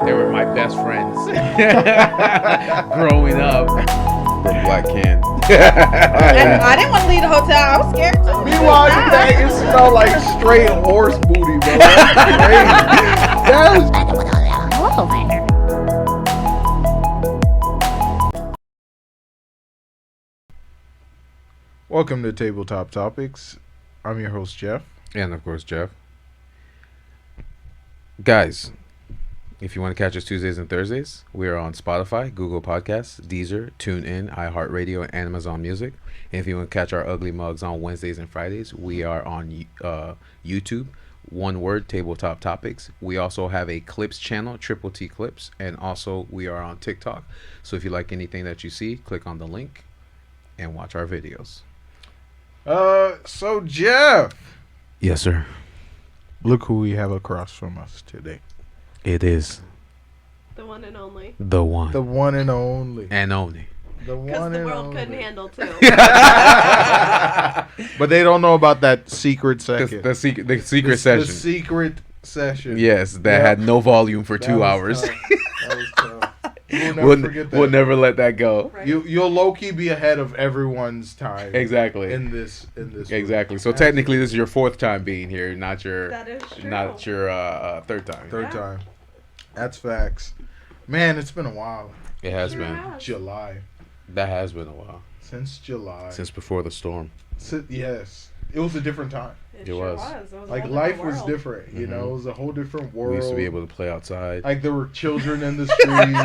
They were my best friends growing up. From Black Can. I didn't want to leave the hotel. I was scared too. Meanwhile, you bag, it smelled like straight horse booty, bro. That's crazy. That was Hello there. Welcome to Tabletop Topics. I'm your host, Jeff. And of course, Jeff. Guys, if you want to catch us Tuesdays and Thursdays, we are on Spotify, Google Podcasts, Deezer, TuneIn, iHeartRadio, and Amazon Music. And if you want to catch our ugly mugs on Wednesdays and Fridays, we are on YouTube. One word, Tabletop Topics. We also have a Clips channel, Triple T Clips. And also, we are on TikTok. So if you like anything that you see, click on the link and watch our videos. So Jeff, Yes, sir. look who we have across from us today. It is The one and only. the one The one and only. and only. The Because one the and world only. couldn't handle two. But they don't know about that secret second. The secret The session. secret session. Yes, that Yeah. had no volume for That 2 was hours. tough. That was tough. We'll never forget that. We'll never let that go. Right? You'll low key be ahead of everyone's time. Exactly. In this. Exactly. room. So technically, this is your 4th time being here, not your That is true. not your 3rd time. Third Yeah. time. That's facts. Man, it's been a while. It has Sure been. has. July. That has been a while Since July. since before the storm. Yes. It was a different time. It It sure was. was. It was a Like, whole life different was world. different. You know, Mhm. it was a whole different world. We used to be able to play outside. Like, there were children in the street.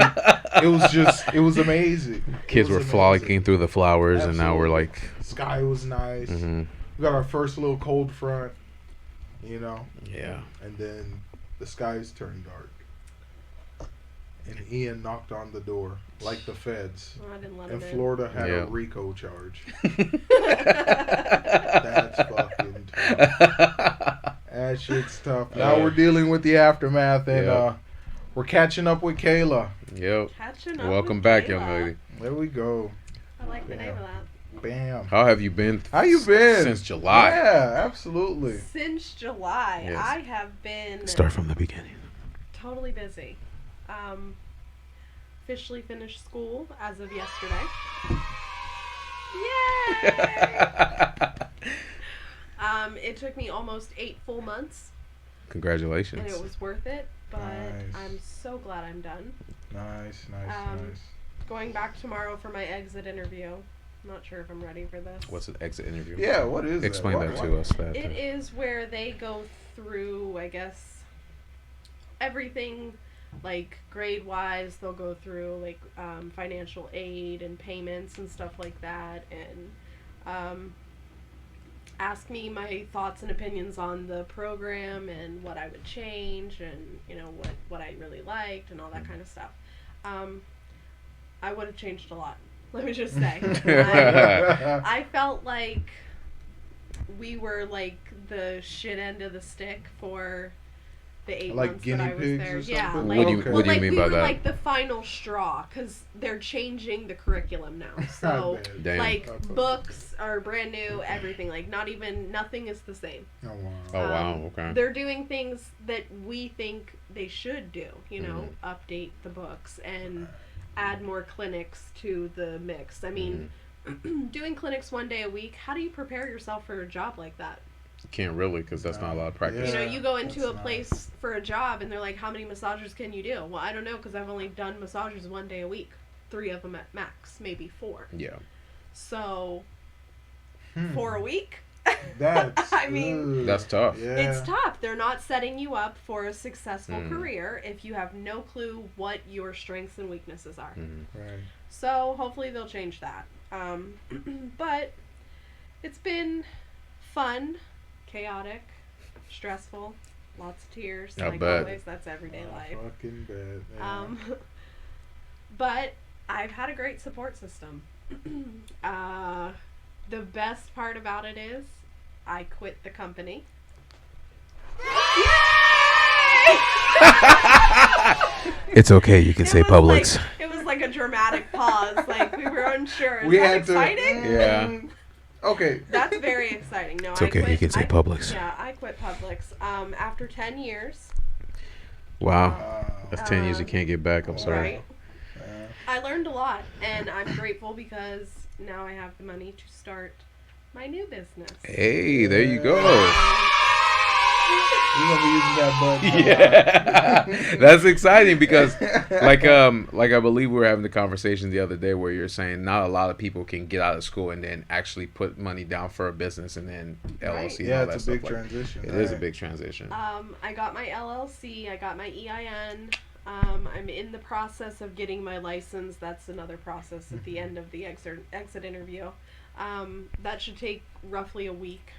It was amazing. Kids It was were amazing. frolicking through the flowers, and now we're Absolutely. like, Sky was nice. mhm. We got our first little cold front, you know, Yeah. and then the skies turned dark. And Ian knocked on the door, like the feds. Well, I didn't let And it Florida had Yeah. a RICO charge. That's fucking tough. That shit's tough. Now we're dealing with the aftermath, and Yeah. we're catching up with Kayla. Yep. Catching up Welcome with back, Kayla. young lady. There we go. I like the Yeah. name of that. Bam. How have you been? How you been? Since July. Yeah, absolutely. Since July, Yes. I have been Start from the beginning. totally busy. Officially finished school as of yesterday. Yay! It took me almost 8 full months, and Congratulations. it was worth it. But Nice. I'm so glad I'm done. Nice. Um, Going back tomorrow for my exit interview. I'm not sure if I'm ready for this. What's an exit interview? Yeah, what is Explain that? that to us. That It is where they go through, I guess, everything, like grade wise. They'll go through like financial aid and payments and stuff like that, and ask me my thoughts and opinions on the program and what I would change, and you know what I really liked and all that kind of stuff. I would have changed a lot. Let me just say. I felt like we were like the shit end of the stick for the 8 Like months guinea that I was pigs there. or Yeah, something? like, What do you- Okay. what do you like mean we by were that? like the final straw because they're changing the curriculum now. So Man. Damn. like That's okay. books are brand new, everything, like nothing is the same. Oh, wow. Oh, wow, okay. They're doing things that we think they should do, you know, update the books and add more clinics to the mix. I mean, doing clinics 1 day a week, how do you prepare yourself for a job like that? Can't really, because that's not a lot of practice. You know, Yeah, you go into that's a place for a job and they're like, how many massages can you do? Well, I don't know, because I've only done massages 1 day a week. 3 of them at max, maybe 4. Yeah. So, for a week? That's I mean, That's tough. yeah. It's tough. They're not setting you up for a successful career if you have no clue what your strengths and weaknesses are. Right. So hopefully they'll change that. But it's been fun, chaotic, stressful, lots of tears. I like bet. always, that's everyday life. Fucking bad. Yeah. But I've had a great support system. The best part about it is I quit the company. It's okay. You can say Publix. Like, it was like a dramatic pause. Like we were unsure. Is We that had to- exciting? Yeah. Okay. That's very exciting. No, It's okay, you can say Publix. Yeah, I quit Publix after 10 years. Wow. That's 10 years you can't get back. I'm sorry. Right. I learned a lot, and I'm grateful because now I have the money to start my new business. Hey, there you go. You're gonna be using that button. Yeah, that's exciting because, like I believe we were having the conversation the other day where you're saying not a lot of people can get out of school and then actually put money down for a business and then LLC. And Yeah, all that it's a stuff big like transition. It is a big transition. I got my LLC. I got my EIN. I'm in the process of getting my license. That's another process at the end of the exit interview. That should take roughly a week.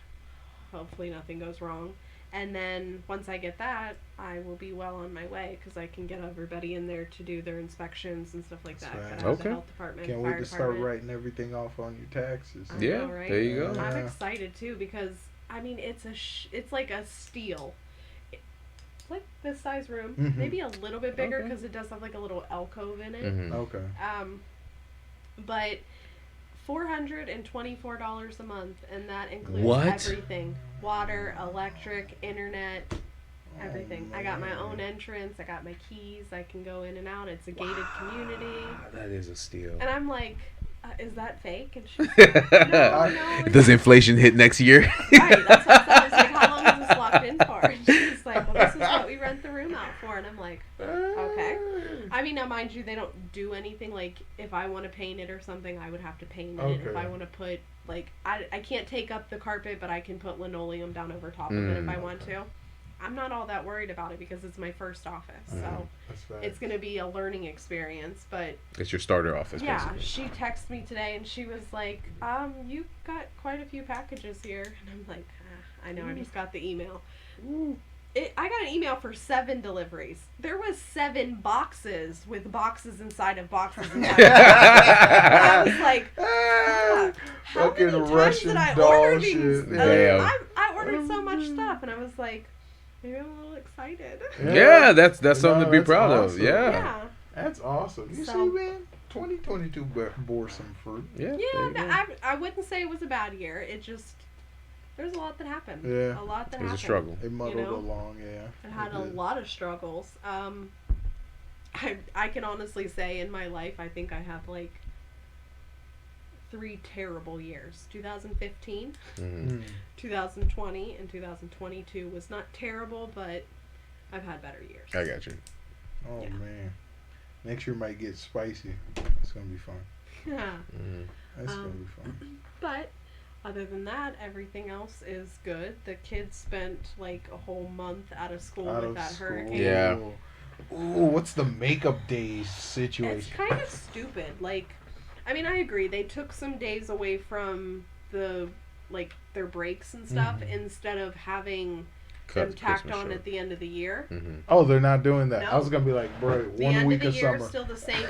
Hopefully nothing goes wrong. And then once I get that, I will be well on my way because I can get everybody in there to do their inspections and stuff like that. That's Gotta right. have the Okay. health department, Can't fire wait to start department. writing everything off on your taxes. I Yeah, know, right? there you go. I'm Yeah. excited too because I mean it's it's like a steel. It's like this size room, Mhm. maybe a little bit bigger Okay. because it does have like a little alcove in it. Mhm. Okay. But $424 a month, and that includes What? everything: water, electric, internet, everything. I got my own entrance. I got my keys. I can go in and out. It's a gated community. That is a steal. And I'm like, is that fake? And she's like, no. Does inflation hit next year? Right, that's what I said. I was like, how long is this locked in for? And she's like, well, this is what we rent the room out for. And I'm like, okay. I mean, now mind you, they don't do anything. Like, if I want to paint it or something, I would have to paint it. And if Okay. I want to put, like, I can't take up the carpet, but I can put linoleum down over top of it if I want to. I'm not all that worried about it because it's my first office. So That's facts. it's going to be a learning experience. But It's your starter office, yeah, basically. she texted me today and she was like, you got quite a few packages here. And I'm like, I know, I just got the email. I got an email for 7 deliveries. There was 7 boxes with boxes inside of boxes inside of boxes. I was like, fuck, how Fucking many times Russian did I doll order shit. these? Damn. I ordered so much stuff and I was like, maybe I'm a little excited. Yeah, that's something No, to be that's proud of. awesome. Yeah. Yeah. That's awesome. You So- see, man, 2022 bore some fruit. Yeah. there Yeah, you go. I wouldn't say it was a bad year. It just, there's a lot that happened. Yeah. A lot that It was a happened. struggle. It muddled know? along, yeah. I had It a did. lot of struggles. I can honestly say in my life, I think I have like 3 terrible years. 2015, Mhm. 2020, and 2022 was not terrible, but I've had better years. I got you. Oh, Yeah. man. Next year might get spicy. It's going to be fun. Yeah. Mhm. That's going to be fun. But other than that, everything else is good. The kids spent like a whole month out of school Out with of that school. hurricane. Yeah. Ooh, what's the makeup days It's situation? kind of stupid. Like, I mean, I agree. They took some days away from the, like, their breaks and stuff instead of having them tacked Christmas on short. at the end of the year. Mhm. Oh, they're not doing that. No. I was going to be like, bro, The one end week of of the year summer. is still the same.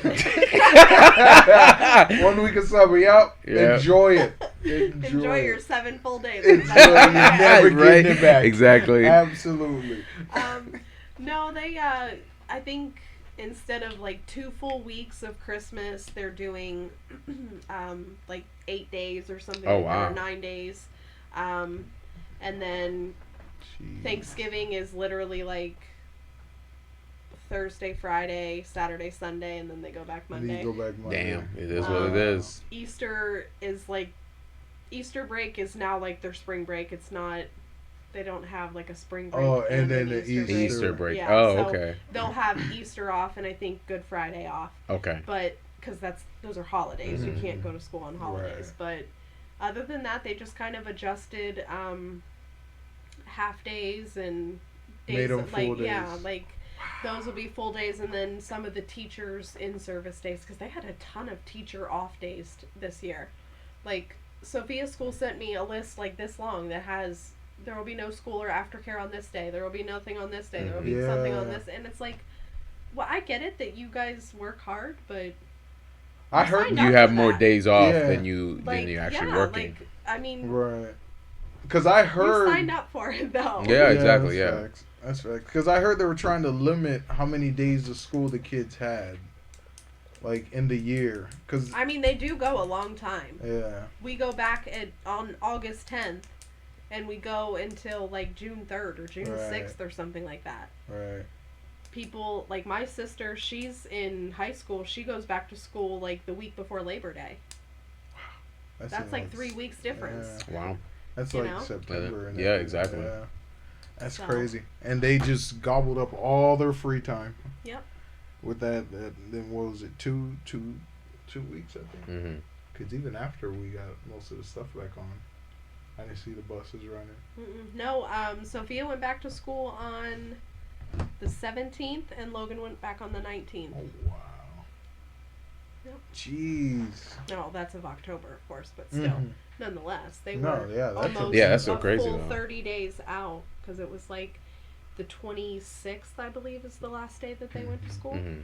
1 week of summer, yep. Yeah. Enjoy it. Enjoy it. your 7 full days. Enjoy it. You're never Right. getting it back. Exactly. Absolutely. No, they, I think instead of like 2 full weeks of Christmas, they're doing, like 8 days or something. Oh, like that, wow. or 9 days. And then Jeez. Thanksgiving is literally like Thursday, Friday, Saturday, Sunday, and then they go back And then Monday. you go back Monday. Damn, it is what it is. Easter is like, Easter break is now like their spring break. It's not, they don't have like a spring break. Oh, and then an the Easter break. Easter break. Yeah, Oh, so okay. They'll have Easter off and I think Good Friday off, Okay. but because those are holidays, you Mhm. can't go to school on holidays. But other than that, they just kind of adjusted half days and days Made 'em of, full like yeah, days. like those will be full days, and then some of the teachers in service days because they had a ton of teacher off days this year. Like Sophia School sent me a list like this long that has there will be no school or aftercare on this day. There will be nothing on this day. There will be something on Yeah. this, and it's like, well, I get it that you guys work hard, but I heard signed You up have for more that. days off Yeah. than you like actually yeah, working. like I mean, Right. Because I heard. you signed up for it though. Yeah, exactly, That's yeah. facts. That's facts. Because I heard they were trying to limit how many days of school the kids had, like in the year. Cause I mean, they do go a long time. yeah, We go back on August 10th, and we go until like June 3rd or June Right. 6th or something like that. right. people, like my sister, she's in high school. She goes back to school like the week before Labor Day. That's like 3 weeks difference. Yeah. Wow. That's You like know? September. And Yeah, everything. exactly. Yeah. That's So. crazy. And they just gobbled up all their free time. Yep. With that then what was it? Two weeks, I think. Mm-hmm. Because even after we got most of the stuff back on, I didn't see the buses running. No, Sophia went back to school on the 17th, and Logan went back on the 19th. Oh, wow. Yep. Jeez. No, that's of October, of course, but still, nonetheless, they No, were yeah, that's almost Yeah, that's so a crazy, full though. 30 days out, because it was like the 26th, I believe, is the last day that they went to school. Mm-hmm.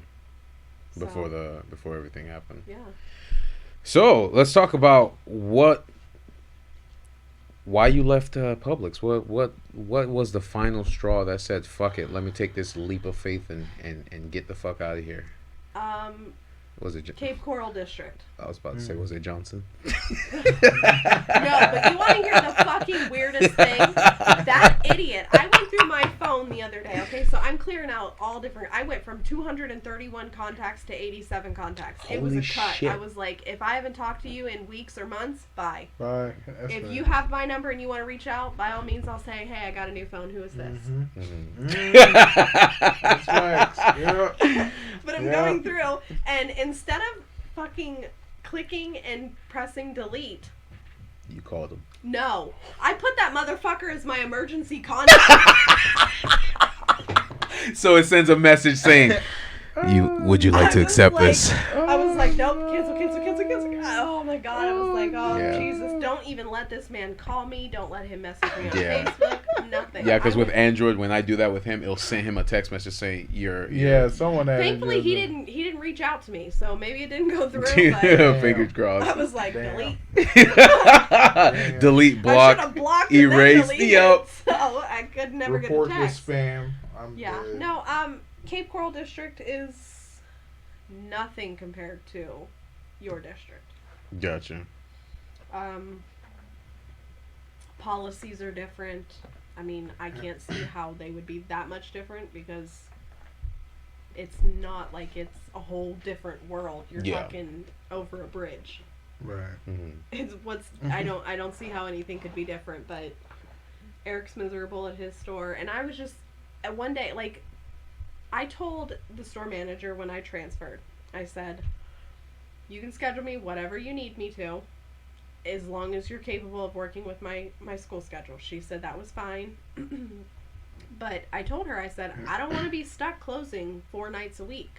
So, Before everything happened. yeah. So let's talk about why you left Publix. What was the final straw that said, "Fuck it, let me take this leap of faith and get the fuck out of here"? Was it Cape Coral District. I was about to say, was it Johnson? No, but you want to hear the fucking weirdest thing? That idiot. I went through my phone the other day, okay? So I'm clearing out all different. I went from 231 contacts to 87 contacts. It was a Holy cut. shit. I was like, if I haven't talked to you in weeks or months, bye. Bye. That's If right. you have my number and you want to reach out, by all means, I'll say, hey, I got a new phone. Who is this? That's facts. Yeah. But I'm Yeah. going through, and instead of fucking clicking and pressing delete, You called him. no, I put that motherfucker as my emergency contact. So it sends a message saying, would you like to I was accept like- this? I was like, nope, cancel. Oh my god, I was like, oh Yeah. Jesus, don't even let this man call me. Don't let him message me on Yeah. Facebook. Nothing. Yeah, because I with was- Android, when I do that with him, it'll send him a text message saying, "You're Yeah, someone had. Thankfully, he didn't reach out to me, so maybe it didn't go through. But Fingers I crossed. was like, Damn. delete. Delete, I should block, have blocked erase. and then deleted, Yep. so I could never Report get a text. this spam. I'm Yeah, good. no. Cape Coral District is nothing compared to your district. Gotcha. Policies are different. I mean, I can't see how they would be that much different because it's not like it's a whole different world. You're Yeah. talking over a bridge. Right. Mm-hmm. It's what's I don't see how anything could be different. But Eric's miserable at his store, and I was just one day like I told the store manager when I transferred. I said, "You can schedule me whatever you need me to, as long as you're capable of working with my school schedule." She said that was fine. But I told her, I said, I don't want to be stuck closing 4 nights a week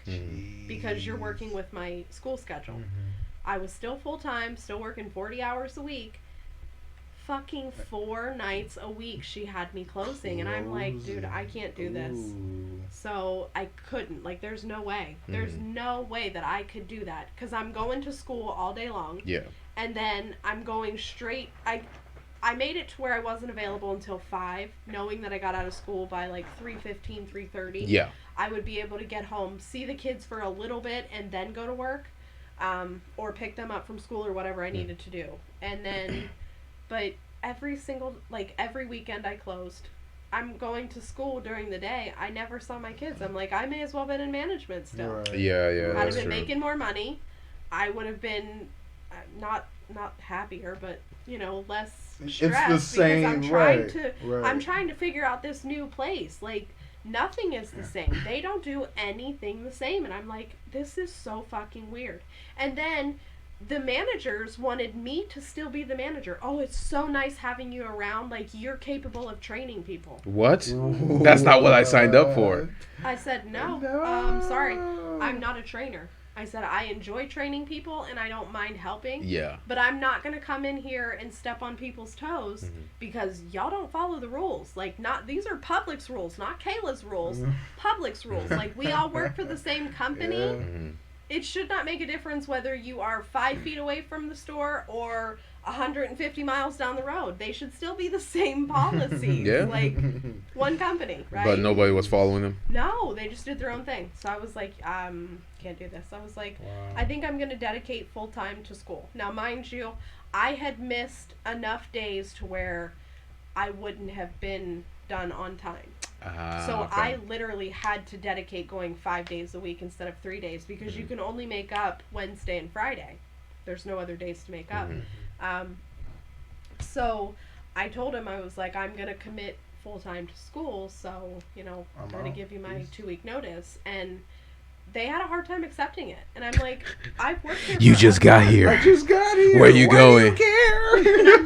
because you're working with my school schedule. I was still full-time, still working 40 hours a week. Fucking 4 nights a week she had me closing. And I'm like, dude, I can't do this. Ooh. So I couldn't. Like, there's no way. There's no way that I could do that. Because I'm going to school all day long. Yeah. And then I'm going straight. I made it to where I wasn't available until 5, knowing that I got out of school by like 3:15, 3:30. Yeah. I would be able to get home, see the kids for a little bit, and then go to work, or pick them up from school or whatever I needed to do. And then, but every weekend I closed. I'm going to school during the day. I never saw my kids. I'm like, I may as well have been in management still. Right. Yeah. I'd have That's been true. making more money. I would have been not happier, but less It's stressed the same. because I'm trying Right. to Right. I'm trying to figure out this new place. Like nothing is the same. They don't do anything the same, and I'm like, this is so fucking weird. And then the managers wanted me to still be the manager. Oh, it's so nice having you around. Like you're capable of training people. What? That's not what I signed up for. I said no. Sorry, I'm not a trainer. I said I enjoy training people and I don't mind helping. Yeah. But I'm not going to come in here and step on people's toes because y'all don't follow the rules. Like, these are Publix rules, not Kayla's rules. Publix rules. Like, we all work for the same company. Yeah. Mm-hmm. It should not make a difference whether you are 5 feet away from the store or 150 miles down the road. They should still be the same policies. Yeah. Like, one company, right? But nobody was following him. No, they just did their own thing. So I was like, can't do this. I was like, Wow. I think I'm going to dedicate full time to school. Now, mind you, I had missed enough days to where I wouldn't have been done on time. So okay. I literally had to dedicate going 5 days a week instead of 3 days because you can only make up Wednesday and Friday. There's no other days to make up. So I told him, I was like, I'm going to commit full time to school, so, I'm going to give you my 2-week notice. And they had a hard time accepting it. And I'm like, I've worked here. You just got here. I just got here. Where you Why going? Do you care? And I'm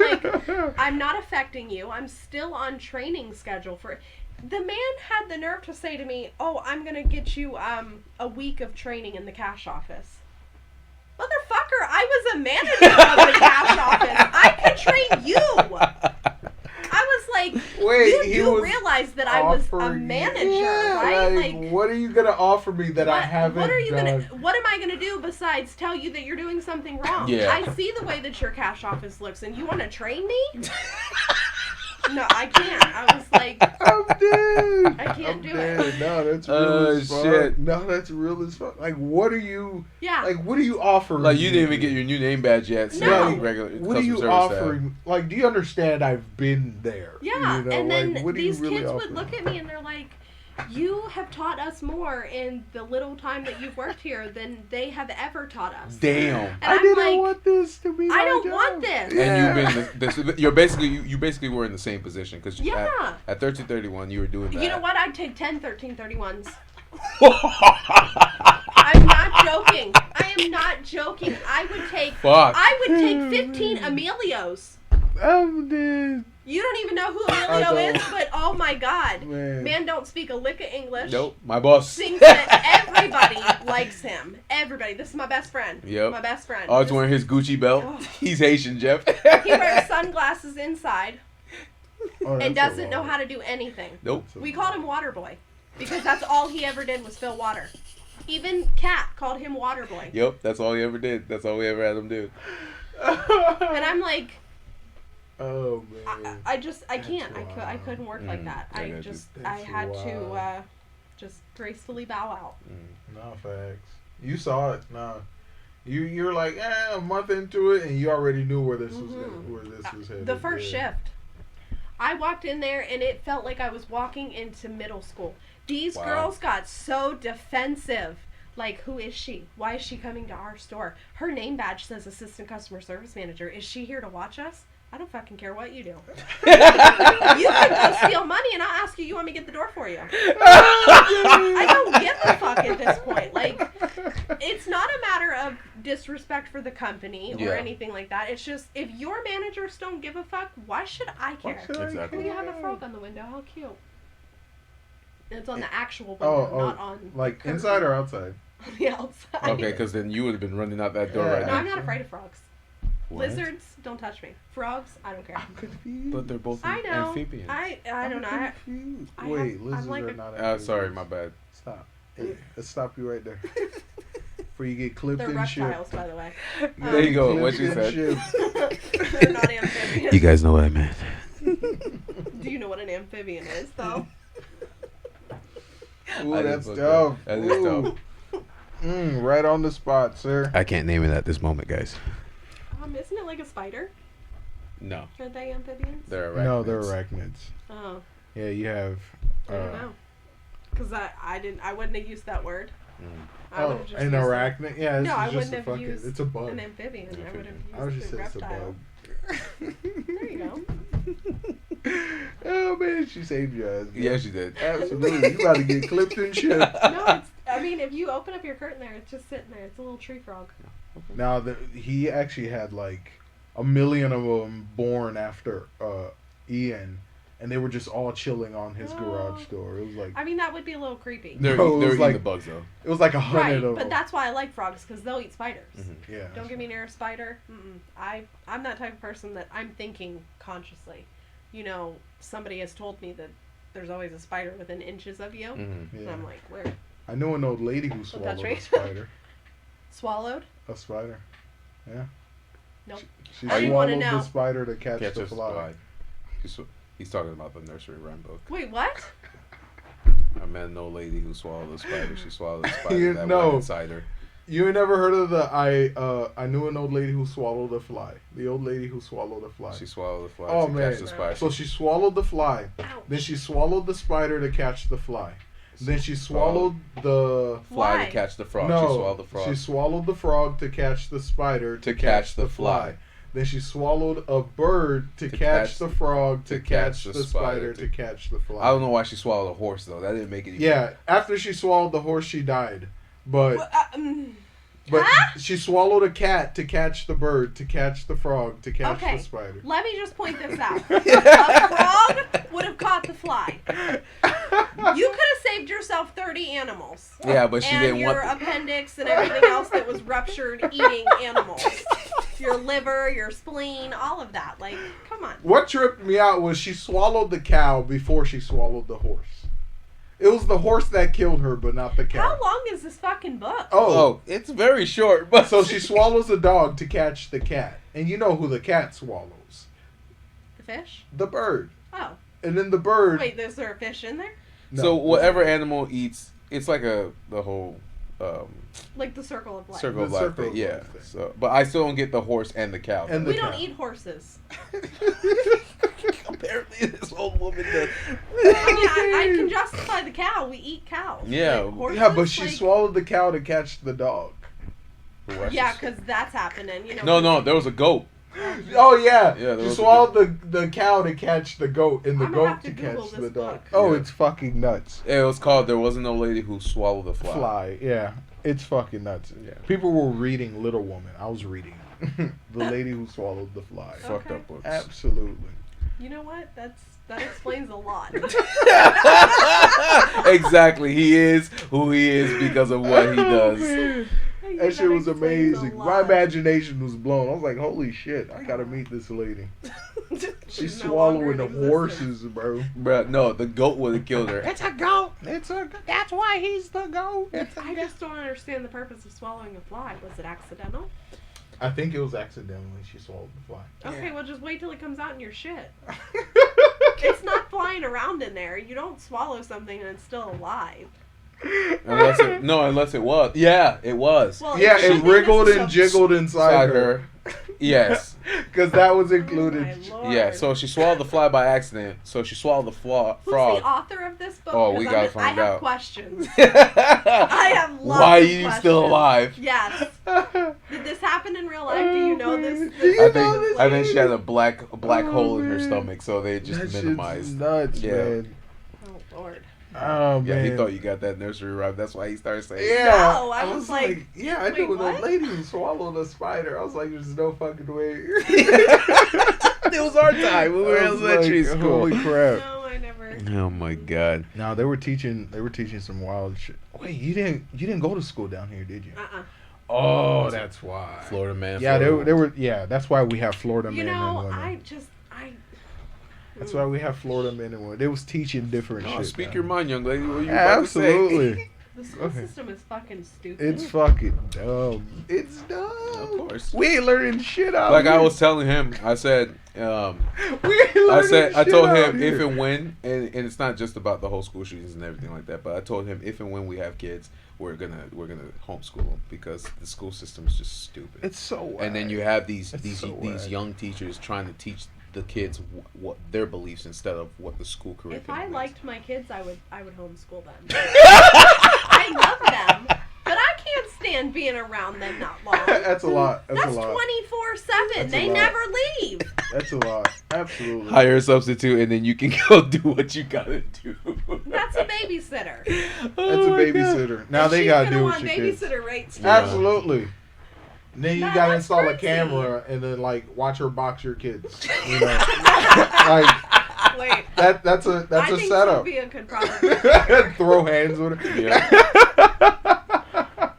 like, I'm not affecting you. I'm still on training schedule for it. The man had the nerve to say to me, "Oh, I'm gonna get you a week of training in the cash office." Motherfucker, I was a manager of the cash office. I could train you. I was like, Wait, you do realize that I was a manager, right? Like, what are you gonna offer me that I haven't done? What am I gonna do besides tell you that you're doing something wrong? Yeah. I see the way that your cash office looks, and you want to train me? No, I can't. I was like, I'm dead. I can't I'm do dead. it. No, that's real as fuck. Shit. No, that's real as fuck. Like, what are you? Yeah. Like, what are you offering? Like, you didn't even get your new name badge yet. So No. regular What are customer you service offering? Like, do you understand? I've been there. Yeah, You know? and then like, what are these you really kids offering? would look at me and they're like, "You have taught us more in the little time that you've worked here than they have ever taught us." Damn. And I I'm didn't like, want this to be. I my don't job. want this. Yeah. And you've been you basically were in the same position because Yeah. at 1331 you were doing that. You know what? I'd take 10 1331s. I'm not joking. I am not joking. I would take. Fuck. I would take 15 Emilios. I'm dead. You don't even know who I Emilio is, don't. but oh my god, Man. don't speak a lick of English. Nope, my boss. Thinks that everybody likes him. Everybody. This is my best friend. Yep. My best friend. Always wearing his Gucci belt. Oh. He's Haitian, Jeff. He wears sunglasses inside Oh, and that's doesn't a know lot. how to do anything. Nope. We called him Waterboy because that's all he ever did was fill water. Even Kat called him Waterboy. Yep, that's all he ever did. That's all we ever had him do. And I'm like, Oh man. I can't. That's I couldn't work like that. I I got you. just I That's had to wild. just gracefully bow out. No facts. You saw it. No. You're like, a month into it, and you already knew where this was headed. The first Yeah. shift, I walked in there and it felt like I was walking into middle school. These Wow. girls got so defensive. Like, who is she? Why is she coming to our store? Her name badge says Assistant Customer Service Manager. Is she here to watch us? I don't fucking care what you do. You can go steal money and I'll ask you, you want me to get the door for you? I don't give a fuck at this point. Like, it's not a matter of disrespect for the company or Yeah. anything like that. It's just, if your managers don't give a fuck, why should I care? Exactly. Oh, you have a frog on the window. How cute. It's on the actual Oh, window, not on like the inside curtain. or outside? On the outside. Okay, because then you would have been running out that door Yeah. right No, now. I'm not afraid of frogs. What? Lizards, don't touch me. Frogs, I don't care. I'm confused. But they're both I know. amphibians. I don't know. Confused. I Wait, have- lizards I'm like are a- not. amphibians. Sorry, my bad. Stop. Hey, let's stop you right there. Before you get clipped They're and shit. reptiles, by the way. There you go. What Clipped you and said. shit. They're not amphibians. guys know what I meant. Do you know what an amphibian is, though? Ooh, I that's just tough. looked up. That is Ooh. tough. Right on the spot, sir. I can't name it at this moment, guys. Isn't it like a spider? No, Aren't they amphibians? they're arachnids. No, they're arachnids. Oh, Yeah, you have. I don't know. Because I wouldn't have used that word. I would have just an used arachnid? Yeah, this No, is I just wouldn't a have fucking. used It's a bug. an amphibian. I would have used I was just a saying it's a reptile. bug. There you go. Oh man, she saved your ass. man. Yeah, she did. Absolutely. You about to get clipped and shit. No, I mean, if you open up your curtain there, it's just sitting there. It's a little tree frog. Now, he actually had like 1 million of them born after Ian, and they were just all chilling on his garage door. It was like I mean, that would be a little creepy. They're, Bro, it they're was eating like- the bugs though. it was like 100 Right, of them. but that's why I like frogs, because they'll eat spiders. Yeah. Don't get me near a spider. I'm that type of person that I'm thinking consciously. You know, somebody has told me that there's always a spider within inches of you. Mm-hmm. And Yeah. I'm like, where? I know an old lady who touch swallowed me. a spider. Swallowed? A spider. Yeah. Nope. She I didn't wanna swallowed know. the spider to catch Catch the a fly. fly. He's talking about the nursery rhyme book. Wait, what? I met an old lady who swallowed a spider. She swallowed a spider You that know. went inside her. You ain't never heard of I knew an old lady who swallowed a fly. The old lady who swallowed a fly. She swallowed the fly Oh, to man. catch the spider. So she swallowed the fly. Ouch. Then she swallowed the spider to catch the fly. Then she swallowed the fly Why? to catch the frog. no. She swallowed the frog. She swallowed the frog to catch the spider To catch the fly. Then she swallowed a bird to catch the frog to catch the spider to catch the fly. I don't know why she swallowed a horse though. That didn't make any. Yeah, after she swallowed the horse, she died. But but Huh? she swallowed a cat to catch the bird to catch the frog to catch Okay. the spider. Let me just point this out. A frog would have caught the fly. You could have saved yourself 30 animals. Yeah, but she and didn't your want. appendix and everything else that was ruptured eating animals. Your liver, your spleen, all of that. Like, come on. What tripped me out was she swallowed the cow before she swallowed the horse. It was the horse that killed her, but not the cow. How long is this fucking book? Oh, it's very short. But So she swallows a dog to catch the cat. And you know who the cat swallows? The fish? The bird. Oh. And then the bird... Wait, is there a fish in there? No. So whatever animal eats, it's like the whole Like the circle of life. circle of The life circle thing. of Yeah. life thing. So, but I still don't get the horse and the cow. And We the don't cow. eat horses. Apparently, this old woman does. I mean, I can justify the cow. We eat cows. Yeah. Like, horses, Yeah, but she like, swallowed the cow to catch the dog. Yeah, because that's happening. You know. No, there was a goat. Oh yeah, Yeah, there she was a swallowed the cow to catch the goat, and the I'm gonna goat have to to Google catch this the dog. book. Oh, Yeah. it's fucking nuts. It was called "There Was No Lady Who Swallowed the Fly." Fly, yeah, it's fucking nuts. Yeah. People were reading Little Woman. I was reading The Lady Who Swallowed the Fly. Okay. Fucked up books. Absolutely. You know what? That explains a lot. Exactly. He is who he is because of what he does. Man. Yeah, That shit was explains a amazing. My lot. imagination was blown. I was like, holy shit, I gotta meet this lady. She's No longer swallowing the in existence. horses, bro. Bruh, no, the goat would have killed her. It's a goat. That's why he's the goat. I just don't understand the purpose of swallowing a fly. Was it accidental? I think it was accidentally she swallowed the fly. Okay, well just wait till it comes out in your shit. It's not flying around in there. You don't swallow something and it's still alive. Unless it was. Yeah, it was. Well, Yeah, should it be wriggled this and is jiggled inside Inside her. her. Yes. Because that was Oh included. my Lord. Yeah, so she swallowed the fly by accident. So she swallowed the Who's frog. the author of this book? Oh, we 'Cause gotta I find have out. questions. I have lots Why are of you questions. still alive? Yes. Did this happen in real life? Do you know this? Do you I know this? think she had a black hole in her man. stomach, so they just That shit's minimized. nuts, Yeah. man. Oh Lord. Oh, Yeah, man. he thought you got that nursery rhyme. That's why he started saying. Yeah, No, I was like, yeah, I wait, knew the what? lady who swallowed a spider. I was like, there's no fucking way. It was our time when we were in I was elementary like, school. Holy crap! No, I never. Oh my god. No, they were teaching some wild shit. Wait, you didn't go to school down here, did you? Oh, that's why. Florida man. Yeah, Florida they were. Yeah, that's why we have Florida You men know, and women. I. That's why we have Florida men and women. They was teaching different Oh, shit. speak man. your mind, young lady. What are you Yeah, about to say? absolutely. The school Okay. system is fucking stupid. It's fucking dumb. It's dumb. Of course. We ain't learning shit out Like here. I was telling him, I said, We ain't learning I shit told out him if here. and when, and it's not just about the whole school shootings and everything like that, but I told him if and when we have kids, we're gonna homeschool them because the school system is just stupid. It's so whack. And then you have these It's so these whack. young teachers trying to teach the kids what their beliefs instead of what the school curriculum If I is. liked my kids, I would homeschool them. I love them, but I can't stand being around them that long. That's a lot. That's That's a lot. 24/7. That's a They lot. never leave. That's a lot. Absolutely. Hire a substitute and then you can go do what you gotta do. That's a babysitter. That's a babysitter. Now And they she's gotta gonna deal want with your kids. babysitter rates too. Yeah. Absolutely. And then you Nah, gotta that's install a crazy. camera and then like watch her box your kids. You know, like Wait. that's a I think setup. Sophia could probably. Throw hands with her. Yeah.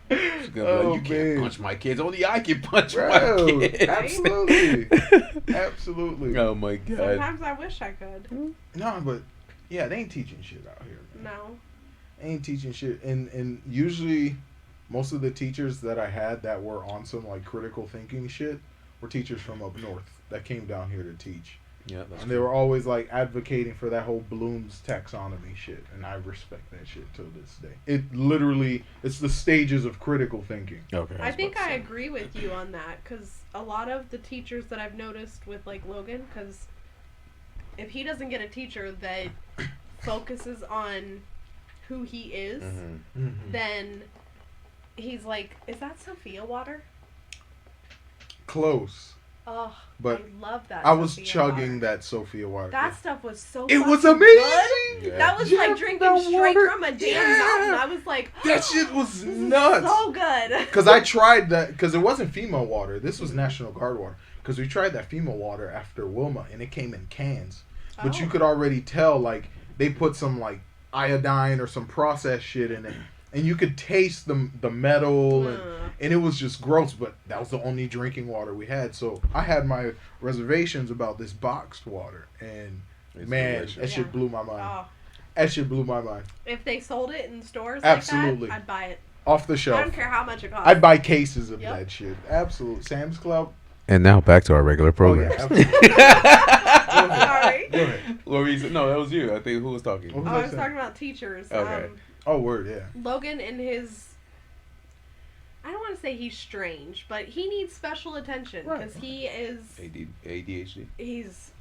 She's gonna be Oh, like, you can't man. punch my kids. Only I can punch Bro, my kids. absolutely. Absolutely. Oh my god. Sometimes I wish I could. No, but yeah, they ain't teaching shit out here. Man. No. They ain't teaching shit, and usually, most of the teachers that I had that were on some like critical thinking shit were teachers from up north that came down here to teach, Yeah, that's And they were always like advocating for that whole Bloom's taxonomy shit, and I respect that shit till this day. It literally, it's the stages of critical thinking. Okay. I think I agree with you on that, because a lot of the teachers that I've noticed with like Logan, because if he doesn't get a teacher that focuses on who he is, then he's like, is that Sophia water? Close. Oh, But I love that. I was Sophia chugging water. that Sophia water. That stuff was so. It was fucking amazing. good. Yeah. That was Yeah, like drinking that straight water- from a damn Yeah. mountain. I was like, That shit was this is nuts. so good. Because I tried that, because it wasn't FEMA water. This was National Guard water. Because we tried that FEMA water after Wilma, and it came in cans. But you Oh. could already tell, like, they put some, like, iodine or some processed shit in it. And you could taste the metal, and it was just gross. But that was the only drinking water we had. So I had my reservations about this boxed water. And, It's man, delicious. that shit Yeah. blew my mind. Oh, That shit blew my mind. if they sold it in stores Absolutely. like that, I'd buy it. Off the I shelf. don't care how much it costs. I'd buy cases of Yep. that shit. Absolutely. Sam's Club. And now back to our regular Oh, program. yeah. Absolutely. Sorry. Go ahead. No, that was you. I think who was talking? What Oh, I was was I talking about teachers. Okay. Oh, word, yeah. Logan and his. I don't want to say he's strange, but he needs special attention Right. because he is. ADHD. He's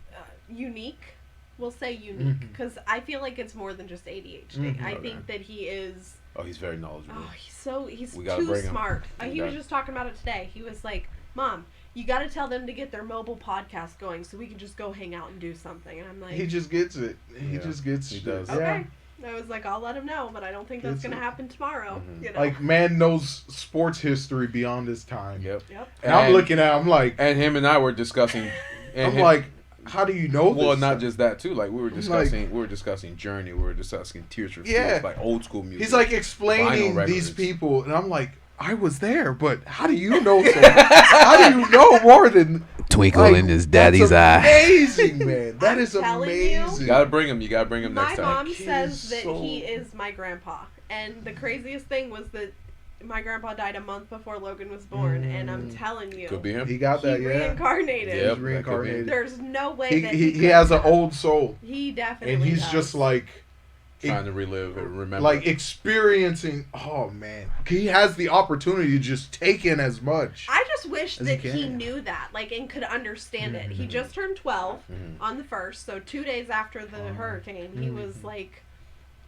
unique. We'll say unique Mhm. because I feel like it's more than just ADHD. Mhm. I Okay. think that he is. Oh, he's very knowledgeable. Oh, he's We gotta too bring him. smart. We He was got- just talking about it today. He was like, "Mom, you got to tell them to get their mobile podcast going so we can just go hang out and do something." And I'm like, He just gets it. He Yeah, just gets he shit. does. Yeah. "Okay." I was like, "I'll let him know, but I don't think that's Gets gonna it. happen tomorrow." Mhm. You know, Like, man knows sports history beyond his time. Yep. yep. And I'm looking at him like, And him and I were discussing. And I'm him- like, how do you know this? well, not just that too. Like we were I'm discussing, we were discussing Journey. We were discussing Tears for Yeah. Fears, like old school music. He's like explaining Vinyl these records. people, and I'm like, I was there, but how do you know so how do you know more than Twinkle like, in his daddy's that's eye. amazing, man. That I'm is telling you. amazing. You gotta bring him. You gotta bring him My next time. mom Kid says is that so- he is my grandpa, and the craziest thing was that my grandpa died a month before Logan was born, and I'm telling you, Could be him. He got that, he yeah. reincarnated. Yep. He's reincarnated. There's no way He, that he could has an have. old soul, He definitely and he's does. just like Trying to relive and remember. like experiencing. Oh man, he has the opportunity to just take in as much. I just wish As that he he can. knew that, like, and could understand it. He Mhm. just turned 12 Mhm. on the 1st, so 2 days after the hurricane, he was Mhm. like,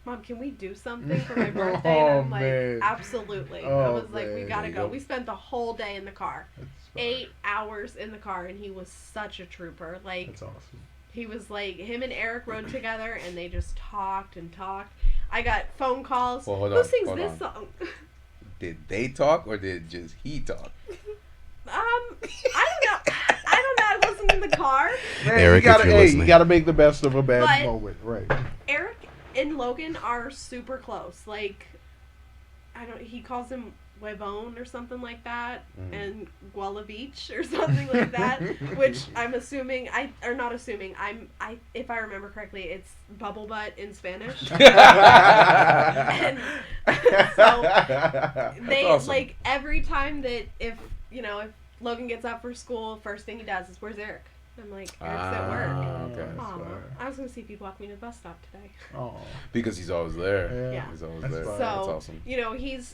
"Mom, can we do something for my birthday?" And I'm Oh, like, man. "Absolutely." I Oh, was like, "We man. gotta There you go." go. We spent the whole day in the car. That's fine. 8 hours in the car, and he was such a trooper. Like, That's awesome. he was like, him and Eric rode together, and they just talked and talked. I got phone calls. Well, hold Who on, sings hold this on. song? Did they talk or did just he talk? I don't know. I don't know. I wasn't in the car. Man, Eric, you gotta, if you're hey, listening. you gotta make the best of a bad But- moment, right? Eric and Logan are super close. Like, he calls him Huevon or something like that, and Guala Beach or something like that, which I'm assuming, if I remember correctly, it's bubble butt in Spanish. And so they, awesome. like, every time that if Logan gets up for school, first thing he does is, "Where's Eric?" I'm like, "Eric's at work." Okay. Aw, fine. I was gonna see if he'd walk me to the bus stop today. Oh, Because he's always there. Yeah. He's always That's there. fine. That's So awesome.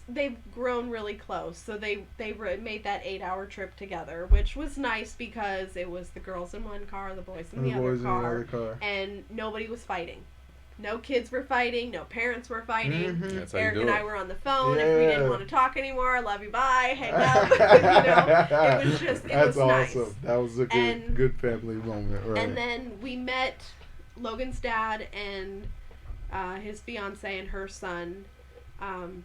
they've grown really close. So they made that 8-hour trip together, which was nice because it was the girls in one car, the boys in the other boys car, in the other car. and nobody was fighting. No kids were fighting. No parents were fighting. Mhm. That's how Eric you and do I it. were on the phone. If we Yeah. didn't want to talk anymore, love you, bye, hang up. It was just, it That's was nice. awesome. That was a And- good family moment, right? And then we met Logan's dad and his fiance and her son.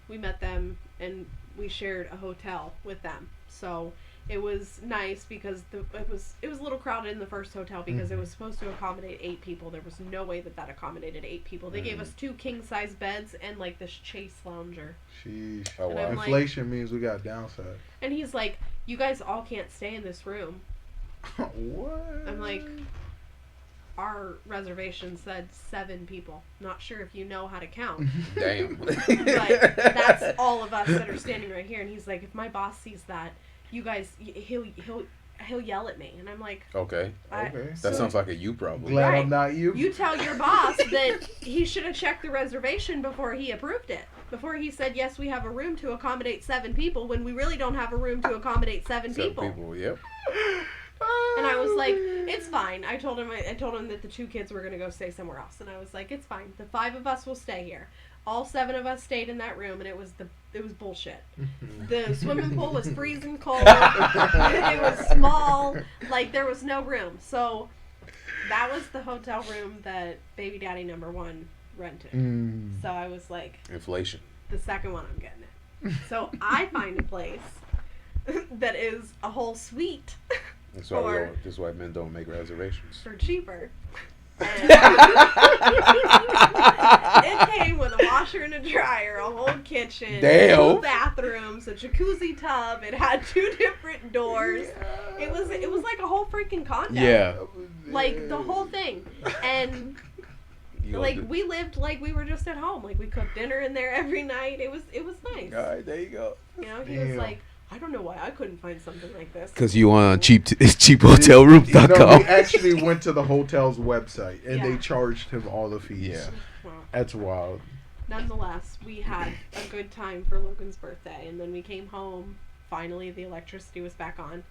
We met them and we shared a hotel with them. So it was nice because it was a little crowded in the first hotel because it was supposed to accommodate 8 people. There was no way that accommodated 8 people. They gave us 2 king size beds and like this chase lounger. Sheesh. Oh, And wow. I'm like- Inflation means we got downside. And he's like, "You guys all can't stay in this room." What? I'm like, "Our reservation said 7 people. Not sure if you know how to count." Damn. But that's all of us that are standing right here. And he's like, "If my boss sees that, you guys, he'll he'll yell at me, and I'm like, Okay. Okay. That sounds like a you problem. Glad Right. I'm not you. you tell your boss that he should have checked the reservation before he approved it. Before he said, yes, we have a room to accommodate 7 people, when we really don't have a room to accommodate 7 people. Yep. And I was like, it's fine. I told him that the 2 kids were going to go stay somewhere else. And I was like, it's fine. The 5 of us will stay here. All 7 of us stayed in that room, and it was bullshit. The swimming pool was freezing cold. It was small. Like, there was no room. So that was the hotel room that baby daddy number 1 rented. So I was like, Inflation. the second one, I'm getting it. So I find a place that is a whole suite That's why that's why men don't make reservations. for cheaper. And it came with a washer and a dryer, a whole kitchen, Damn. 2 bathrooms, a jacuzzi tub. It had 2 different doors. It was like a whole freaking condo. Yeah. Like the whole thing. And like we lived like we were just at home. Like we cooked dinner in there every night. It was nice. All right, there you go. You know, he was like, I don't know why I couldn't find something like this. Because you on cheaphotelrooms.com. No, we actually went to the hotel's website and Yeah. they charged him all the fees. Yeah. Well, That's wild. nonetheless, we had a good time for Logan's birthday, and then we came home. Finally, the electricity was back on.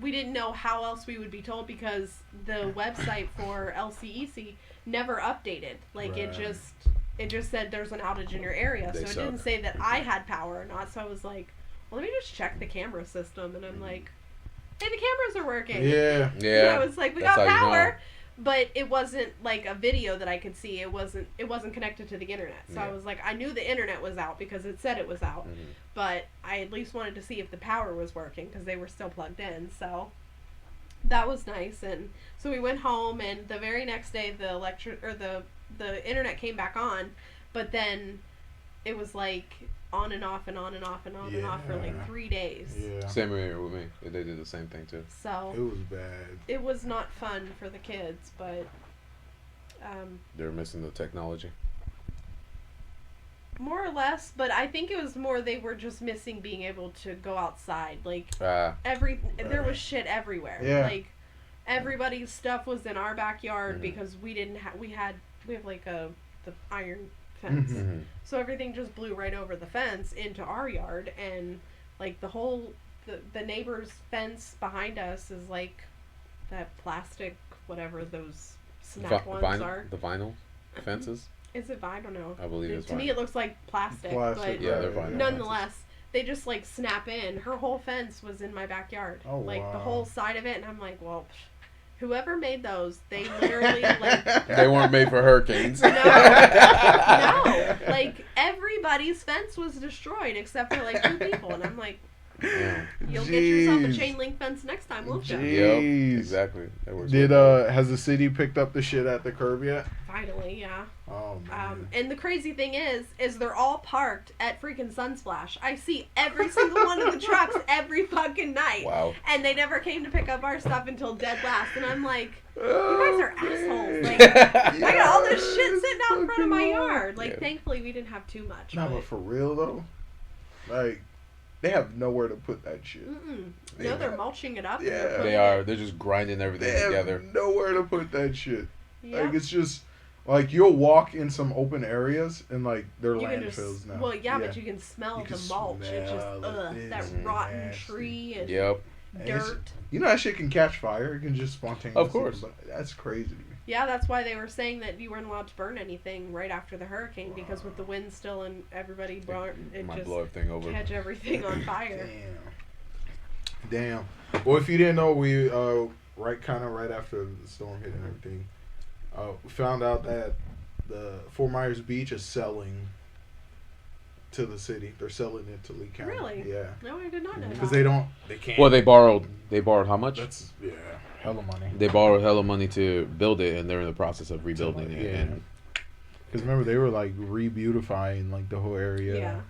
We didn't know how else we would be told because the website for LCEC never updated. Like it Right. just said there's an outage in your area, They so it suck. didn't say that I had power or not. So I was like, well, let me just check the camera system, and I'm like, hey, the cameras are working. Yeah. Yeah. And I was like, we That's got how you know. power. But it wasn't like a video that I could see. It wasn't connected to the internet. So I Yeah. was like, I knew the internet was out because it said it was out. Mhm. But I at least wanted to see if the power was working because they were still plugged in. So that was nice. And so we went home, and the very next day the internet came back on, but then it was like on and off and on and off and on and off for like Yeah. 3 days. Yeah. Same here with me. They did the same thing too. So It was bad. it was not fun for the kids, but They were missing the technology. more or less. But I think it was more they were just missing being able to go outside. Like there was shit everywhere. Yeah. Like everybody's stuff was in our backyard Mhm. because we have like the iron fence. Mhm. Mm-hmm. So everything just blew right over the fence into our yard, and like the neighbor's fence behind us is like that plastic, whatever those snap ones are. The vinyl fences. Is it? I don't know. I believe it's To me, vinyl. it looks like plastic, Plastic, but Yeah, they're vinyl. nonetheless, they just like snap in. Her whole fence was in my backyard, Oh, like the wow. whole side of it, and I'm like, well, whoever made those, they literally like. They weren't made for hurricanes. No, no, like everybody's fence was destroyed except for like 2 people, and I'm like, Yeah. you'll get yourself a Jeez. chain link fence next time, won't you? Yep. Jeez. Exactly. That works Did well. has the city picked up the shit at the curb yet? Finally, yeah. Oh man. And the crazy thing is they're all parked at freaking Sunsplash. I see every single one of the trucks every fucking night. Wow. And they never came to pick up our stuff until dead last. And I'm like, you guys are assholes. Like, I got all this shit sitting out in front of my yard. Like, Yeah. thankfully we didn't have too much. No, but but for real though, like they have nowhere to put that shit. no, they're mulching it up. and they're Yeah. putting They are. They're just grinding They everything have together. nowhere to put that shit. Yeah. Like it's just like you'll walk in some open areas and like they're You can landfills just, now. well, yeah, but you can smell You can the mulch. It's just, smell it. that It's rotten nasty. tree and Yep. And it's- dirt. You know that shit can catch fire. It can just spontaneously. Of course. But that's crazy to me. Yeah, that's why they were saying that you weren't allowed to burn anything right after the hurricane because with the wind still and everybody burned, it Might just blow everything over. catch everything on fire. Damn. Well, if you didn't know, we right after the storm hit and everything, we found out that the Fort Myers Beach is selling to the city. They're selling it to Lee County. Really? Yeah. No, I did not know Because that. they can't. Well, they borrowed how much? That's hella money. They borrowed hella money to build it, and they're in the process of rebuilding it. Yeah. And Because remember they were like re-beautifying like the whole area. Yeah.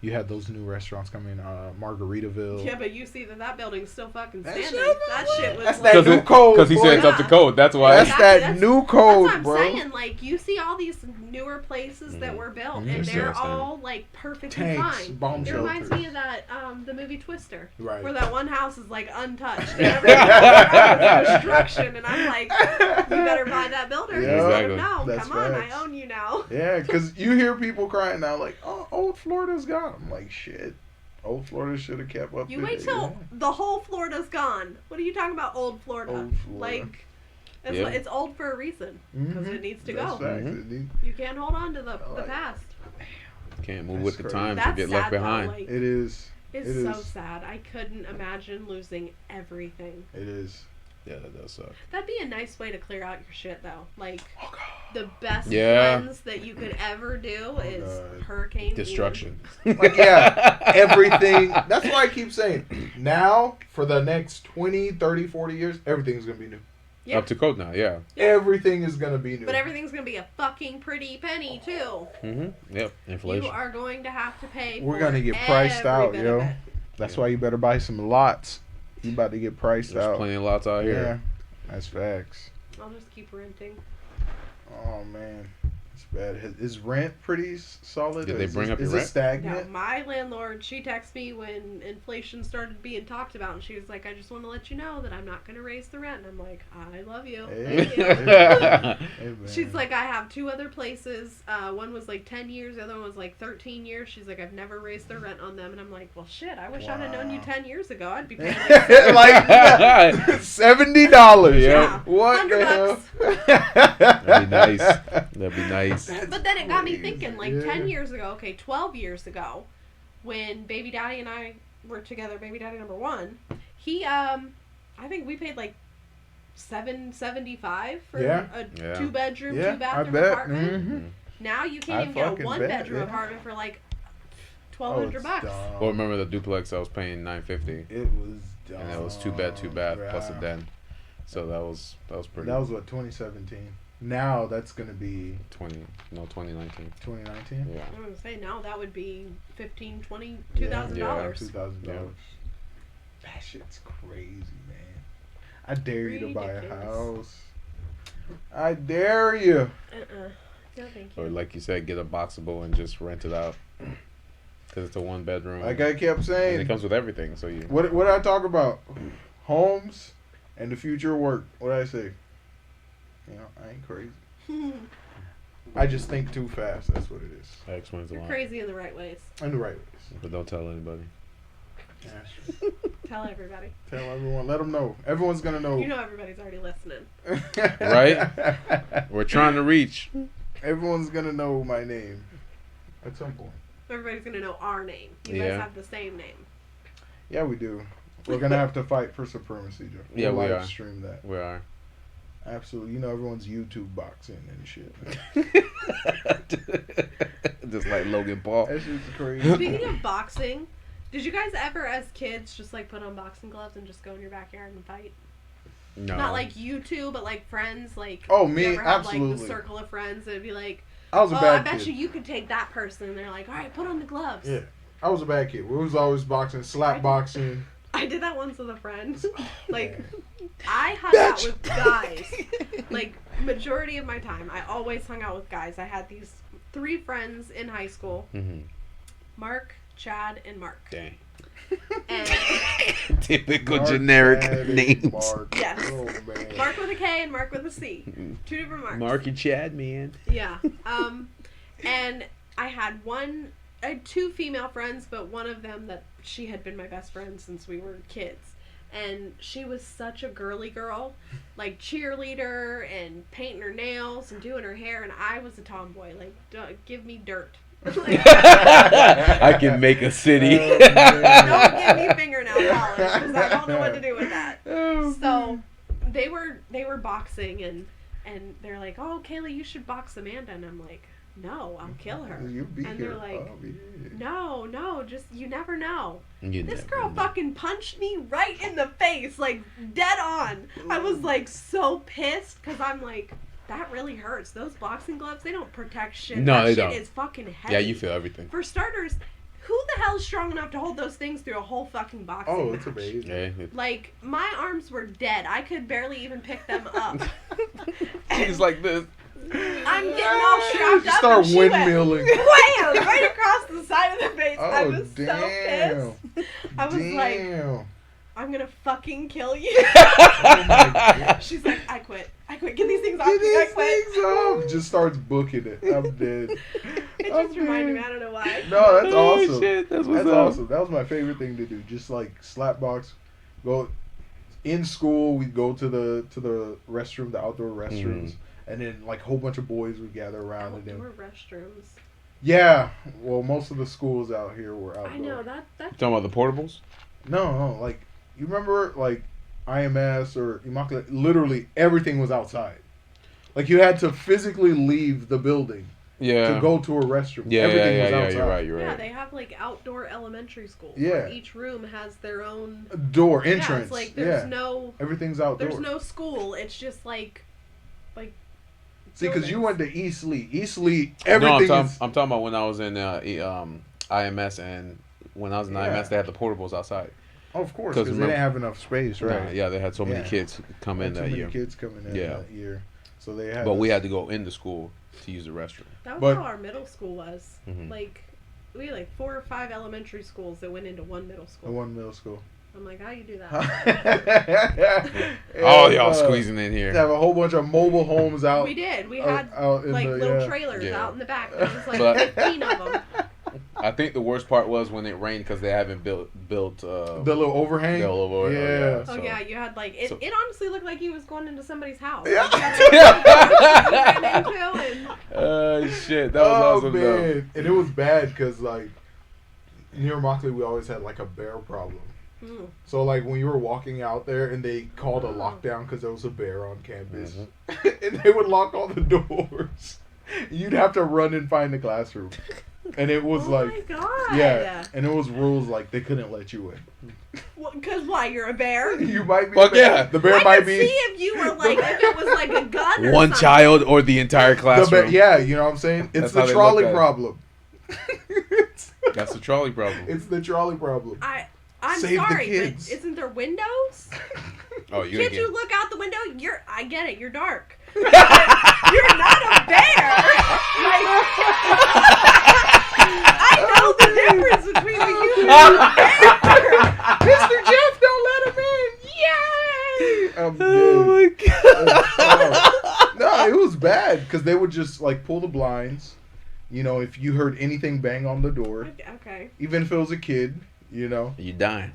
You had those new restaurants coming, Margaritaville. Yeah, but you see that building's still fucking That standing. shit- That shit was That's like... that new code. Because he said it's up to code. That's why. That's Exactly, that new code, That's what I'm bro. saying. Like, you see all these newer places that were built, They're and still they're standing. all, like, perfectly Tanks, fine. bomb It reminds shelters. me of that, the movie Twister. Right. Where that one house is, like, untouched. And everything around is destruction. And I'm like, you better buy that builder. Yeah, Just let exactly. him know. That's Come on, facts. I own you now. Yeah, because you hear people crying now, like, oh, old Florida's gone. I'm like, shit. Old Florida should have kept up. You with wait it, till yeah. the whole Florida's gone. What are you talking about, old Florida? Old Florida. Like, it's, Yeah. it's old for a reason. Because Mhm. it needs to That's go. facts. Mhm. It need- You can't hold on to the like- past. Can't move That's with the crazy. times or That's get sad, left though. behind. Like, It is. it's it so is. sad. I couldn't imagine losing everything. It is. Yeah, that does suck. That'd be a nice way to clear out your shit, though. Like, Oh, God. the best Yeah. cleanse that you could ever do is God. Hurricane Destruction. Like, yeah, everything. That's why I keep saying, now, for the next 20, 30, 40 years, everything's going to be new. Yeah. Up to code now, yeah. Everything is going to be new. But everything's gonna be a fucking pretty penny too. Yep. Inflation. You are going to have to pay. We're for going to get priced every out, bit yo. of it. That's why you better buy some lots. You about to get priced There's out. plenty of lots out Yeah, here. that's facts. I'll just keep renting. Oh, man. It's bad. Is rent pretty solid? Did they Is bring it- up your Is rent? it Now, stagnant? my landlord, she texted me when inflation started being talked about, and she was like, "I just want to let you know that I'm not going to raise the rent." And I'm like, "I love you." Hey. Thank you. Hey, man. She's like, "I have two other places. One was like 10 years, the other one was like 13 years." She's like, "I've never raised the rent on them." And I'm like, "Well, shit, I wish I'd have known you Wow. 10 years ago. I'd be paying like like $70. Yeah. What the $100. hell? That'd be nice. That'd be nice. But then it got me Crazy, thinking, like, yeah. 10 years ago, okay, 12 years ago, when Baby Daddy and I were together, Baby Daddy number one, he, I think we paid like $775 for Yeah. a Yeah. 2-bedroom, Yeah, 2-bathroom I bet. apartment. Mhm. Now you can't I even get a fucking 1-bedroom bet, yeah. apartment for like Oh, $1,200 it's bucks. dumb. Well, remember the duplex I was paying $950, It was dumb. and it was 2 bed, 2 bath plus a Yeah. den. So that was pretty. That was what, 2017? Now that's going to be 2019. 2019? Yeah. I was gonna say, now that would be $1,500, $2,000, $2,000. $2,000. That shit's crazy, man. I dare you to buy a Ridiculous. house. I dare you. No, thank Or you. like you said, get a boxable and just rent it out. Because it's a 1-bedroom. Like I kept and saying, it comes with everything. So you. what did I talk about? Homes and the future of work. What did I say? You know, I ain't crazy. I just think too fast. That's what it is. That explains a You're lot. crazy in the right ways. In the right ways. But don't tell anybody. Yeah. Tell everybody. Tell everyone. Let them know. Everyone's gonna know. You know everybody's already listening. Right? We're trying to reach. Everyone's gonna know my name at some point. Everybody's gonna know our name. You Yeah. guys have the same name. Yeah, we do. We're gonna have to fight for supremacy, Joe. Yeah, we live are. stream that. We are. Absolutely. You know, everyone's YouTube boxing and shit. Just like Logan Paul. That shit's crazy. Speaking of boxing, did you guys ever, as kids, just like put on boxing gloves and just go in your backyard and fight? No. Not like you two, but like friends. Like Oh, you me? ever have, like Absolutely. the circle of friends that'd be like, I was a "Oh, I bad bet kid. you could take that person." And they're like, "All right, put on the gloves." Yeah. I was a bad kid. We was always boxing, slap boxing. I did that once with a friend. Like, Man. I hung out with guys. Like, majority of my time, I always hung out with guys. I had these 3 friends in high school: Mm-hmm. Mark, Chad, and Mark. Dang. And Typical Mark, generic Chad, and names. Mark. Yes. Oh, man. Mark with a K and Mark with a C. 2 different Marks. Marky Chad, man. Yeah. And I had 2 female friends, but one of them that she had been my best friend since we were kids. And she was such a girly girl, like cheerleader and painting her nails and doing her hair, and I was a tomboy. Like, give me dirt. Like, I can make a city. Oh, man. don't give me fingernail polish because I don't know what to do with that. So they were boxing and they're like, "Oh, Kayla, you should box Amanda," and I'm like, "No, I'll kill her." You beat And her. they're like, I'll be here. No, just you never know. You This never girl know. fucking punched me right in the face, like dead on. I was like so pissed because I'm like, that really hurts. Those boxing gloves, they don't protect shit. No, that they shit don't. is fucking heavy. Yeah, you feel everything. For starters, who the hell is strong enough to hold those things through a whole fucking boxing Oh, match? it's amazing. Yeah. Like, my arms were dead. I could barely even pick them up. She's like this. I'm getting all strapped You up start and she went windmilling. wham! Right across the side of the face. I Oh, was damn. so pissed. I was like, Damn. I'm gonna fucking kill you. Oh my God. She's like, I quit. Get these things off Get me. I these quit. things off. Just starts booking it. I'm dead. It I'm just reminded me. dead. I don't know why. No, that's Oh, awesome. shit, that's what's That's up. awesome. That was my favorite thing to do. Just like slap box, go in school. We'd go to the restroom, the outdoor restrooms, and then like a whole bunch of boys would gather around. And then Outdoor restrooms. yeah, well, most of the schools out here were outdoor. I know that. You talking about the portables? No, like you remember like IMS or Immaculate. Literally everything was outside. Like you had to physically leave the building Yeah. to go to a restroom. Yeah, Everything was yeah, outside. you're right, you're Yeah, right. they have like outdoor elementary schools. Yeah. Where each room has their own Door Yeah, entrance. it's like there's no everything's outdoor. there's no school. It's just like See, because you buildings. went to East Lee. East Lee, No, everything I'm is. talking about when I was in IMS, and when I was in Yeah. IMS, they had the portables outside. Oh, of course, 'cause because they remember- didn't have enough space, right? Nah, yeah, they had so many Yeah. kids come in Too that many year. kids coming in Yeah. that year, so they had. But we us- had to go into school to use the restroom. That was But- how our middle school was. Mhm. Like we had like 4 or 5 elementary schools that went into one middle the school. one middle school. I'm like, how you do that? Oh, y'all And, squeezing in here. Have a whole bunch of mobile homes out. We did. We had out in like the, little yeah. trailers Yeah. out in the back. There was like But- 15 of them. I think the worst part was when it rained because they haven't built The little overhang. The little overhang, Yeah. Oh So- yeah, you had like it. so- It honestly looked like he was going into somebody's house. Yeah. Like, you ran into and shit, that was awesome though. man. And it was bad because like near Mockley, we always had like a bear problem. mm, So like when you were walking out there and they called a Oh. lockdown because there was a bear on campus, Mm-hmm. and they would lock all the doors. You'd have to run and find the classroom, and it was oh like my god. yeah, and it was rules like they couldn't let you in. Because why? You're a bear. You might be. Fuck a bear. yeah. The bear I might could be. see if you were like if it was like a gun. Or One something. child or the entire The classroom. bear, yeah, you know what I'm saying? It's That's how the they trolley looked at it. problem. That's the trolley problem. It's the trolley problem. I'm Save the sorry, kids. but isn't there windows? Oh, you Can't ain't you look out the window? I get it. You're dark. You're not a bear. Like, I know the difference between a human and a bear. Mr. Jeff, don't let him in. Yay! I'm dead. Oh my god. No, it was bad because they would just like pull the blinds. You know, if you heard anything bang on the door, Okay. even if it was a kid, you know, You dying.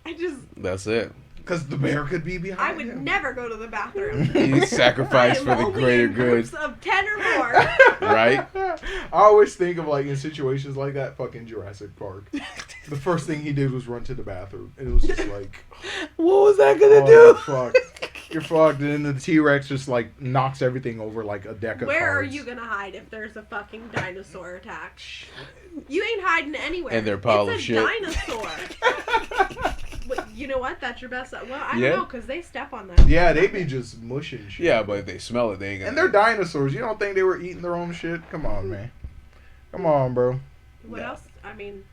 I just, That's it. because the bear could be behind I would him. never go to the bathroom. You I sacrifice am for the only greater in good. groups of 10 or more. Right? I always think of like in situations like that, fucking Jurassic Park. The first thing he did was run to the bathroom, and it was just like, What was that oh, you're fucked. You're fucked. And then the T-Rex just like knocks everything over like a deck of Where are cards. you gonna hide if there's a fucking dinosaur attack? You ain't hiding anywhere. And their pile it's of a shit. dinosaur. But you know what? That's your best. Well, I Yeah. don't know because they step on that. Yeah, they be just mushing shit. Yeah, but if they smell it, they ain't gonna. And they're dinosaurs. You don't think they were eating their own shit? Come on, man. Come on, bro. What No. else? I mean,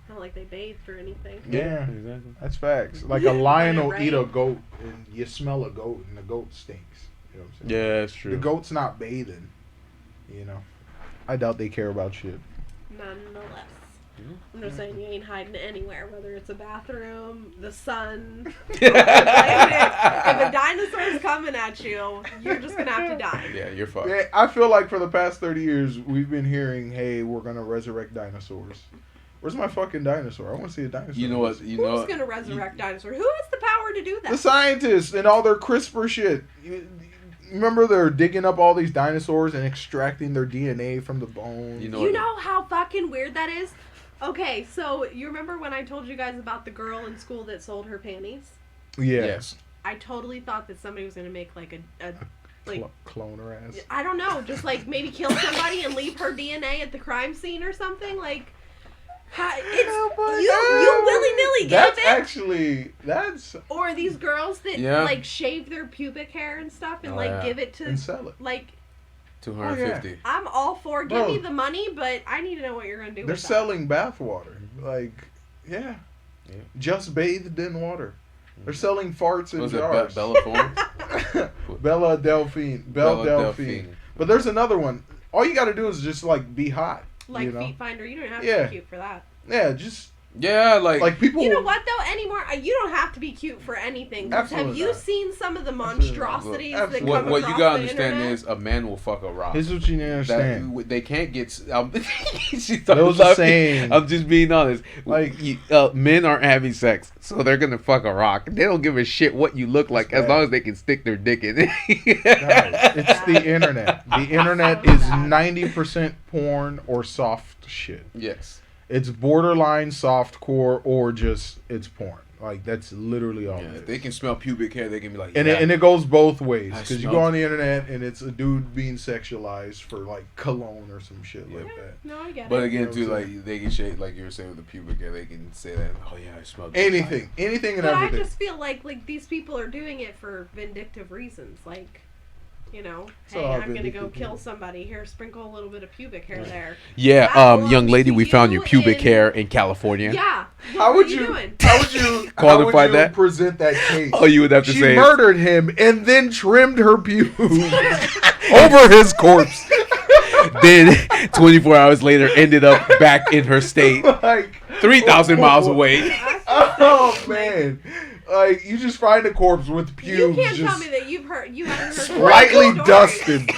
not like they bathed or anything. Yeah. exactly. That's facts. Like a lion will Right. eat a goat, and you smell a goat, and the goat stinks. You know what I'm saying? Yeah, that's true. The goat's not bathing. You know. I doubt they care about shit. Nonetheless. I'm just saying you ain't hiding anywhere, whether it's a bathroom, the sun. If a dinosaur's coming at you, you're just gonna have to die. Yeah, you're fucked. Yeah, I feel like for the past 30 years, we've been hearing, hey, we're going to resurrect dinosaurs. Where's my fucking dinosaur? I want to see a dinosaur. You know what? You Who's know. gonna resurrect dinosaurs? Who has the power to do that? The scientists and all their CRISPR shit. Remember they're digging up all these dinosaurs and extracting their DNA from the bones. You know You what? know how fucking weird that is? Okay, so you remember when I told you guys about the girl in school that sold her panties? Yeah. Yes. I totally thought that somebody was gonna make like a like Clone her ass. I don't know, just like maybe kill somebody and leave her DNA at the crime scene or something. Like, it's you willy nilly give That's it, actually that's or these girls that Yeah. like shave their pubic hair and stuff and Oh, like yeah. give it to and sell it. like. 250. I'm all for give Bro. me the money, but I need to know what you're gonna do. They're with that. selling bathwater. Like, yeah. Yeah. Just bathed in water. They're selling farts in Was it jars. Bella Thorne? Bella Delphine. Belle Delphine. But there's another one. All you got to do is just like be hot. Like you know? Feet Finder, you don't have to Yeah. be cute for that. Yeah, just Yeah, like people. You know what though? Anymore, you don't have to be cute for anything. 'Cause have Absolutely you not. seen some of the Absolutely not. monstrosities that Absolutely. come what across you gotta the understand internet? is a man will fuck a rock. Here's what you need to understand. They can't get. She's There was a laughing. saying. I'm just being honest. Like- Men aren't having sex, so they're gonna fuck a rock. They don't give a shit what you look like as bad. long as they can stick their dick in it. Guys, it's the internet. The internet So is sad. 90% porn or soft shit. Yes. It's borderline softcore or just it's porn. Like that's literally all Yeah, it if is. they can smell pubic hair, they can be like, And yeah. it goes both ways I because you smelled go on the internet and it's a dude being sexualized for like cologne or some shit like Yeah, that. no, I get But it. again, You know too, what I'm like they can shake, like you were saying with the pubic hair, they can say that. Oh yeah, I smell Anything and But I everything. just feel like these people are doing it for vindictive reasons. Like, you know, So hey, I'm gonna vindictive go kill people. somebody. Here, sprinkle a little bit of pubic hair there. Yeah, That young belongs lady, to we found you your pubic in- hair in California. Yeah. How what would are you? doing? How would you Quantify you that? present that case? Oh, you would have to She say murdered him and then trimmed her pubes over his corpse. then 24 hours later ended up back in her state, Like 3,000 miles away. Oh man! Like you just find a corpse with pubes You can't just tell me that you haven't heard slightly stories. dusted,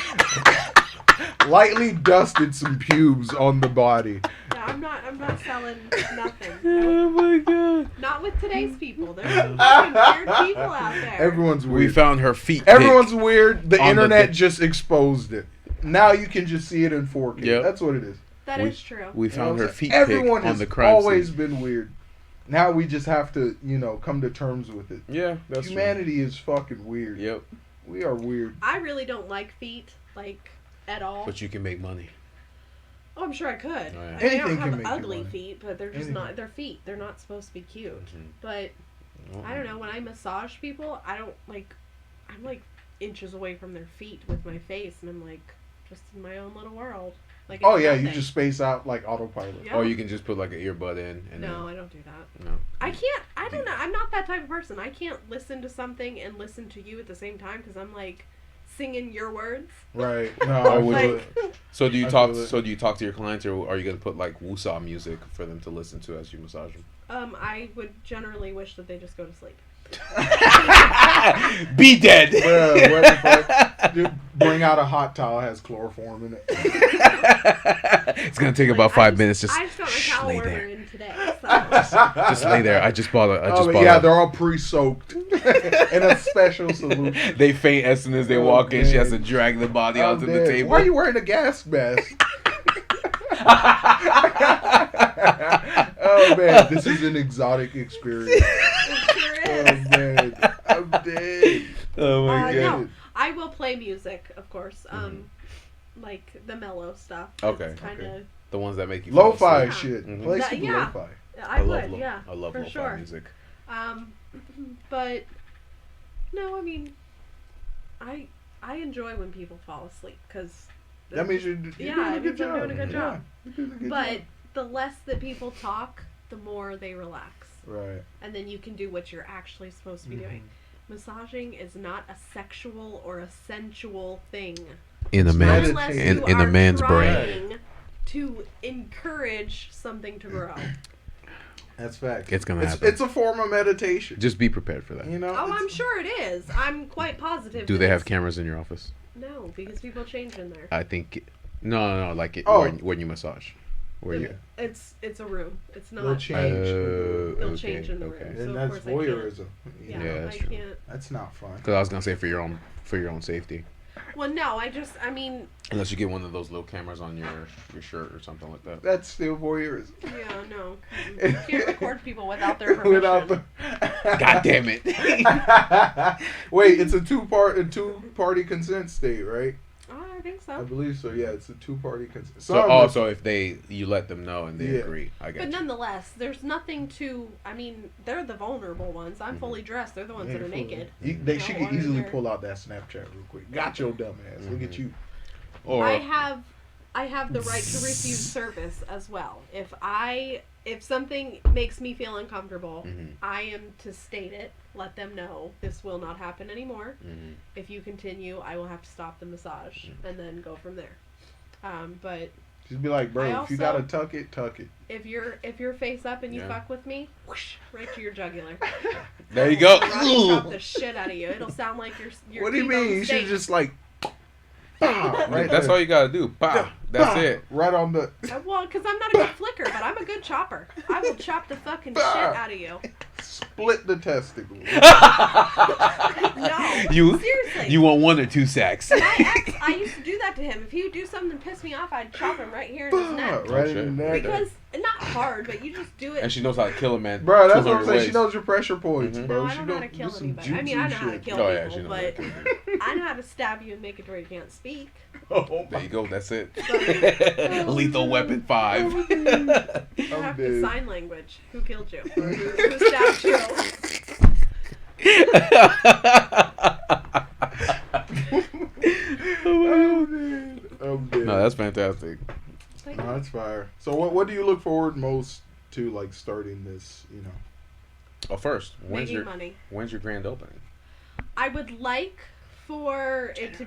lightly dusted some pubes on the body. Yeah, I'm not selling nothing. Oh my god. Not with today's people. There's some fucking weird people out there. Everyone's We weird. found her feet. Everyone's weird. The On the internet dick. just exposed it. Now you can just see it in 4K. Yep. That's what it is. That we- is true. We You know found what her I'm feet saying? pic Everyone on has the crime always scene. been weird. Now we just have to, come to terms with it. Yeah, that's Humanity is fucking weird. true. Yep. We are weird. I really don't like feet, like, at all. But you can make money. Oh, I'm sure I could. yeah. I mean, I Anything don't can have make you ugly money. feet, but they're just Anything. not. They're feet. They're not supposed to be cute. Mhm. But I don't know. When I massage people, I don't like. I'm like inches away from their feet with my face, and I'm like just in my own little world. Like. Oh it's yeah, you nothing. just space out like autopilot. Yeah. Or you can just put like an earbud in. And No, I don't do that. then, no. I can't. I don't know. I'm not that type of person. I can't listen to something and listen to you at the same time because I'm like singing your words. Right. No, I I would feel like, it. So do you I talk? feel it. So do you talk to your clients, or are you gonna put like woosah music for them to listen to as you massage them? I would generally wish that they just go to sleep. Be dead. Bruh, what the fuck? Dude, bring out a hot towel, has chloroform in it. It's gonna take about 5 minutes. Just I just got my shh, towel lay warmer there. in today. So. Just lay there. I just bought a. I just but bought yeah, a. they're all pre-soaked in a special solution. They faint as soon as they Oh, walk in. She has to man. drag the body I'm onto the dead. table. Why are you wearing a gas mask? Oh man, this is an exotic experience. It sure Oh is. man, I'm dead. Oh my No, god. I will play music, of course. Like the mellow stuff. Okay, Kind of. okay. The ones that make you fall Lo-fi asleep. shit. Mhm. Play That- some yeah. lo-fi. I love would, yeah. I love for lo-fi sure. music. But no, I mean, I enjoy when people fall asleep because That means you're doing Yeah, a it good means I'm job. doing a good Yeah, job. you're doing a good But job. the less that people talk, the more they relax, Right. and then you can do what you're actually supposed to be doing. Massaging is not a sexual or a sensual thing. In a It's man's Unless meditation. you in a are man's brain. trying to encourage something to grow. That's fact. It's gonna happen. It's a form of meditation. Just be prepared for that. You know. Oh, it's- I'm sure it is. I'm quite positive. Do that they have it's- cameras in your office? No, because people change in there. I think. No. Like it, Oh. when you massage. Where you? It's a room. It's not. They'll change. They'll okay, change in the okay. room. and So of that's course I can't. voyeurism. Yeah, Yeah, that's I true. can't. That's not fun. Because I was gonna say for your own safety. Well, no, I mean, Unless you get one of those little cameras on your shirt or something like that. That's still voyeurism. yeah, no. You can't record people without their permission. Without the. God damn it! Wait, it's a two-party consent state, right? Oh, I think I so. believe so. Yeah, it's a two-party consent. So if you let them know and they Yeah. agree, I got But you. nonetheless, there's nothing to. I mean, they're the vulnerable ones. I'm Mhm. fully dressed. They're the ones that are naked. She No, could why easily they're- pull out that Snapchat real quick. Got your dumb ass. Look at Mhm. you. Or I have the right to refuse service as well. If I if something makes me feel uncomfortable, Mhm. I am to state it, let them know this will not happen anymore. Mhm. If you continue, I will have to stop the massage and then go from there. But Just be like, bro, I if you also- gotta tuck it, tuck it. if you're face up and you Yeah. fuck with me, whoosh, right to your jugular. There you go. Karate chop the shit out of you. It'll sound like you're What do you T-bone mean? You steak. should just like, pow, right That's there. all you gotta do. Bah. That's Pow, it. Right on the. Well, because I'm not a good flicker, but I'm a good chopper. I will chop the fucking shit out of you. Split the testicle. No, You seriously. You want 1 or 2 sacks? My ex, I used to do that to him. If he would do something that pissed me off, I'd chop him right here in his neck. Right shit. in the neck. Because, not hard, but you just do it. And she knows how to kill a man. Bro, that's what 200 I'm saying. She ways. knows your pressure points, Mhm. bro. No, I She don't know how to do kill some anybody. I mean, I know how to jutsu kill Oh yeah, people, she knows. but how to kill people. I know how to stab you and make it to where you can't speak. shit. Oh There my you go. That's it. But- Lethal Weapon 5. You I'm have dead. to sign language. Who killed you? Who stabbed you? I'm dead. No, that's fantastic. No, that's fire. So what do you look forward most to, like, starting this, you know? Oh, first, Making money. when's your grand opening? I would like for it to...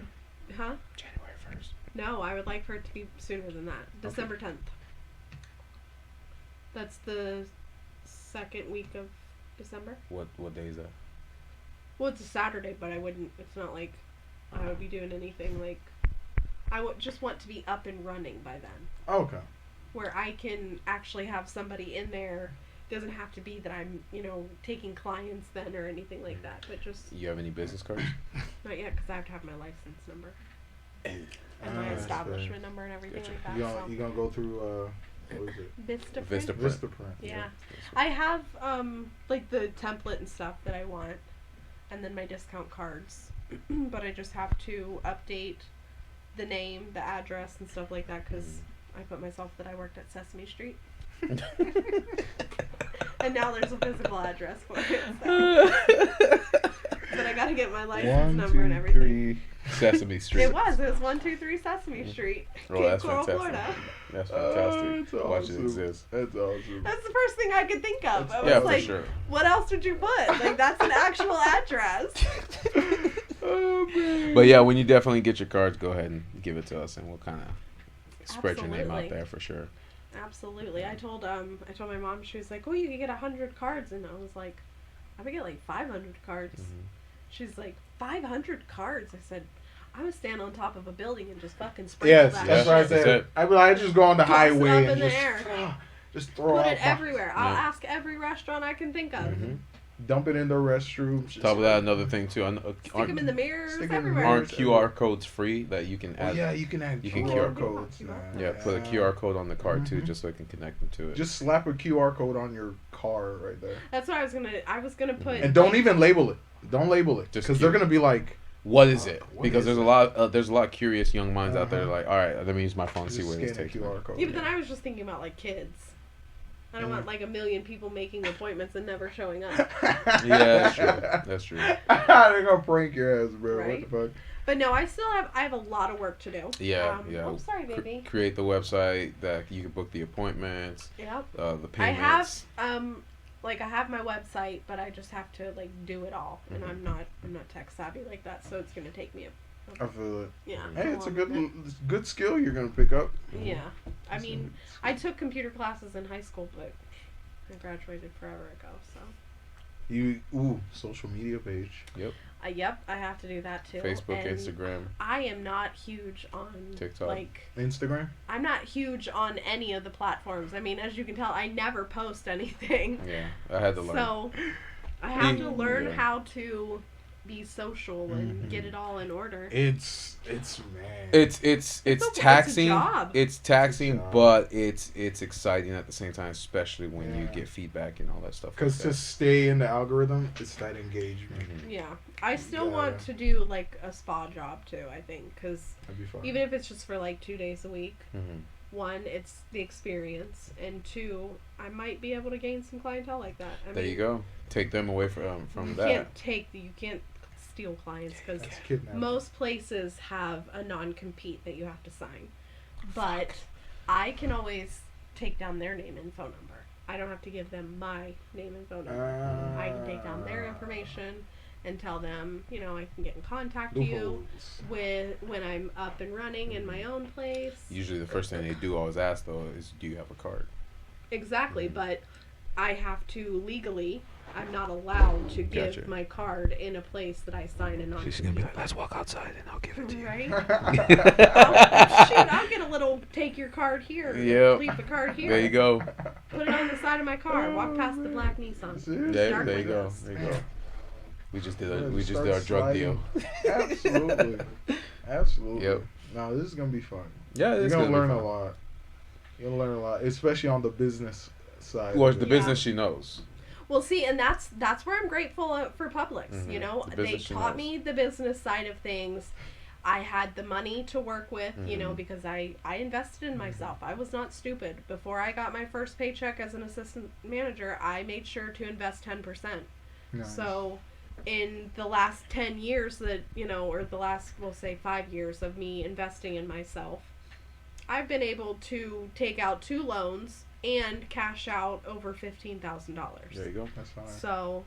Huh? January 1st. No, I would like for it to be sooner than that. December 10th. That's the second week of December. What day is that? Well, it's a Saturday, but I wouldn't... It's not like I would be doing anything like... I would just want to be up and running by then. Okay. Where I can actually have somebody in there. Doesn't have to be that I'm, taking clients then or anything like that. But just... You have any business cards? Not yet, because I have to have my license number. And my That's establishment number and everything Gotcha. like that. You gonna go through, what is it? Vistaprint? Vistaprint. Vistaprint. Yeah. I have, like the template and stuff that I want. And then my discount cards. But I just have to update the name, the address, and stuff like that, because I put myself that I worked at Sesame Street. And now there's a physical address for it. So. But I gotta get my license number and everything. Sesame Street. It was 123 Sesame Street, Oh, Cape that's Coral, fantastic. Florida. That's fantastic. That's Watch it awesome. exist. That's awesome. That's the first thing I could think of. I was Yeah, for like, sure. what else would you put? Like, that's an actual address. Oh, man. But yeah, when you definitely get your cards, go ahead and give it to us, and we'll kind of spread your name Absolutely. out there for sure. Absolutely. I told my mom, she was like, oh, you could get 100 cards. And I was like, I would get like 500 cards. Mhm. She's like, 500 cards? I said, I would stand on top of a building and just fucking sprinkle Yes, that that's shit. what I That's said. it. I just go on the Toss it highway up and in the just, air. just throw Put out it boxes. everywhere. I'll Yeah. ask every restaurant I can think of. Mhm. Dump it in the restrooms. just- Top of that, another thing too. Stick them in the mirrors, Stick 'em in the everywhere. Aren't QR codes free that you can Oh, add? yeah, you can add You can QR QR codes. code. now. Yeah, put a QR code on the card too, Mhm. just so it can connect them to it. Just slap a QR code on your car right there. That's what I was gonna put. And don't even label it. Don't label it. Just Because they're keep- going to be like, What is it? What Because is there's it? a lot there's a lot of curious young minds out there Uh-huh. like, all right, let me use my phone and just see where this scan a takes me. QR code. Yeah, but then I was just thinking about like kids. I don't Yeah. want like a million people making appointments and never showing up. Yeah, that's true. That's true. They're going to prank your ass, bro. Right? What the fuck? But no, I have a lot of work to do. Yeah, yeah. Oh, sorry, baby. Create the website that you can book the appointments, Yep. the I have payments. I have my website, but I just have to like do it all, and Mhm. I'm not tech savvy like that, so it's gonna take me I feel it. yeah. Mhm. Hey, it's a long good skill you're going to pick up. bit. Yeah, I mean, I took computer classes in high school, but I graduated forever ago, so. Social media page. Yep, I have to do that too. Facebook, and Instagram. I am not huge on TikTok. like Instagram? I'm not huge on any of the platforms. I mean, as you can tell, I never post anything. Yeah, I had to learn. So I have to Mm, learn yeah. how to be social and Mhm. get it all in order. It's man. It's It's a taxing. job. It's taxing, job. but it's exciting at the same time, especially when you Yeah. get feedback and all that stuff. Because to stay in the algorithm, it's that engagement. Mhm. Yeah, I still Yeah. want to do like a spa job too. I think because That'd be fun. even if it's just for like 2 days a week, Mhm. one, it's the experience, and two, I might be able to gain some clientele like that. I There mean, you go. Take them away from you that. you can't steal clients because It's kidnapping. most places have a non-compete that you have to sign, but I can always take down their name and phone number. I don't have to give them my name and phone number. I can take down their information and tell them, I can get in contact with you with when I'm up and running in my own place. Usually the first thing they do always ask, though, is do you have a card? Exactly, but I have to legally, I'm not allowed to give Gotcha. my card in a place that I sign a non-compete. She's going to be like, let's walk outside and I'll give it to you. Right? I'll get a little, take your card here. Yep. Leave the card here. There you go. Put it on the side of my car. Walk past the black Nissan. There you go. There you go. We just did our drug deal. Absolutely. Absolutely. Yep. No, this is going to be fun. Yeah, You're it's going to learn fun. a lot. You're going to learn a lot, especially on the business side. Well, the Yeah. business she knows. Well, see, and that's where I'm grateful for Publix. Mhm. The They business she taught knows. me the business side of things. I had the money to work with, Mhm. because I invested in myself. I was not stupid. Before I got my first paycheck as an assistant manager, I made sure to invest 10%. Nice. So, in the last 10 years that, or the last, we'll say 5 years of me investing in myself, I've been able to take out 2 loans and cash out over $15,000. There you go. That's fine. So,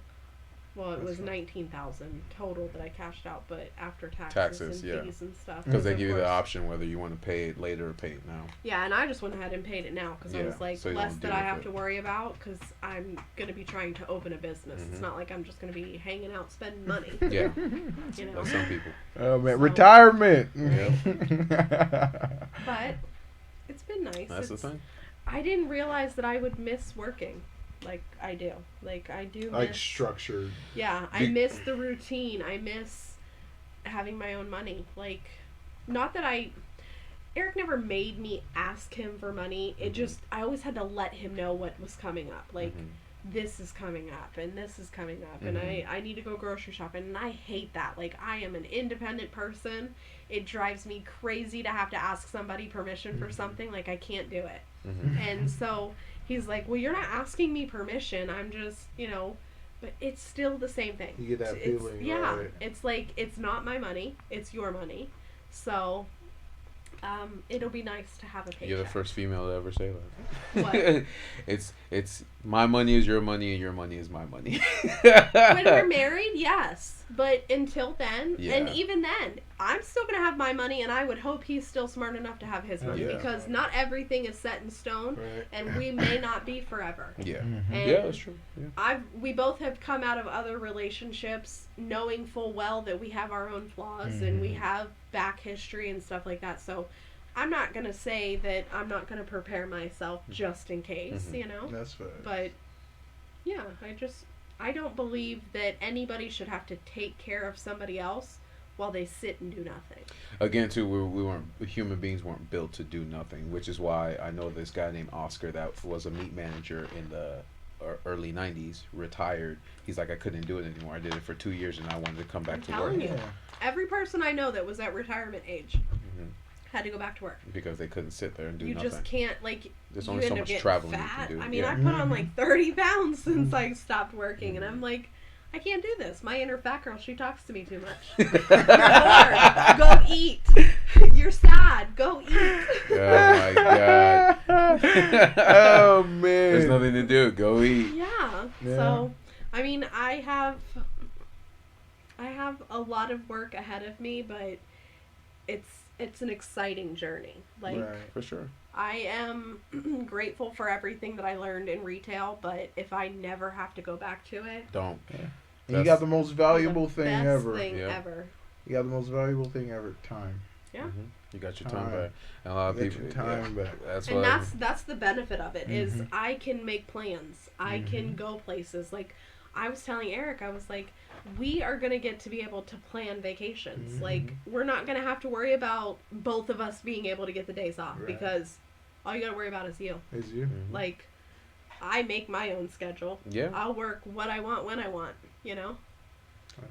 well, it That's was fine. 19,000 total that I cashed out, but after Taxes, and yeah. fees and stuff. Because they of give you the course- option whether you want to pay it later or pay it now. Yeah, and I just went ahead and paid it now because I Yeah, was like, so you less don't that deal I with have it. to worry about because I'm going to be trying to open a business. It's Mhm. not like I'm just going to be hanging out spending money. Yeah, You know? like some people. Oh, man. So- Retirement. But it's been nice. That's the thing. I didn't realize that I would miss working like I do. Like I do Like miss, structured. yeah, I miss the routine. I miss having my own money. Like, not that Eric never made me ask him for money. It Mhm. just, I always had to let him know what was coming up. Like, Mhm. this is coming up and this is coming up and Mhm. I need to go grocery shopping and I hate that. Like, I am an independent person. It drives me crazy to have to ask somebody permission for something. Like, I can't do it. Mhm. And so he's like, well, you're not asking me permission. I'm just, but it's still the same thing. You get that It's- feeling, Yeah. right? It's like, it's not my money. It's your money. So, it'll be nice to have a paycheck. You're the first female to ever say that. What? It's my money is your money and your money is my money. When we're married, yes. But until then, Yeah. and even then, I'm still going to have my money, and I would hope he's still smart enough to have his money Yeah. because not everything is set in stone, Right. and we may not be forever. Yeah. And Yeah, that's true. Yeah. we both have come out of other relationships knowing full well that we have our own flaws and we have back history and stuff like that. So I'm not going to say that I'm not going to prepare myself just in case, Mhm. That's fair. But yeah, I don't believe that anybody should have to take care of somebody else while they sit and do nothing. Again, too, we weren't human beings weren't built to do nothing, which is why I know this guy named Oscar that was a meat manager in the early '90s, retired. He's like, I couldn't do it anymore. I did it for 2 years, and I wanted to come back I'm to telling work you. Every person I know that was at retirement age Mhm. had to go back to work. because they couldn't sit there and do You nothing. just can't, like, There's you only so end up much getting traveling you fat. can do. I mean, Yeah. I put on like 30 pounds since I stopped working, and I'm like, I can't do this. My inner fat girl, she talks to me too much. You're bored. Go eat. You're sad. Go eat. Oh my god. Oh, man. There's nothing to do. Go eat. Yeah. Yeah. So, I mean, I have a lot of work ahead of me, but it's an exciting journey. Like, Right. For sure. I am grateful for everything that I learned in retail, but if I never have to go back to it, Don't. And you got the most valuable the thing best ever. thing Yeah. ever. You got the most valuable thing ever. Time. Yeah. Mhm. You got your time Time. back. And a lot of You got people. your time back. That's And what. that's the benefit of it is Mhm. I can make plans. I can go places. Like I was telling Eric, I was like, we are gonna get to be able to plan vacations. Like we're not gonna have to worry about both of us being able to get the days off Right. because all you gotta worry about is you. Is you? Mhm. Like I make my own schedule. Yeah, I'll work what I want when I want.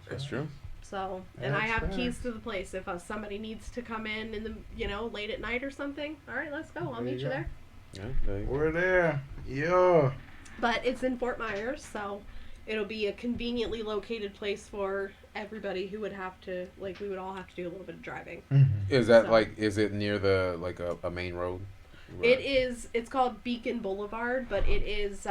that's true. So, and I That's have fair. keys to the place. If somebody needs to come in the late at night or something, all right, let's go. I'll There meet you you go. there. Yeah, there you go. We're there. Yeah. But it's in Fort Myers, so it'll be a conveniently located place for everybody who would have to, we would all have to do a little bit of driving. Is that So- like? Is it near the a main road? It is. It's called Beacon Boulevard, but it is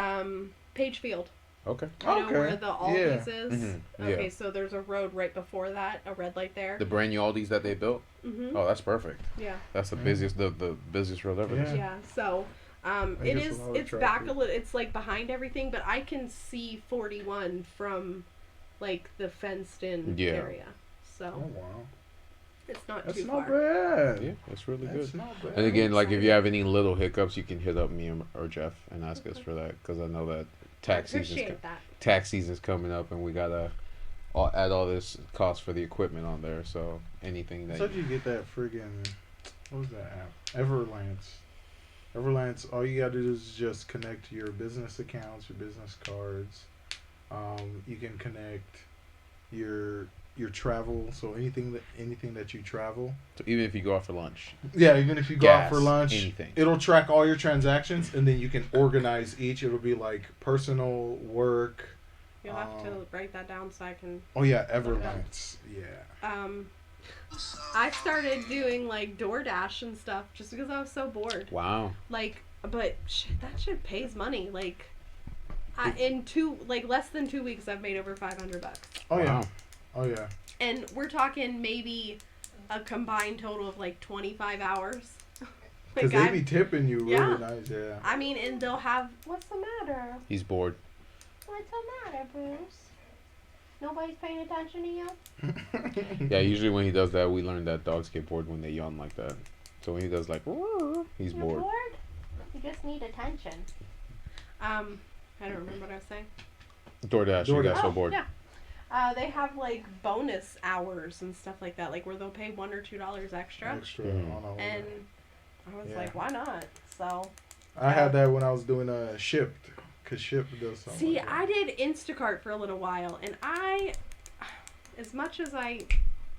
Page Field. Okay. You know where the Aldi's is? Mm-hmm. Okay, Yeah. so there's a road right before that, a red light there. The brand new Aldi's that they built. Mm-hmm. Oh, that's perfect. Yeah. That's the busiest, the busiest road ever. Yeah. Yeah. So, it guess is. a lot of It's back traffic. a little. It's like behind everything, but I can see 41 from, like, the fenced-in Yeah. area. Oh So wow, it's not that's too not far. bad. Yeah, that's really That's good. not bad. And again, like if you excited. have any little hiccups, you can hit up me or Jeff and ask us for that because I know that tax I season's appreciate that. tax season's coming up and we gotta add all this cost for the equipment on there. So anything that So you get that friggin' what was that app? Everlance. Everlance. All you gotta do is just connect your business accounts, your business cards. You can connect your travel. So anything that you travel. so even if you go out for lunch, Yeah, even if you go out Gas, for lunch, anything. it'll track all your transactions, and then you can organize each. It'll be like personal, work. You'll have to write that down so I can. Oh yeah, Everlance. Yeah. I started doing like DoorDash and stuff just because I was so bored. wow, Like, but shit, that shit pays money. Like, less than 2 weeks, I've made over $500. Oh yeah. Wow. Oh yeah. And we're talking maybe a combined total of like 25 hours. Because they be tipping you really Yeah. nice, yeah. I mean, and they'll have, what's the matter? he's bored. What's the matter, Bruce? Nobody's paying attention to you? Yeah, usually when he does that, we learn that dogs get bored when they yawn like that. So when he does like, he's You're bored. bored? You just need attention. I don't remember what I was saying. DoorDash, you got so bored. Yeah. They have like bonus hours and stuff like that, like where they'll pay $1 or $2 extra. Extra Mhm. on all And that. I was Yeah. like, why not? So I had that when I was doing Shipped, because Shipped does something. see, like that. I did Instacart for a little while, and as much as I,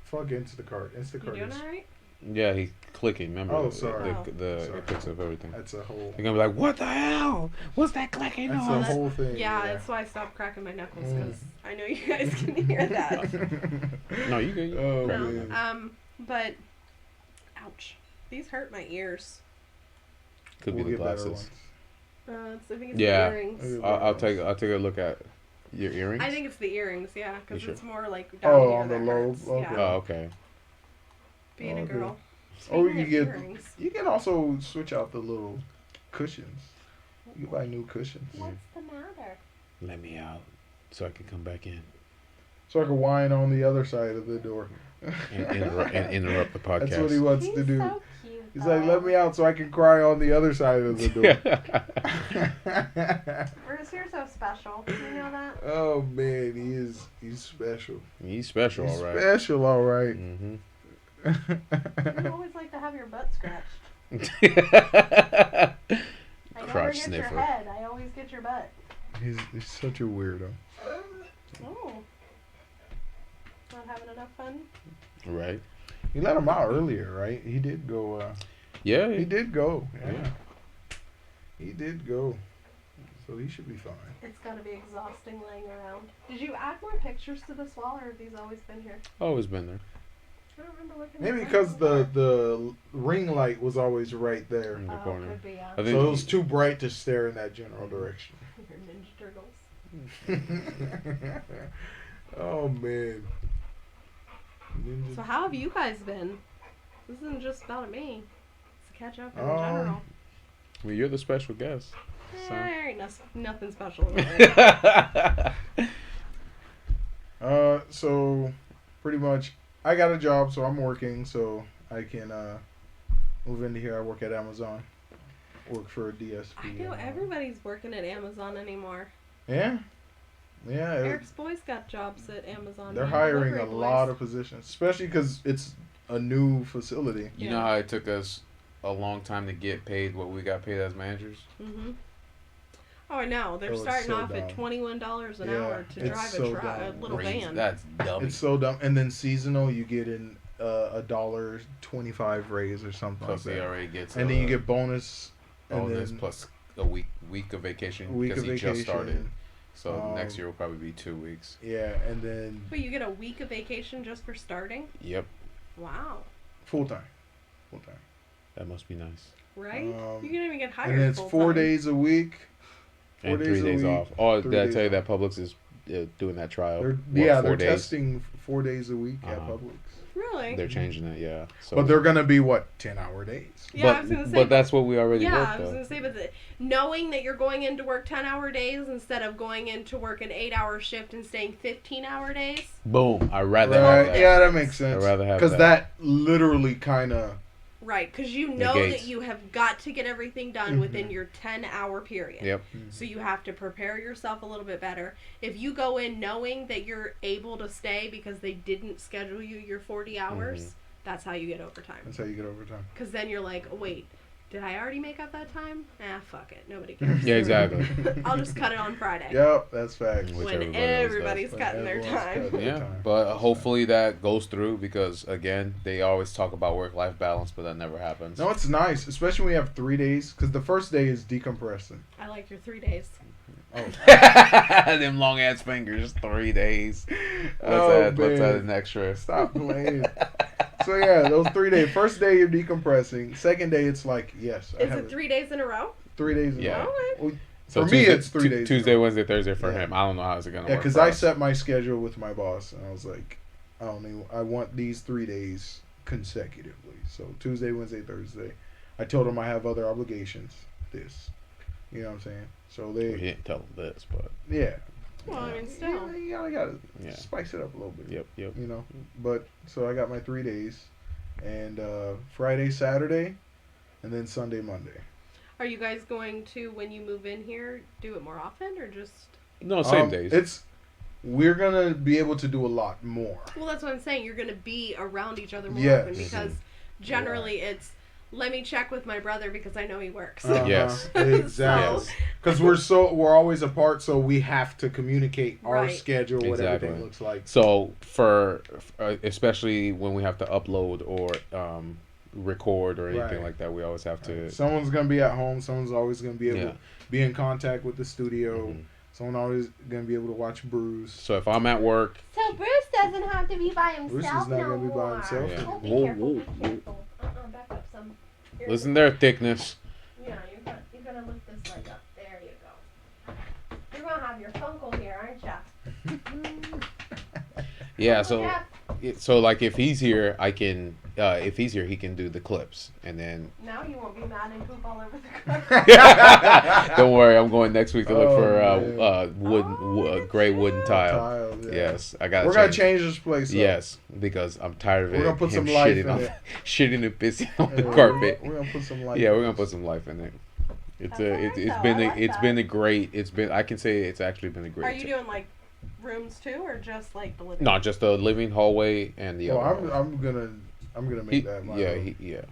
Fuck Instacart. you Instacart doing is all right? Yeah, he's clicking. Remember? Oh, sorry. The it picks up everything. that's a whole. You're gonna be like, what the hell? What's that clicking That's on? a whole thing. Yeah, that's why I stopped cracking my knuckles Mm. because I know you guys can hear that. No, you good. Oh Crack. man. But ouch, these hurt my ears. Could We'll be the get better glasses. ones. I think it's Yeah. the earrings. Okay. I'll take a look at your earrings. I think it's the earrings, yeah, because You it's sure? more like down Oh, here on the that lobe? hurts. Okay. Yeah, Oh, okay. being a Okay. girl. Or Speaking you of get earrings, you can also switch out the little cushions. You can buy new cushions. what's the matter? Let me out so I can come back in So I can whine on the other side of the door. and interrupt the podcast. That's what he wants He's to do. so cute. He's like, let me out so I can cry on the other side of the door. Bruce, you're so special. You know that? Oh man, he's special. He's special, He's all right. special, all right. Mm-hmm. You always like to have your butt scratched. I never Crotch get sniffer. your head. I always get your butt. He's such a weirdo. Oh. Not having enough fun? Right. You let him out earlier, right? He did go. Yeah. He did go. Yeah. Yeah. He did go. So he should be fine. It's gonna be exhausting laying around. Did you add more pictures to this wall, or have these always been here? Always been there. I don't remember looking Maybe at because them. the ring light was always right there. In the Oh, corner. could be, yeah. I think So it was too bright to stare in that general direction. Your Ninja Turtles. Oh man. So how have you guys been? This isn't just about me. It's a catch up in Um, general. Well, you're the special guest. So. There ain't nothing special about it. So pretty much I got a job, so I'm working, so I can move into here. I work at Amazon. Work for a DSP. I know everybody's working at Amazon anymore. Yeah. Yeah. Eric's boys got jobs at Amazon. They're being hiring delivery a boys. lot of positions, especially because it's a new facility. You Yeah. know how it took us a long time to get paid what we got paid as managers? Mm-hmm. Oh, I know. They're Oh, it's starting so off at dumb. $21 an Yeah, hour to it's drive so a dumb. little Crazy. van. That's dumb. It's so dumb. And then seasonal, you get in $1.25 raise or something Plus like he that. already gets And then you get bonus. And bonus then plus a week of vacation week because of he vacation. just started. So next Um, year will probably be 2 weeks. Yeah, and then But you get a week of vacation just for starting? Yep, Wow. full time. Full time. that must be nice. Right? You can even get hired. And it's 4 days a week. And 3 days off. Oh, did I tell you that Publix is doing that trial? They're testing 4 days a week at Publix. Really? They're changing it, yeah. So, but they're gonna be 10-hour days. Yeah, I was gonna say. But that's what we already work. Yeah, I was gonna say, but knowing that you're going in to work 10-hour days instead of going in to work an 8-hour shift and staying 15-hour days. Boom! I'd rather have that. Yeah, that makes sense. I'd rather have because that literally kind of. Right, because you know that you have got to get everything done within your 10-hour period. Yep. So you have to prepare yourself a little bit better. If you go in knowing that you're able to stay because they didn't schedule you your 40 hours, that's how you get overtime. That's how you get overtime. Because then you're like, oh, wait, did I already make up that time? Fuck it. Nobody cares. Yeah, exactly. I'll just cut it on Friday. Yep, that's facts. When everybody's cutting their time. Yeah, but hopefully that goes through because, again, they always talk about work-life balance, but that never happens. No, it's nice, especially when you have 3 days, because the first day is decompressing. I like your 3 days. Oh. Them long-ass fingers, 3 days. What's that an extra? Stop playing. So, yeah, those 3 days. First day, you're decompressing. Second day, it's like, yes. Is it 3 days in a row? 3 days in a row. Okay. Well, so for me, it's 3 days. Tuesday, Wednesday, Thursday for him. I don't know how it's going to work. Yeah, because I set my schedule with my boss, and I was like, I want these 3 days consecutively. So, Tuesday, Wednesday, Thursday. I told him I have other obligations. You know what I'm saying? So they. Well, he didn't tell him this, but. Yeah. Well, I mean, still. You gotta spice it up a little bit. Yep. You know? But, so I got my 3 days. And Friday, Saturday, and then Sunday, Monday. Are you guys going to, when you move in here, do it more often or just? No, same days. We're going to be able to do a lot more. Well, that's what I'm saying. You're going to be around each other more often because generally it's, let me check with my brother because I know he works. Yes. Exactly. Because we're always apart, so we have to communicate our schedule, what everything looks like. So for especially when we have to upload or record or anything like that, we always have to. Someone's gonna be at home. Someone's always gonna be able to be in contact with the studio. Someone always gonna be able to watch Bruce. So if I'm at work, so Bruce doesn't have to be by himself. Bruce is not gonna be by himself. Yeah. Oh, be careful. Be careful. Back up some. Listen there, thickness. Yeah, you're gonna lift this leg up. There you go. You're gonna have your funkle here, aren't you? Yeah. So like if he's here, I can. If he's here, he can do the clips, and then. Now you won't be mad and poop all over the carpet. Don't worry, I'm going next week to look for gray wooden tile. Yes, I got. We're gonna change this place. Yes, because I'm tired of it. We're gonna put some life in it. Shitting and pissing on the carpet. We're gonna put some life. Yeah, we're gonna put some life in it. I can say it's actually been a great. Are you doing like rooms too, or just like the living? No, just the living hallway and the other. I'm gonna make that my room. Yeah.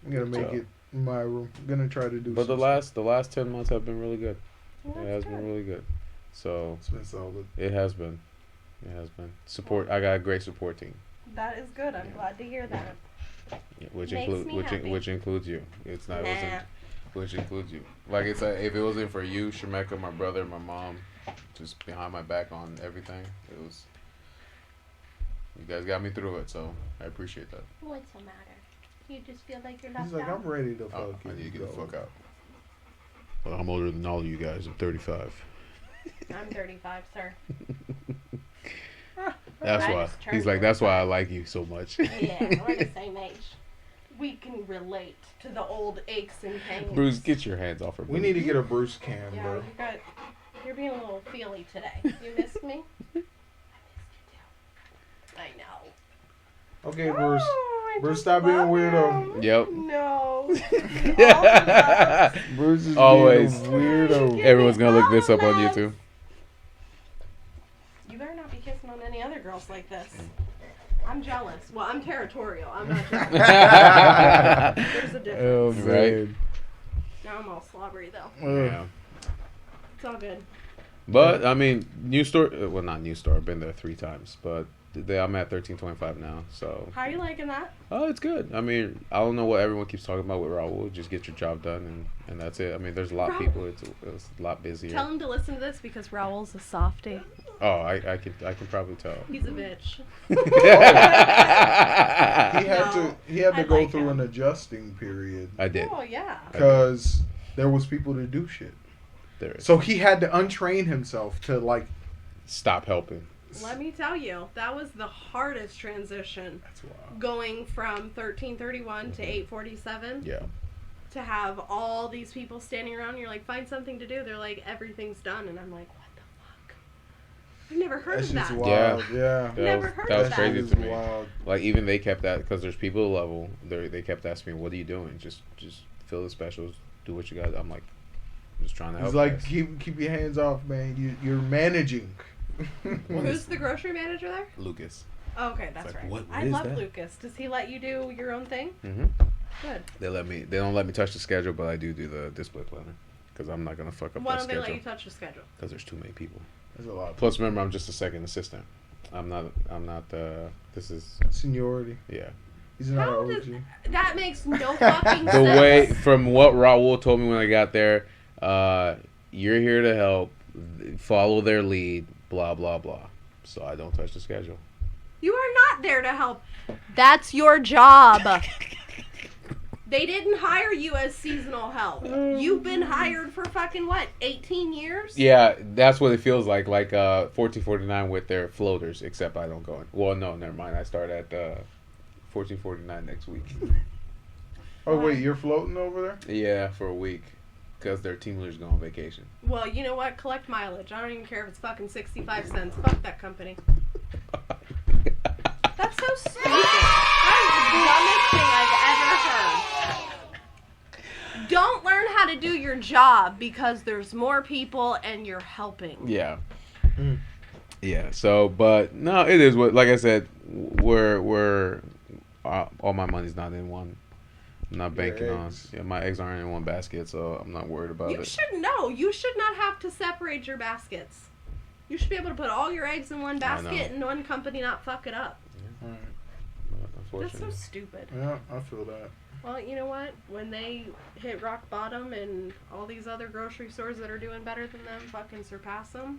I'm gonna make it my room. I'm gonna try to do. But the last 10 months have been really good. Well, it has been really good. So it's been solid. It has been. Support. I got a great support team. That is good. I'm glad to hear that. Yeah, which includes you. It's not. Which includes you. Like it's if it wasn't for you, Shemeka, my brother, my mom, just behind my back on everything, it was. You guys got me through it, so I appreciate that. What's the matter? You just feel like you're left He's like, out? I'm ready to fuck I need to get the fuck out. Well, I'm older than all of you guys. I'm 35. I'm 35, sir. That's why. He's like, that's why I like you so much. Yeah, we're the same age. We can relate to the old aches and pains. Bruce, get your hands off her. We need to get a Bruce cam, yeah, bro. You're being a little feely today. You missed me? I know. Okay, Bruce. Bruce, stop being a weirdo. Yep. No. Bruce is always being a weirdo. Everyone's gonna look this up on YouTube. You better not be kissing on any other girls like this. I'm jealous. Well, I'm territorial. I'm not jealous. There's a difference. Oh, right. Now I'm all slobbery though. Yeah. It's all good. But I mean, new store. Well, not new store. I've been there 3 times, but I'm at 1325 now. So. How are you liking that? Oh, it's good. I mean, I don't know what everyone keeps talking about with Raul. Just get your job done, and that's it. I mean, there's a lot of people. It's a lot busier. Tell him to listen to this because Raul's a softie. Oh, I can probably tell. He's a bitch. He had to I go like through him. an adjusting period I did. Oh yeah. because there was people to do shit. There is. So he had to untrain himself to like. Stop helping. Let me tell you, that was the hardest transition. That's wild. Going from 1331 to 847 Yeah. to have all these people standing around. You're like, find something to do. They're like, everything's done, and I'm like, what the fuck? I've never heard That's of just that. wild. Yeah. Never heard that of was that. crazy is to me. wild. Like even they kept that because there's people at level. They kept asking me, "What are you doing? Just fill the specials, do what you got." I'm like, I'm just trying to help. It's like guys. keep your hands off, man. You're managing. Who's the grocery manager there? Lucas. Oh, okay, that's like, right. what I is love that? Lucas. Does he let you do your own thing? Mm-hmm. Good. They don't let me touch the schedule, but I do the display planner because I'm not gonna fuck up Why that don't they let schedule you touch the schedule? because there's too many people. There's a lot. Plus, remember, I'm just a second assistant. I'm not. This is Seniority. yeah. He's not How an does OG. that makes no fucking The sense? way from what Raul told me when I got there, you're here to help, follow their lead, blah blah blah. So I don't touch the schedule. You are not there to help. That's your job. They didn't hire you as seasonal help. You've been hired for fucking what, 18 years? Yeah, that's what it feels like 1449 with their floaters. Except I don't go in. Well, no, never mind. I start at 1449 next week. Oh wait, you're floating over there? Yeah, for a week. Because their team leaders go on vacation. Well, you know what? Collect mileage. I don't even care if it's fucking 65 cents. Fuck that company. That's so stupid. That is the dumbest thing I've ever heard. Don't learn how to do your job because there's more people and you're helping. Yeah. Mm. Yeah. So, but no, it is what. Like I said, we're all my money's not in one. I'm not Your banking on. eggs. Yeah, my eggs aren't in one basket, so I'm not worried about You it. should know. You should not have to separate your baskets. You should be able to put all your eggs in one basket and one company not fuck it up. Alright. But That's so unfortunately, stupid. Yeah, I feel that. Well, you know what? When they hit rock bottom and all these other grocery stores that are doing better than them fucking surpass them.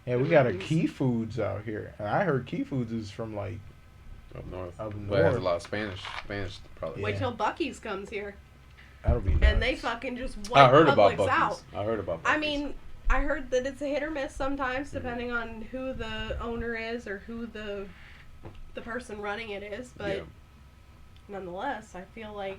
Yeah, we got a Key Foods out here, and I heard Key Foods is from like up north. up But it has a north. lot of Spanish probably. Wait Yeah. till Buc-ee's comes here. That'll be And they nuts. fucking just I wipe heard about Publix Buc-ee's. out. I heard about Buc-ee's. I mean, I heard that it's a hit or miss sometimes depending on who the owner is or who the person running it is, but Yeah. nonetheless, I feel like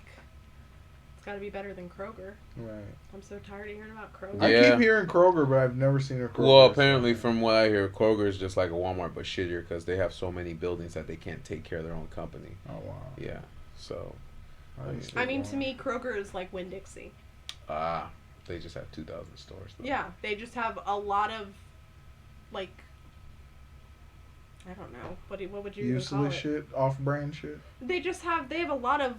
it's got to be better than Kroger. Right. I'm so tired of hearing about Kroger. I Yeah. keep hearing Kroger, but I've never seen a Kroger. Well, apparently, from what I hear, Kroger is just like a Walmart, but shittier because they have so many buildings that they can't take care of their own company. Oh wow. Yeah. So, I mean, to me, Kroger is like Winn-Dixie. they just have 2,000 stores. Though. Yeah, they just have a lot of, like, I don't know, what would you even call Useless it? shit, off-brand shit. They have a lot of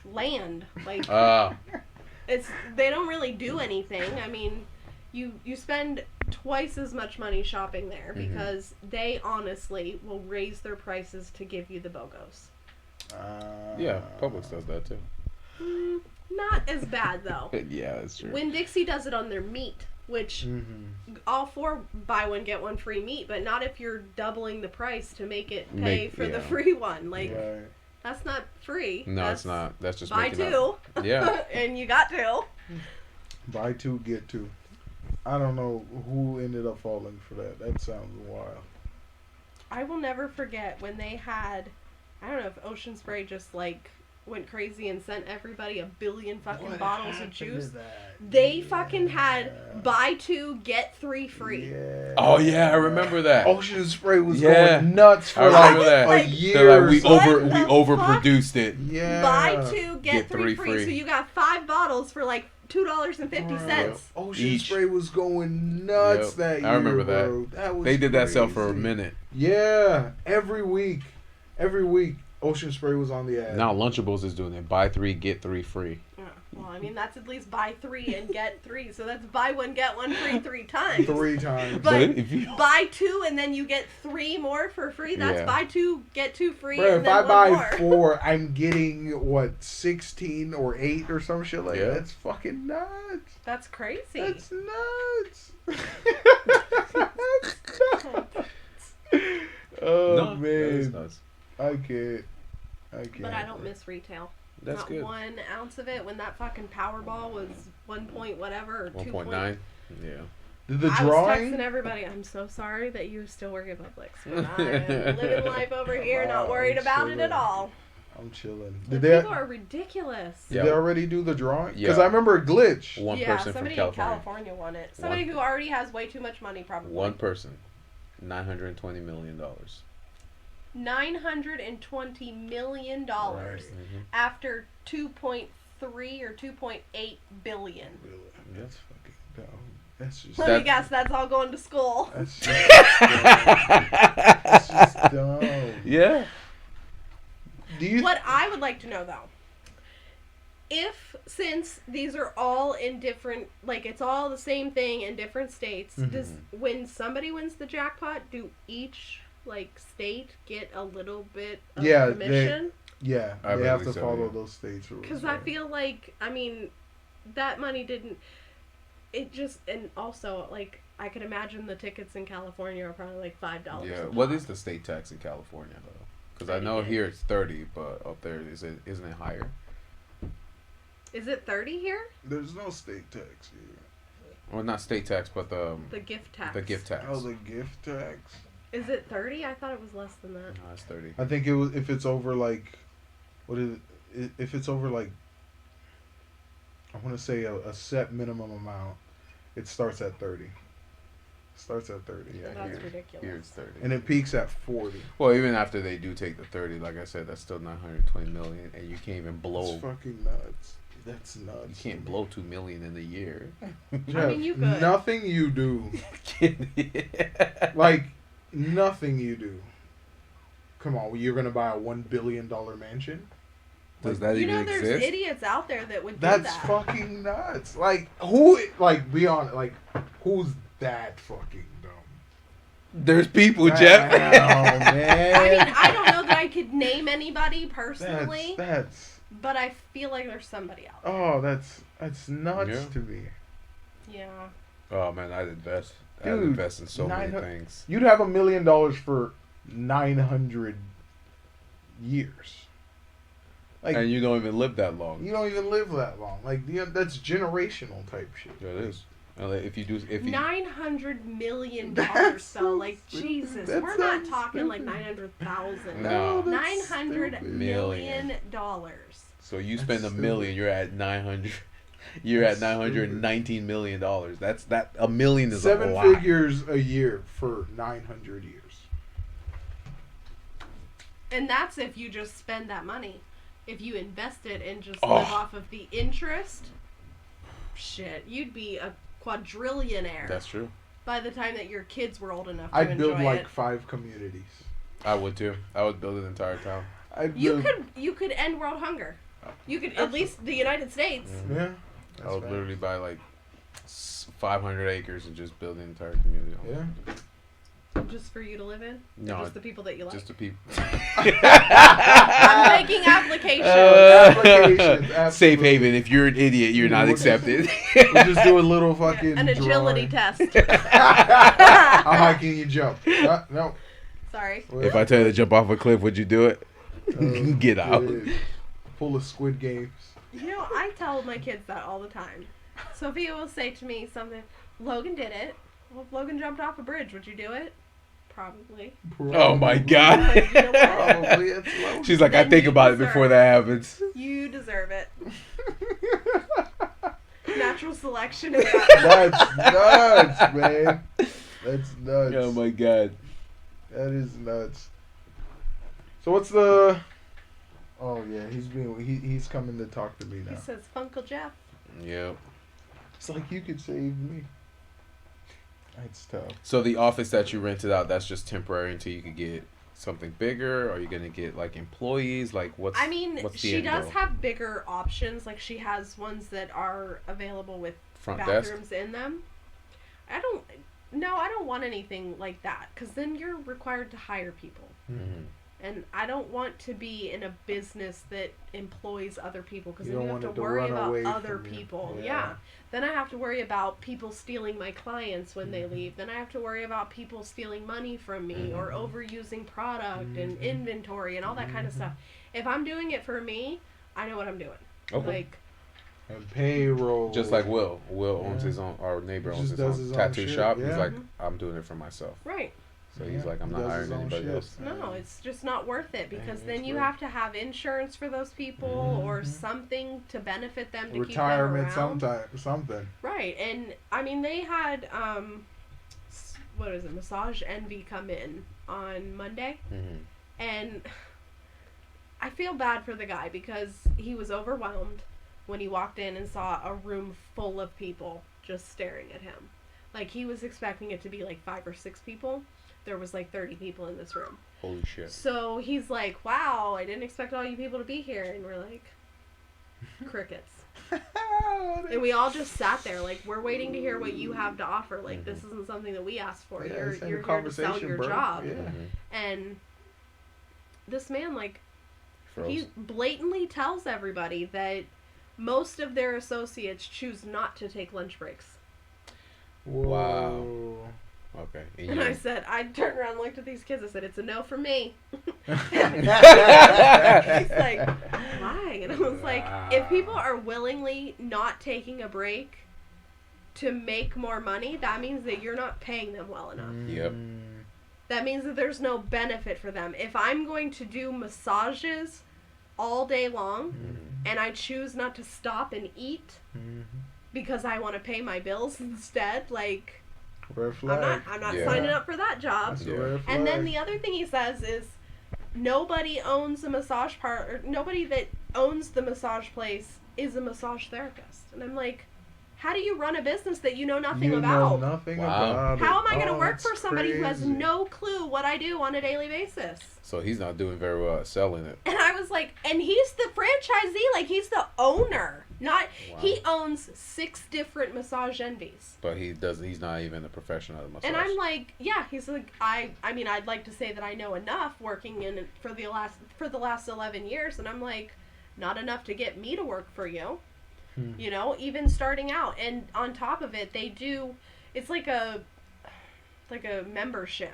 land. Like, they don't really do anything. I mean, you spend twice as much money shopping there Mhm. because they honestly will raise their prices to give you the BOGOs. Yeah, Publix does that too. Not as bad though. Yeah, that's true. Winn-Dixie does it on their meat, which all for buy one get one free meat, but not if you're doubling the price to make it pay for the free one. Like, Right. that's not free. No, That's it's not. That's just buy making two. Up. Yeah. And you got two. Buy two, get two. I don't know who ended up falling for that. That sounds wild. I will never forget when they had, I don't know if Ocean Spray just like went crazy and sent everybody a billion fucking bottles of juice. They fucking had buy two, get three free. Yeah. Oh yeah, I remember that. Ocean Spray was Yeah. going nuts for I remember like that. a Like, year. They're like we What over the we fuck? overproduced it. Yeah. Buy two, get Get three three free. free. So you got 5 bottles for like $2.50. Ocean Each. Spray was going nuts Yep. that year. I remember that. bro. That was They did that sell for a crazy. minute. Yeah, every week, Ocean Spray was on the ad. Now Lunchables is doing it. Buy 3, get 3 free. Well, I mean, that's at least buy 3 and get 3. So that's buy 1, get 1 free 3 times. 3 times. But if you buy 2 and then you get 3 more for free. That's Yeah. buy 2, get 2 free. Bro, and if then I buy one more. 4, I'm getting what 16 or 8 or some shit like Yeah. that. That's fucking nuts. That's crazy. That's nuts. That's But I don't miss retail. That's Not good. 1 ounce of it when that fucking Powerball was 1 point whatever or 2 1.9. Yeah. Did the I was drawing? texting everybody. I'm so sorry that you still work at Publix, but I am living life over here, not worried about it at all. I'm chilling. The Did they? people are ridiculous. Did they already do the drawing? Because Yeah. I remember a glitch. One Yeah, person from somebody California. in California won it. Somebody who already has way too much money, probably. One person. $920 million. $920 million Right. after 2.3 or 2.8 billion. That's fucking dumb. That's just. Let me guess, that's all going to school. That's just dumb. That's just dumb. Yeah. Do you? What I would like to know though, if since these are all in different, like it's all the same thing in different states, does when somebody wins the jackpot, do each like state get a little bit of commission? Yeah, I they have to believe so, follow yeah. those states rules. Because I feel like, I mean, that money didn't. It just, and also like I could imagine the tickets in California are probably like $5. Yeah. What is the state tax in California though? Because I know here it's 30, but up there isn't it higher? Is it 30 here? There's no state tax here. Well, not state tax, but the gift tax. the gift tax. Oh, the gift tax. Is it 30? I thought it was less than that. No, it's 30. I think it was if it's over like, what is it? If it's over like, I want to say a set minimum amount, it starts at 30. Starts at 30. Yeah, That's here, ridiculous. Here it's 30. And it peaks at 40. Well, even after they do take the 30, like I said, that's still 920 million, and you can't even blow. That's fucking nuts. That's nuts. You can't blow 2 million in a year. Jeff, mean, you could. Nothing you do, like nothing you do. Come on, you're gonna buy a $1 billion mansion? Does that You even know, there's exist? idiots out there that would do That's that. fucking nuts. Like who? Like be honest. Like who's that fucking dumb? There's people, Wow, Jeff. man. I mean, I don't know that I could name anybody personally, That's but I feel like there's somebody out there. oh, that's nuts Yeah. to me. Yeah. Oh man, I'd invest. I'd Dude, invest in so many 900 things. You'd have $1 million for 900 years. Like And you don't even live that long. you don't even live that long. Like that's generational type shit. Yeah, it is. If you do, if you $900 million That's though, so like stupid. Jesus, That's we're so not talking like stupid. 900,000. No. that's $900 stupid. million. so you That's spend $1 stupid. million, you're at 900. You're at That's $919 million. That's that. $1 million is Seven a lot. figures a year for 900 years. And that's if you just spend that money. If you invest it and just Oh. live off of the interest, shit, you'd be a quadrillionaire That's true. by the time that your kids were old enough to I'd enjoy build like it. 5 communities. I would too. I would build an entire town. I'd You build, you could end world hunger. You could at least the United States. Yeah. I would That's literally buy like 500 acres and just build an entire community. Yeah. Just for you to live in? Or No, just the people that you like? just the people. I'm making applications. Applications, Safe absolutely. haven. If you're an idiot, you're not We'll accepted. We'll just do a little fucking An agility drawing. test. How high can you jump? No. Sorry. If I tell you to jump off a cliff, would you do it? Get out. Dude. Full of Squid Games. You know, I tell my kids that all the time. Sophia will say to me something, Logan did it. Well, if Logan jumped off a bridge, would you do it? Probably. Oh my God. Like, you know what? Probably. It's low. She's like, I Then think you about it deserve before it. that happens. You deserve it. Natural selection is that. That's nuts, man. That's nuts. Oh my God. That is nuts. So what's the? Oh yeah, he's coming to talk to me He now. says, Funkle Jeff. Yep. It's like you could save me. That's tough. So the office that you rented out, that's just temporary until you could get something bigger? Or are you gonna get like employees? Like what's? I mean, what's the she end does goal? have bigger options. Like, she has ones that are available with Front desk. bathrooms in them. I don't want anything like that, because then you're required to hire people. Mhm. And I don't want to be in a business that employs other people, because You then don't you have want to it to worry run about away other from you. people. Yeah. Yeah. Then I have to worry about people stealing my clients when they Mhm. leave. Then I have to worry about people stealing money from me or overusing product and Mhm. inventory and all that kind of Mhm. stuff. If I'm doing it for me, I know what I'm doing. Okay. Like, And payroll. Just like Will. Will owns Yeah. his own. Our neighbor He owns just his does own his own tattoo shit, shop. He's yeah. like, Mhm. I'm doing it for myself. right. So he's like, I'm he not does his hiring own anybody shit. else. No, it's just not worth it, because Ain't then you worth- have to have insurance for those people or Mhm. something to benefit them to Retirement, keep them around. something. Right, and I mean they had what is it, Massage Envy come in on Monday, Mm-hmm. and I feel bad for the guy because he was overwhelmed when he walked in and saw a room full of people just staring at him. Like, he was expecting it to be like 5 or 6 people. There was like 30 people in this room. Holy shit. So he's like, wow, I didn't expect all you people to be here. And we're like, crickets. And we all just sat there like, we're waiting to hear what you have to offer. Like, this isn't something that we asked for. Yeah, you're this ain't a here to conversation, sell your bro. job. Yeah. Mm-hmm. And this man, like, Froze. he blatantly tells everybody that most of their associates choose not to take lunch breaks. Wow. Okay. And I said, I turned around and looked at these kids. I said, it's a no for me. He's like, why? And I was like, if people are willingly not taking a break to make more money, that means that you're not paying them well enough. Yep. That means that there's no benefit for them. If I'm going to do massages all day long and I choose not to stop and eat because I want to pay my bills instead, like, Red flag. I'm not Yeah. signing up for that job. That's a Yeah. red flag. And then the other thing he says is, nobody owns a massage or nobody that owns the massage place is a massage therapist. And I'm like, how do you run a business that you know nothing you about? know nothing Wow. about it. How am I going to Oh, work that's for somebody who has crazy. no clue what I do on a daily basis? So he's not doing very well at selling it. And I was like, and he's the franchisee, like he's the owner. Not Wow. He owns 6 different Massage Envies. But he's not even a professional at massage. And I'm like, yeah, he's like, I mean, I'd like to say that I know enough working in for the last 11 years, and I'm like, not enough to get me to work for you. You know, even starting out. And on top of it, they do, it's like a membership.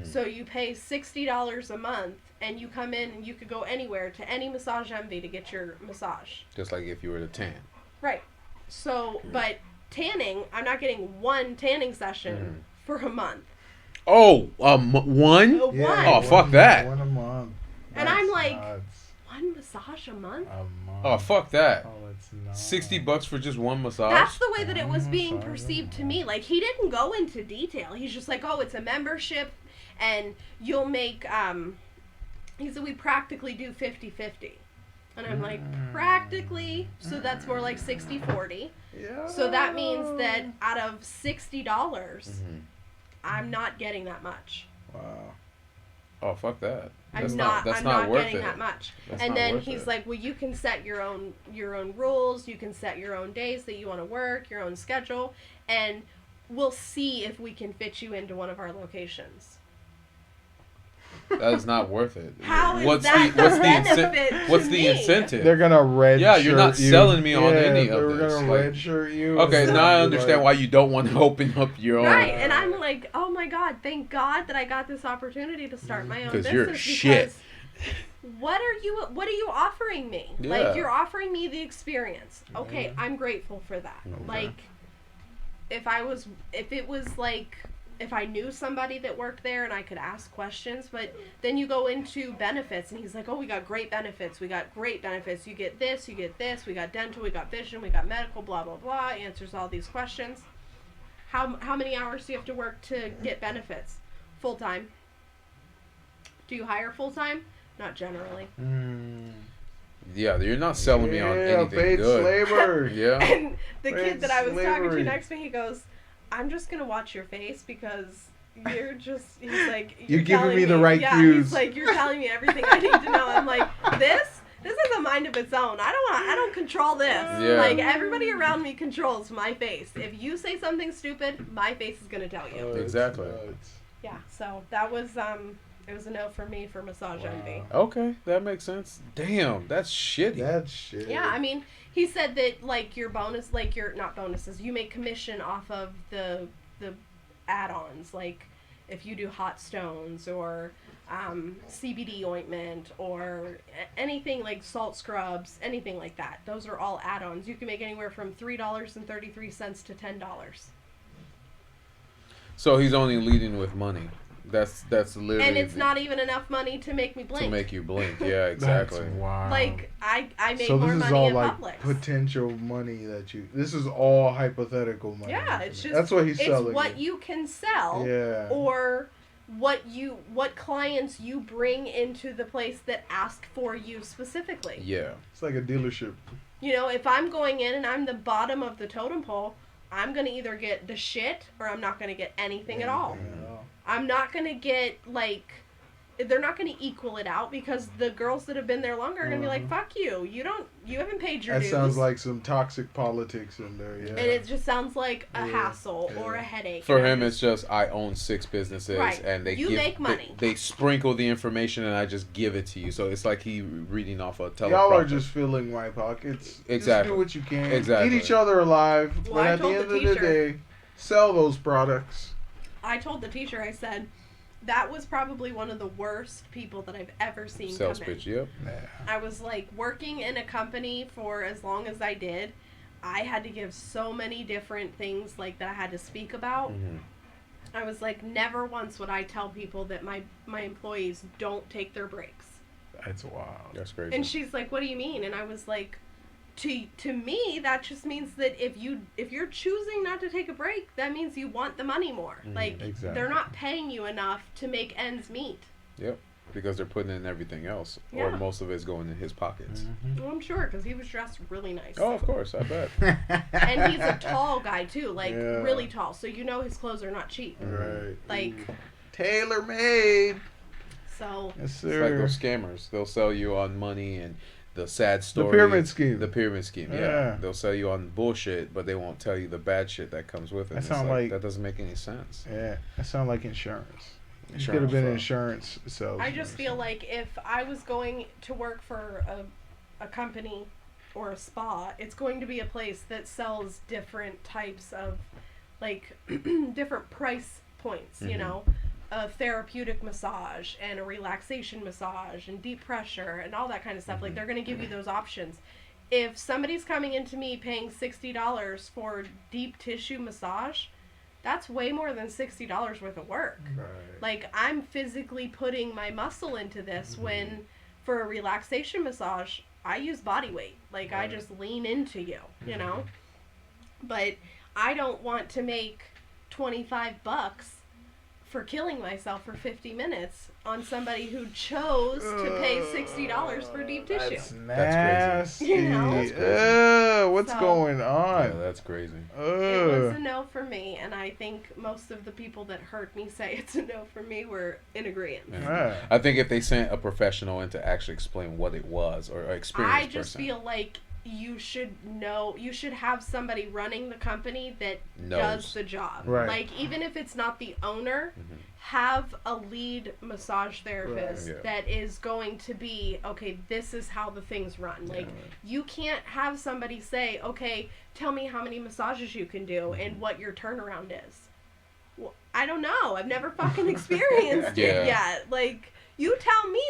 So you pay $60 a month, and you come in and you could go anywhere to any Massage Envy to get your massage. Just like if you were to tan. Right. So, but tanning, I'm not getting one tanning session for a month. Oh, one? One. Oh, fuck that. One a month. And I'm That's like, nuts. one massage a month? A month. Oh, fuck that. Oh, it's not. $60 for just one massage? That's the way that it was being Massage a perceived to month. me. Like, he didn't go into detail. He's just like, oh, it's a membership, and you'll make, he said we practically do 50-50. And I'm like, practically? So that's more like 60-40. Yeah. So that means that out of $60, I'm not getting that much. Wow. Oh, fuck that. I'm That's not not worth getting it. that much. That's And not then worth he's it. like, well, you can set your own rules, you can set your own days that you want to work, your own schedule, and we'll see if we can fit you into one of our locations. That is not worth it. How is what's that the, what's the the benefit to What's the me? incentive? They're gonna red Yeah, you're not shirt you. selling me on Yeah, any of they're this. gonna Like- red shirt you. Okay, and now I be understand like, why you don't want to open up your own. Right, and I'm like, oh my god, thank God that I got this opportunity to start my own 'Cause business. you're shit. What are you offering me? Yeah. Like, you're offering me the experience. Okay, Yeah. I'm grateful for that. Okay. Like, if I knew somebody that worked there and I could ask questions, but then you go into benefits and he's like, oh, we got great benefits. We got great benefits. You get this, we got dental, we got vision, we got medical, blah, blah, blah. Answers all these questions. How many hours do you have to work to get benefits? Full time. Do you hire full time? Not generally. Yeah, you're not selling me on anything paid good. labor. Yeah. And the Paid kid that I was talking to slavery. next to me, he goes, I'm just going to watch your face because you're just, he's like, You're giving telling me the right cues. He's like, you're telling me everything I need to know. I'm like, this has a mind of its own. I don't control this. Yeah. Like, everybody around me controls my face. If you say something stupid, my face is going to tell you. Oh, it's Exactly. nuts. Yeah, so that was, It was a no for me for Massage Envy. Okay, that makes sense. Damn, that's shitty. That's shit. Yeah, I mean, he said that like your bonus, like your not bonuses, you make commission off of the add-ons, like if you do hot stones or CBD ointment or anything like salt scrubs, anything like that. Those are all add-ons. You can make anywhere from $3.33 to $10. So he's only leading with money. That's literally. And it's not even enough money to make me blink. to make you blink. Yeah, exactly. That's wild. Like I make so more this is money all in like Publix. potential money that you. This is all hypothetical money. Yeah, it's just that's what he's selling. It's what you can sell, Yeah. or what clients you bring into the place that ask for you specifically. Yeah. It's like a dealership. You know, if I'm going in and I'm the bottom of the totem pole, I'm gonna either get the shit or I'm not gonna get anything at all. I'm not gonna get like. They're not going to equal it out because the girls that have been there longer are going to be like, fuck you. You haven't paid your dues. That sounds like some toxic politics in there, yeah. And it just sounds like a hassle or a headache. For him, it's just I own 6 businesses, Right. and they make money. They sprinkle the information, and I just give it to you. So it's like he reading off a teleprompter. Y'all are just filling my pockets. Exactly. Just do what you can. Exactly. Keep each other alive. Well, but I at the told end the of the teacher- day, sell those products. I told the teacher, I said, that was probably one of the worst people that I've ever seen Sales come in. pitch. Yep. I was like, working in a company for as long as I did, I had to give so many different things like that I had to speak about. Mm-hmm. I was like, never once would I tell people that my employees don't take their breaks. That's wild. That's crazy. And she's like, what do you mean? And I was like, to me, that just means that if you're choosing not to take a break, that means you want the money more. Like, exactly. they're not paying you enough to make ends meet. Yep. Because they're putting in everything else, Yeah. or most of it's going in his pockets. Well, I'm sure, because he was dressed really nice. Oh, of course, I bet. And he's a tall guy, too. Like, Yeah. really tall. So you know his clothes are not cheap. Right. Like, Tailor made. so... Yes, It's sir. like those scammers. They'll sell you on money and the sad story. pyramid scheme. The pyramid scheme, yeah. Yeah. They'll sell you on bullshit, but they won't tell you the bad shit that comes with it. That It's sound like- that doesn't make any sense. Yeah, that sounds like insurance. You Insurance could have been fraud. insurance salesman. I just feel like if I was going to work for a company or a spa, it's going to be a place that sells different types of, like, different price points, you Mhm. know? A therapeutic massage and a relaxation massage and deep pressure and all that kind of stuff. Like, they're going to give you those options. If somebody's coming into me paying $60 for deep tissue massage, that's way more than $60 worth of work. Right. Like, I'm physically putting my muscle into this when, for a relaxation massage, I use body weight. Like, I Right. just lean into you know? But I don't want to make $25 for killing myself for 50 minutes on somebody who chose to pay $60 for deep tissue. That's That's nasty. You know? That's crazy. What's So- going Yeah, on? that's crazy. It was a no for me, and I think most of the people that heard me say it's a no for me were in agreement. Yeah. I think if they sent a professional in to actually explain what it was or an experienced I just person feel like you should have somebody running the company that knows. does the job. Right. Like, even if it's not the owner, Mhm. have a lead massage therapist Right. Yeah. that is going to be, okay, this is how the things run. Like, you can't have somebody say, okay, tell me how many massages you can do and what your turnaround is. Well, I don't know. I've never fucking experienced Yeah. it yet. Like, you tell me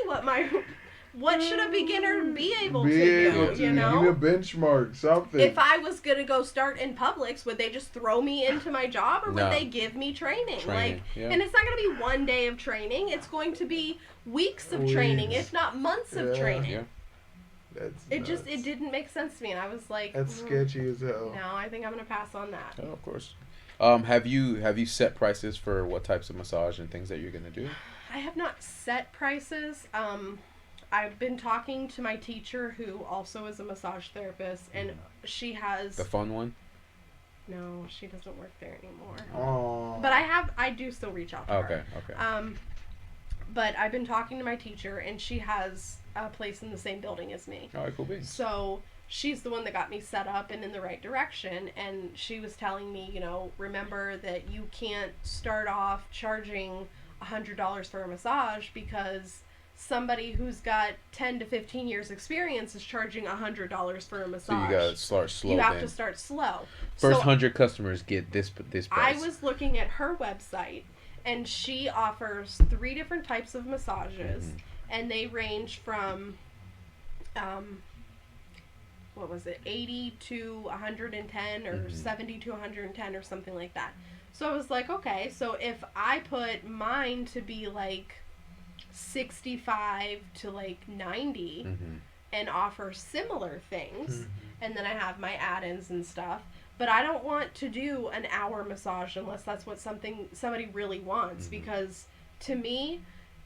what should a beginner be able to do, you know? Give me a benchmark, something. If I was going to go start in Publix, would they just throw me into my job or No. would they give me training? Like, yeah. and it's not going to be one day of training. It's going to be weeks of training, Weeks. if not months of Yeah. training. Yeah. That's It just, nuts. it didn't make sense to me. And I was like, That's sketchy as hell. no, I think I'm going to pass on that. Oh, of course. Have you set prices for what types of massage and things that you're gonna do? I have not set prices. I've been talking to my teacher, who also is a massage therapist, and she has... The fun one? No, she doesn't work there anymore. Oh. But I do still reach out to her. Okay. But I've been talking to my teacher, and she has a place in the same building as me. All right, cool beans. So she's the one that got me set up and in the right direction. And she was telling me, remember that you can't start off charging $100 for a massage because somebody who's got 10 to 15 years experience is charging $100 for a massage. So you gotta start slow. You have then. to start slow. First So 100 customers get this I price. was looking at her website, and she offers 3 different types of massages, and they range from, what was it, 80 to 110 or 70 to 110 or something like that. So I was like, okay, so if I put mine to be like 65 to like 90 and offer similar things, and then I have my add-ins and stuff, but I don't want to do an hour massage unless that's what somebody really wants, because to me,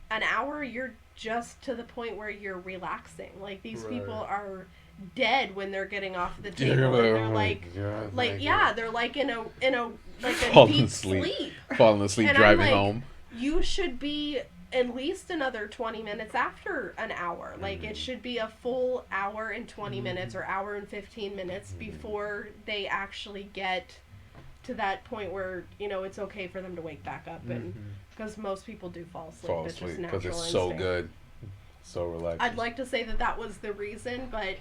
an hour, you're just to the point where you're relaxing. Like, these people are dead when they're getting off the table, and they're like they're like in a like a deep sleep, falling asleep, and driving I'm like, home. You should be at least another 20 minutes after an hour. Like, it should be a full hour and 20 minutes or hour and 15 minutes before they actually get to that point where, you know, it's okay for them to wake back up, and because most people do fall asleep Because it's instinct. so good, so relaxing. I'd like to say that was the reason, but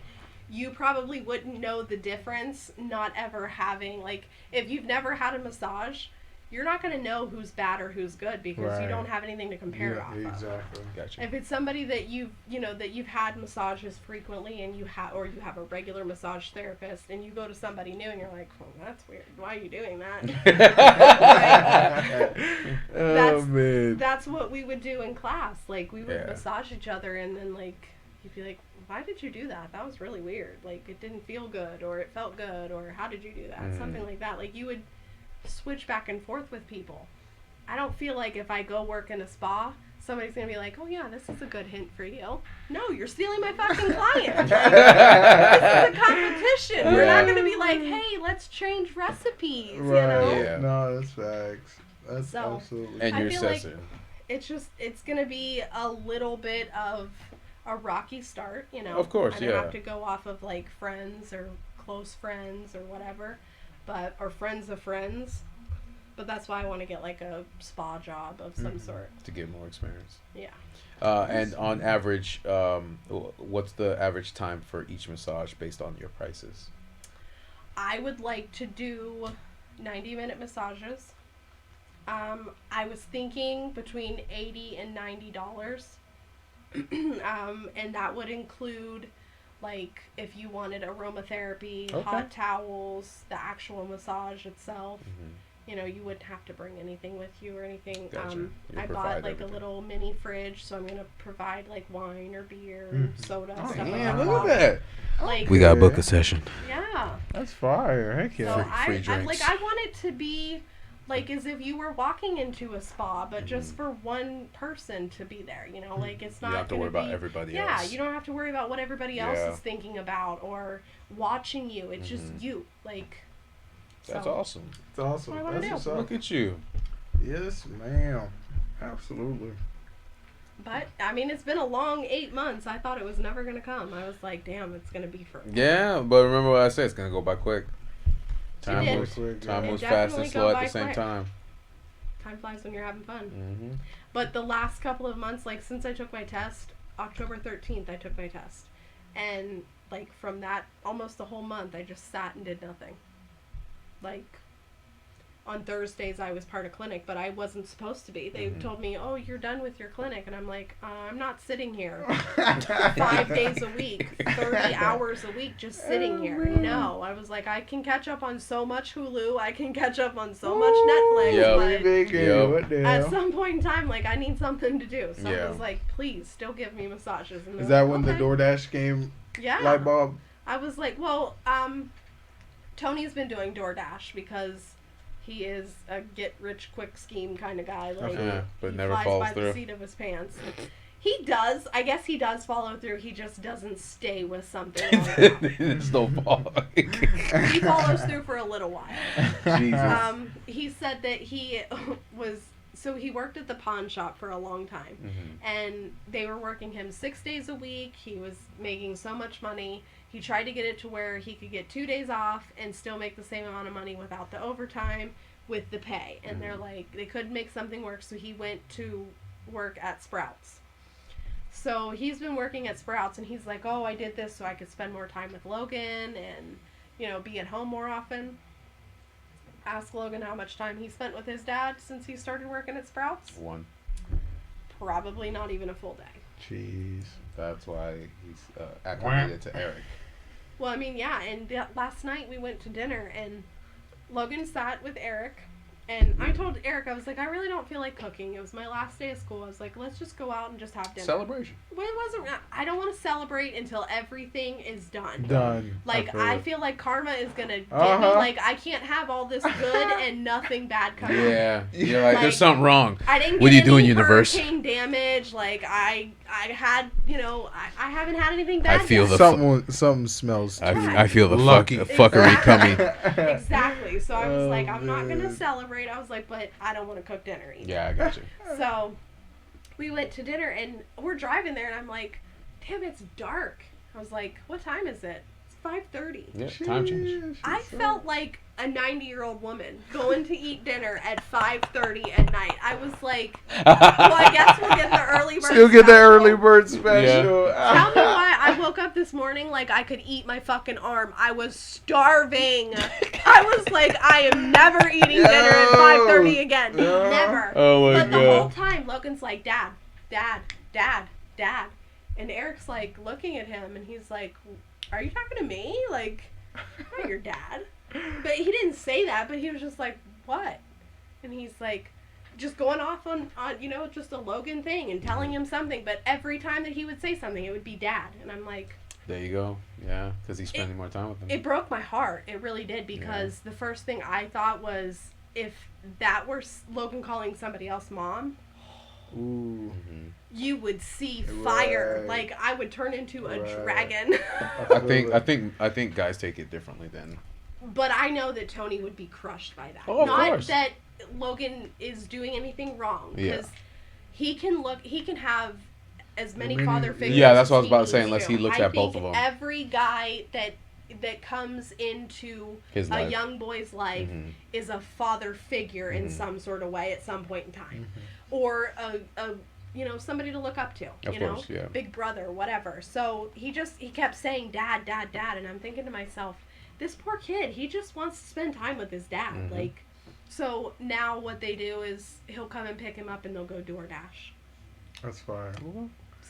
you probably wouldn't know the difference not ever having, like, if you've never had a massage, you're not going to know who's bad or who's good because you don't have anything to compare off of. Exactly. Gotcha. If it's somebody that you've had massages frequently, and you have a regular massage therapist, and you go to somebody new and you're like, oh, that's weird. Why are you doing that? Man. That's what we would do in class. Like, we would massage each other, and then, like, you'd be like, why did you do that? That was really weird. Like, it didn't feel good, or it felt good, or how did you do that? Something like that. Like, you would switch back and forth with people. I don't feel like if I go work in a spa, somebody's going to be like, oh, yeah, this is a good hint for you. No, you're stealing my fucking client. Like, this is a competition. We're not going to be like, hey, let's change recipes, you know? Yeah. No, that's facts. That's absolutely. And your I feel like session. it's going to be a little bit of a rocky start, you know. Of course, I'm going to have to go off of, like, friends or close friends or whatever, or friends of friends. But that's why I want to get, like, a spa job of some sort. To get more experience. Yeah. And on average, what's the average time for each massage based on your prices? I would like to do 90-minute massages. I was thinking between $80 and $90. And that would include, like, if you wanted aromatherapy, hot towels, the actual massage itself. You know, you wouldn't have to bring anything with you or anything. Gotcha. I bought, like, a little mini fridge, so I'm going to provide, like, wine or beer and soda and stuff like that. Look at that. Like, We gotta book a session. Yeah. That's fire. Heck yeah. So Free I drinks. want it to be like as if you were walking into a spa, but just for one person to be there, you know, like it's not. You don't have to worry about everybody else. Yeah, you don't have to worry about what everybody else is thinking about or watching you. It's just you, like. That's awesome. That's awesome. That's what I wanna do. Look at you. Yes, ma'am. Absolutely. But I mean, it's been a long 8 months. I thought it was never gonna come. I was like, damn, it's gonna be for. Yeah, but remember what I said. It's gonna go by quick. Time did. moves. Time It moves fast definitely and go slow at by the same quick. time. Time flies when you're having fun. Mm-hmm. But the last couple of months, like since I took my test, October 13th, I took my test. And like from that, almost the whole month, I just sat and did nothing. Like on Thursdays, I was part of clinic, but I wasn't supposed to be. They told me, oh, you're done with your clinic. And I'm like, I'm not sitting here 5 days a week, 30 hours a week, just sitting here. No, I was like, I can catch up on so much Hulu. I can catch up on so much Netflix. Yep. But at some point in time, like, I need something to do. So I was like, please, still give me massages. And Is that like, when the DoorDash came light bulb? I was like, well, Tony's been doing DoorDash because he is a get-rich-quick scheme kind of guy. Like, but he never flies follows by through. the seat of his pants. He does. I guess he does follow through. He just doesn't stay with something long enough. It's no fault. He follows through for a little while. Jesus. He said that he was... So he worked at the pawn shop for a long time. And they were working him 6 days a week. He was making so much money. He tried to get it to where he could get 2 days off and still make the same amount of money without the overtime. with the pay. And they're like, they couldn't make something work, so he went to work at Sprouts. So he's been working at Sprouts, and he's like, oh, I did this so I could spend more time with Logan and, you know, be at home more often. Ask Logan how much time he spent with his dad since he started working at Sprouts. 1. Probably not even a full day. Jeez. That's why he's acclimated to Eric. Well, I mean, yeah, and last night we went to dinner, and Logan sat with Eric, and I told Eric, I was like, I really don't feel like cooking. It was my last day of school. I was like, let's just go out and just have dinner. Celebration. Well, it wasn't. I don't want to celebrate until everything is done. Done. Like, I feel like karma is going to get me. Uh-huh. Like, I can't have all this good and nothing bad come out. Yeah. You're like, there's Like, something wrong. I didn't What get are you doing, any universe? hurricane damage. Like, I had, you know, I haven't had anything bad I feel yet. the Something smells. I feel the Lucky. fuckery coming. Exactly. So I was like, I'm not going to man. celebrate. I was like, but I don't want to cook dinner either. Yeah, I got you. So we went to dinner, and we're driving there, and I'm like, damn, it's dark. I was like, what time is it? It's 5:30. Yeah, time change. I felt like a 90-year-old woman going to eat dinner at 5:30 at night. I was like, well, I guess we'll get the early bird Still get that special. early bird special. Tell me why I woke up this morning like I could eat my fucking arm. I was starving. I was like, I am never eating dinner at 5:30 again. No. Never. Oh my But the whole time, Logan's like, Dad, Dad, Dad, Dad. And Eric's like looking at him, and he's like, are you talking to me? Like, I'm not your dad. But he didn't say that, but he was just like, what? And he's like, just going off on you know, just a Logan thing and telling him something. But every time that he would say something, it would be Dad. And I'm like, There you go. Yeah, because he's spending more time with him. it broke my heart. It really did, because the first thing I thought was, if that were Logan calling somebody else mom, Ooh. Mhm. you would see fire. Right. Like, I would turn into a Right. dragon. I think guys take it differently then. But I know that Tony would be crushed by that. Oh, of Not course. that Logan is doing anything wrong, Yeah. because he can have as many Many- father figures. Yeah, that's as what I was he about to needs say, unless he looks I at both think of them. every guy that comes into His a life. young boy's life Mhm. is a father figure in Mhm. some sort of way at some point in time, Mm-hmm. or a you know, somebody to look up to. Of You course, know, yeah. big brother, whatever. So he kept saying Dad, Dad, Dad, and I'm thinking to myself, this poor kid, he just wants to spend time with his dad. Mhm. Like, so now what they do is he'll come and pick him up, and they'll go DoorDash. That's fire.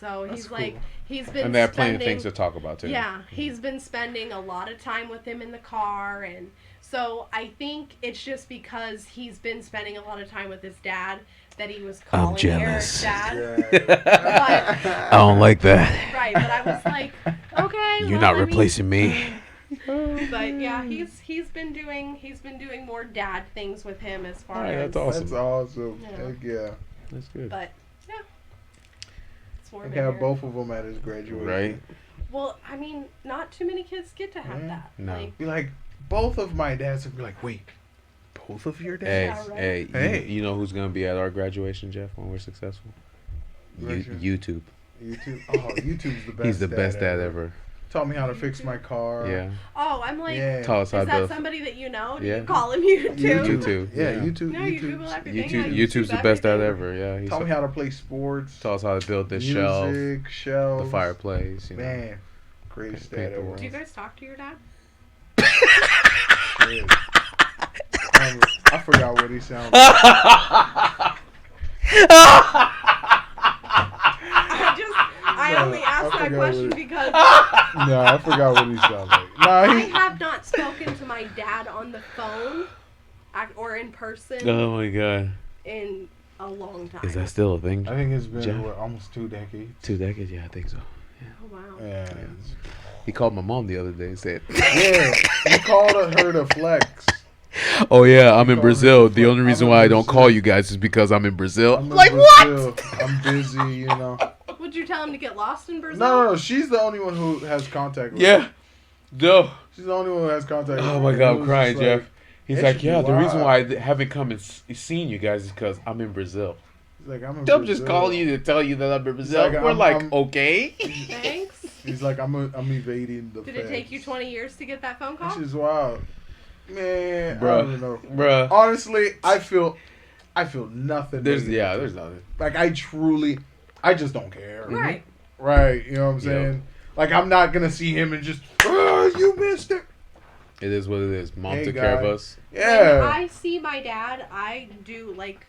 So That's he's like, cool. he's been And they have plenty of spending- things to talk about too. Yeah, he's been spending a lot of time with him in the car, and so I think it's just because he's been spending a lot of time with his dad that he was calling Eric's dad. I don't like that. Right, but I was like, okay, You're well, not I mean- replacing me. But yeah, he's been doing more dad things with him as far Alright, as. that's awesome. That's awesome. Yeah. Heck yeah. That's good. But yeah, it's warm And in have here. both of them at his graduation. Right? Well, I mean, not too many kids get to have Yeah. that. No. Like, Be like, both of my dads would be like, wait, both of your Hey, dads? Yeah, right. hey, Hey. You know who's gonna be at our graduation, Jeff, when we're successful? Graduation. YouTube. YouTube. Oh, YouTube's the best. He's the best dad ever. Taught me how to fix my car. Yeah. oh, I'm like, Yeah. Taught us how is to that build. somebody that you know? Do Yeah. you call him YouTube? YouTube. Yeah, Yeah. YouTube. No, you YouTube's- Google everything. YouTube. on YouTube's the best dad everything. ever. Yeah. He Taught me how to play sports. taught us how to build this music, shelf, shelves. the fireplace. You know. Man, greatest dad Paint the ever. walls. Do you guys talk to your dad? Shit. I forgot what he sounded like. I No, only asked I that forgot question what- because No, I forgot what he sounded like. No, I he. have not spoken to my dad on the phone or in person Oh my god. in a long time. Is that still a thing? I think it's been Jeff? what, almost 2 decades. 2 decades? Yeah, I think so. Oh, wow. Yeah. He called my mom the other day and said, Yeah, you called her to flex. "Oh yeah, I'm in called Brazil. her The only I'm reason in why I don't Brazil. call you guys is because I'm in Brazil." I'm in Like Brazil. what? I'm busy, you know. Would you tell him to get lost in Brazil? No, she's the only one who has contact with Yeah. him. No. She's the only one who has contact with Oh him. my It god, I'm was crying, just Jeff. like- He's It like, should be yeah, the reason wild. why I haven't come and seen you guys is because I'm in Brazil. He's like, I'm in I'm Brazil. just calling you to tell you that I'm in Brazil. like, We're I'm- like, I'm- okay. Thanks. He's like, I'm evading the Did it take you 20 years to get that phone call? Which is wild. Man, I Bruh. don't know. Bruh. Honestly, I feel nothing. There's negative. there's nothing. Like I just don't care. Right. Right. You know what I'm Yep. saying? Like I'm not gonna see him and just, oh, you missed it. It is what it is. Mom Hey, took care of guy. us. When Yeah. I see my dad, I do, like,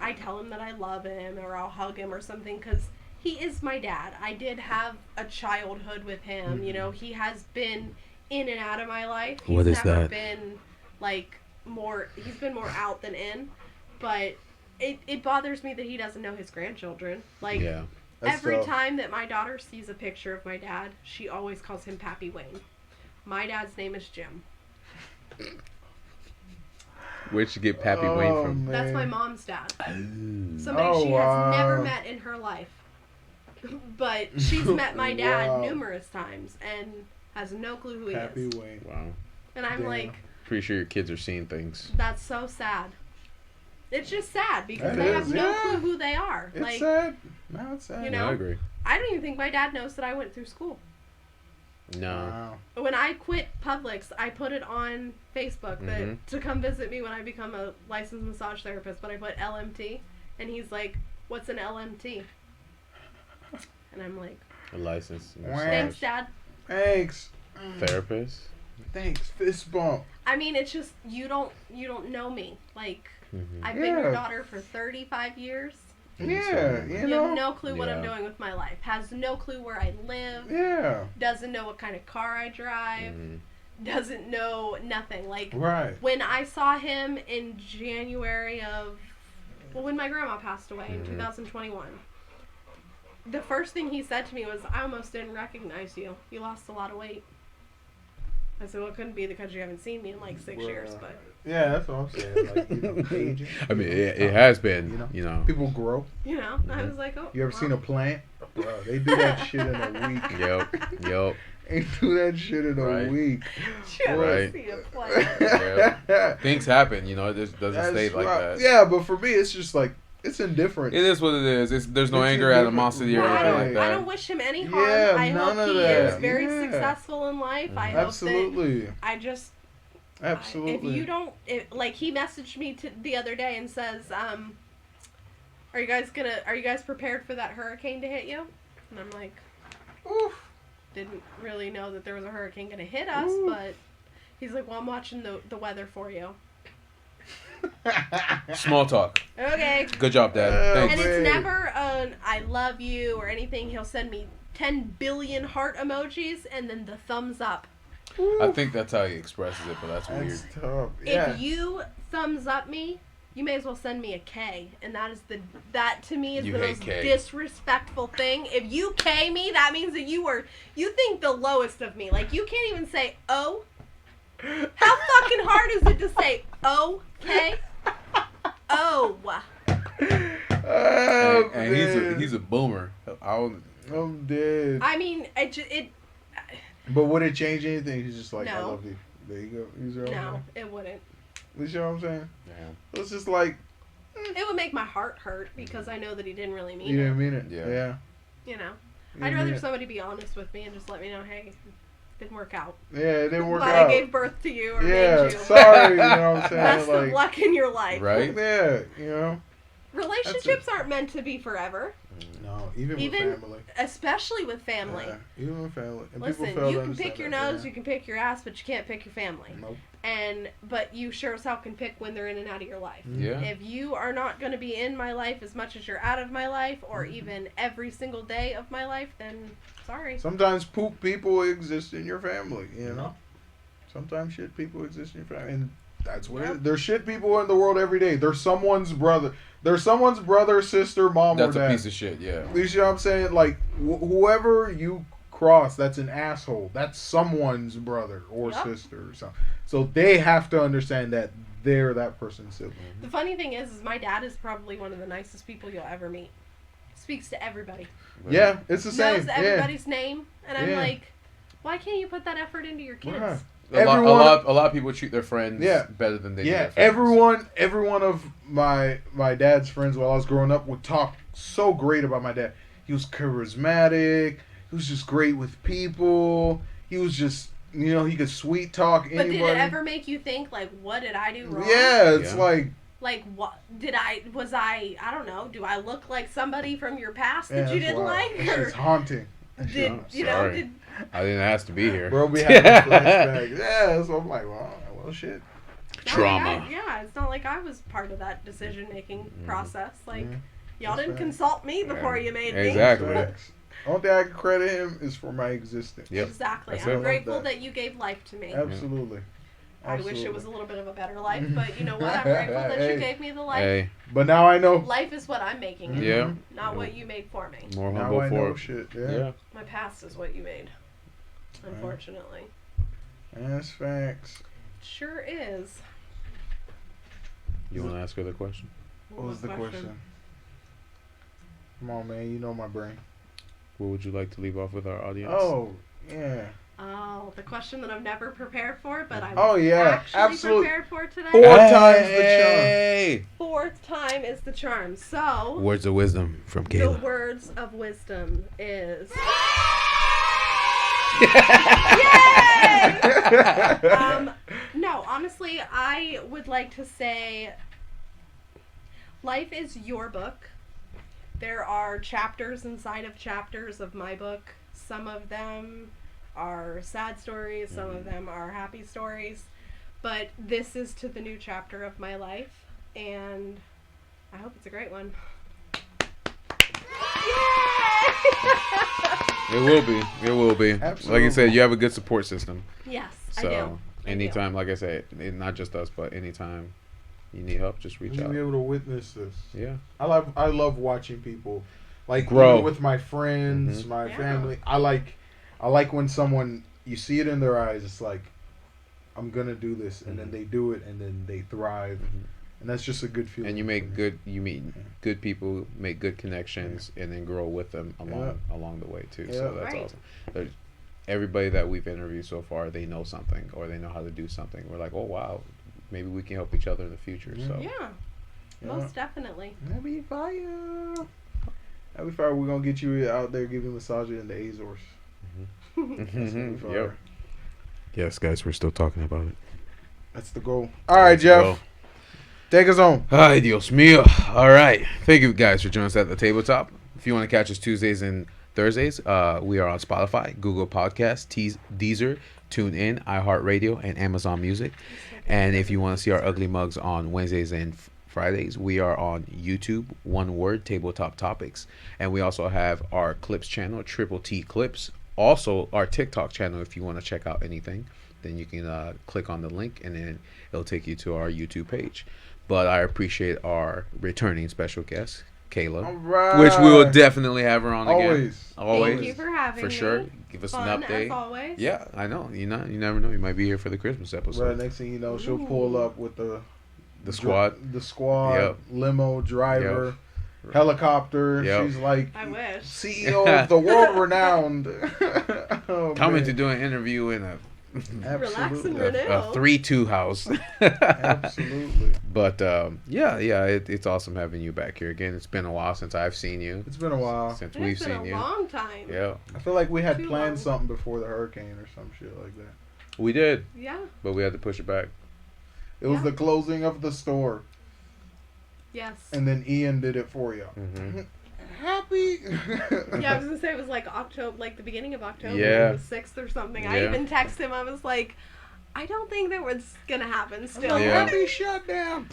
I tell him that I love him or I'll hug him or something because he is my dad. I did have a childhood with him. You know, he has been in and out of my life. He's What is never that? been, like, he's been more out than in. But it bothers me that he doesn't know his grandchildren. Like, Yeah. That's every tough. time that my daughter sees a picture of my dad, she always calls him Pappy Wayne. My dad's name is Jim. Where'd you get Pappy Oh, Wayne from? man. That's my mom's dad. Ooh. Somebody Oh, she wow. has never met in her life. But she's met my dad Wow. numerous times and has no clue who he Happy is. Wayne. Wow. And I'm Damn. like, Pretty sure your kids are seeing things. that's so sad. It's just sad because That they is, have no yeah. clue who they are. It's like, sad. No, it's sad. You No, know? I agree. I don't even think my dad knows that I went through school. No. Wow. When I quit Publix, I put it on Facebook that Mhm. to come visit me when I become a licensed massage therapist, but I put LMT, and he's like, "What's an LMT?" And I'm like, A license. Wow. "Thanks, Dad." Thanks. Therapist. Thanks. Fist bump. I mean, it's just you don't know me. Like, Mm-hmm. I've been your Yeah. daughter for 35 years. Yeah, you You know. have no clue what I'm Yeah. doing with my life. Has no clue where I live. Yeah. Doesn't know what kind of car I drive. Mhm. Doesn't know nothing. Like, Right. when I saw him in January of, well, when my grandma passed away in Mhm. 2021, the first thing he said to me was, "I almost didn't recognize you. You lost a lot of weight." I said, "Well, it couldn't be because you haven't seen me in like 6 years, Bruh. but Yeah, that's what I'm saying. Like, you know, aging. I mean, it has been, You know? you know. People grow. you know." I was like, "Oh." You ever seen a plant? Bro, they do that shit in a week. Yep. They do that shit in a Right. week. You ever Right. see a plant? Things happen, you know. It just doesn't That's stay like right. that. Yeah, but for me, it's just like, it's indifferent. It is what it is. There's no It's anger, indifferent. animosity, or Well, anything Right. like I that. don't wish him any harm. Yeah, I hope none of he that. is very Yeah. successful in life. I hope that Absolutely. I just Absolutely. If you don't, like, he messaged me the other day and says, are you guys prepared for that hurricane to hit you? And I'm like, Oof. didn't really know that there was a hurricane gonna hit us, Ooh. but he's like, well, I'm watching the weather for you. Small talk. Okay. Good job, Dad. Oh, Thanks. And man. it's never an I love you or anything. He'll send me 10 billion heart emojis and then the thumbs up. I think that's how he expresses it, but that's weird. That's tough. Yeah. If you thumbs up me, you may as well send me a K, and that to me is You the hate most K. disrespectful thing. If you K me, that means that you think the lowest of me. Like, you can't even say O. How fucking hard is it to say okay? Oh. Oh, And man. he's a boomer. I'm dead. I mean, it But would it change anything? He's just like, I No. love you. There you go. He's all no, it wouldn't. You see what I'm saying? Yeah. It's just like, It would make my heart hurt because I know that he didn't really mean you it. didn't mean it. Yeah. Yeah. You know, You I'd didn't rather mean it. somebody be honest with me and just let me know, hey, didn't work out. Yeah, it didn't work But out. I gave birth to you or Yeah, made you. sorry, you know what I'm saying? Best like, of luck in your life. Right? Yeah, you know? Relationships aren't meant to be forever, No, even Even- with family. especially with family. Yeah, even with family. And Listen, people fail you to can pick understand your that, nose, yeah. you can pick your ass, but you can't pick your family. Nope. But you sure as hell can pick when they're in and out of your life. Yeah. If you are not going to be in my life as much as you're out of my life, or even every single day of my life, then sorry. Sometimes poop people exist in your family, you know? Sometimes shit people exist in your family. And that's what it Yep. is. There's shit people in the world every day. There's someone's brother. There's someone's brother, sister, mom, That's or a dad. piece of shit, yeah. You see what I'm saying? Like, whoever you cross, that's an asshole. That's someone's brother or Yep. sister or something. So they have to understand that they're that person's sibling. The funny thing is my dad is probably one of the nicest people you'll ever meet. Speaks to everybody. Yeah, it's the same. Knows Yeah. everybody's name, and I'm Yeah. like, why can't you put that effort into your kids? Right. A lot of people treat their friends Yeah. better than they do Yeah, their families. every one of my dad's friends while I was growing up would talk so great about my dad. He was charismatic. He was just great with people. He was just he could sweet talk But anybody. did it ever make you think, like, what did I do wrong? Yeah, it's like what I don't know, do I look like somebody from your past yeah, that you didn't like? It's haunting. Did, Oh, you know, sorry. I didn't ask to be here. Bro, we having flashbacks. Yeah, so I'm like, well, shit. Trauma. It's not like I was part of that decision-making process. Like, y'all That's didn't facts. consult me before you made me. Exactly. Facts. Only thing I can credit him is for my existence. Yep. Exactly. That's I'm it. grateful that you gave life to me. Absolutely. I wish it was a little bit of a better life, but you know what? I'm grateful that you gave me the life. Hey, But now I know. Life is what I'm making it, yeah. not what you made for me. More Now humble I for know it. shit. Yeah. Yeah. My past is what you made, unfortunately. That's facts. Sure is. You want to ask her the question? What was the question? Come on, man. You know my brain. What would you like to leave off with our audience? Oh, yeah. Oh, the question that I'm never prepared for, but I'm yeah. actually Absolutely. prepared for today. Four times the Hey! Fourth time is the charm. So, Words of wisdom from the Kayla. words of wisdom is... no, honestly, I would like to say life is your book. There are chapters inside of chapters of my book. Some of them are sad stories, some of them are happy stories. But this is to the new chapter of my life, and I hope it's a great one. It will be. It will be. Absolutely. Like I said, you have a good support system. Yes, So I do. anytime, like I said, not just us, but anytime you need help, just reach You'll out. be able to witness this. Yeah. I love watching people like Grow. even with my friends, my family. I like when someone you see it in their eyes. It's like I'm gonna do this, and then they do it, and then they thrive, and that's just a good feeling. And you meet good people, make good connections, and then grow with them along the way too. So that's awesome. Everybody that we've interviewed so far, they know something or they know how to do something. We're like, oh wow, maybe we can help each other in the future. So Most definitely. That'd be fire. That'd be fire. We're gonna get you out there giving massages in the Azores. Yep. Yes, guys, we're still talking about it. That's the goal. All right, Jeff. Take us home. Ay, Dios mío. All right. Thank you guys for joining us at the tabletop. If you want to catch us Tuesdays and Thursdays, we are on Spotify, Google Podcasts, Deezer, TuneIn, iHeartRadio, and Amazon Music. And if you want to see our ugly mugs on Wednesdays and Fridays, we are on YouTube, One Word Tabletop Topics. And we also have our Clips channel, Triple T Clips. Also, our TikTok channel, if you want to check out anything, then you can click on the link and then it'll take you to our YouTube page. But I appreciate our returning special guest, Kayla, All right. which we will definitely have her on again. Always. Thank you for having me. For sure. Give us Fun, an update. as always. Yeah, I know. You never know. You might be here for the Christmas episode. Right, next thing you know, she'll pull up with the squad. The limo driver, helicopter. Yep. She's like, I wish. CEO of the world renowned. Coming to do an interview in a Relax and Absolutely. renew. a 3-2 house. Absolutely. But it's awesome having you back here again. It's been a while since I've seen you. It's been a while. Since It's we've been seen a you. long time. Yeah, I feel like we had Too planned long. something before the hurricane or some shit like that. we did, Yeah. but we had to push it back. It was Yeah. the closing of the store, Yes. and then Ian did it for you. Mm-hmm. Happy. Yeah, I was gonna say it was like October, like the beginning of October, Yeah. the 6th or something. Yeah. I even texted him. I was like, I don't think that was gonna happen still. Yeah. Happy shut down.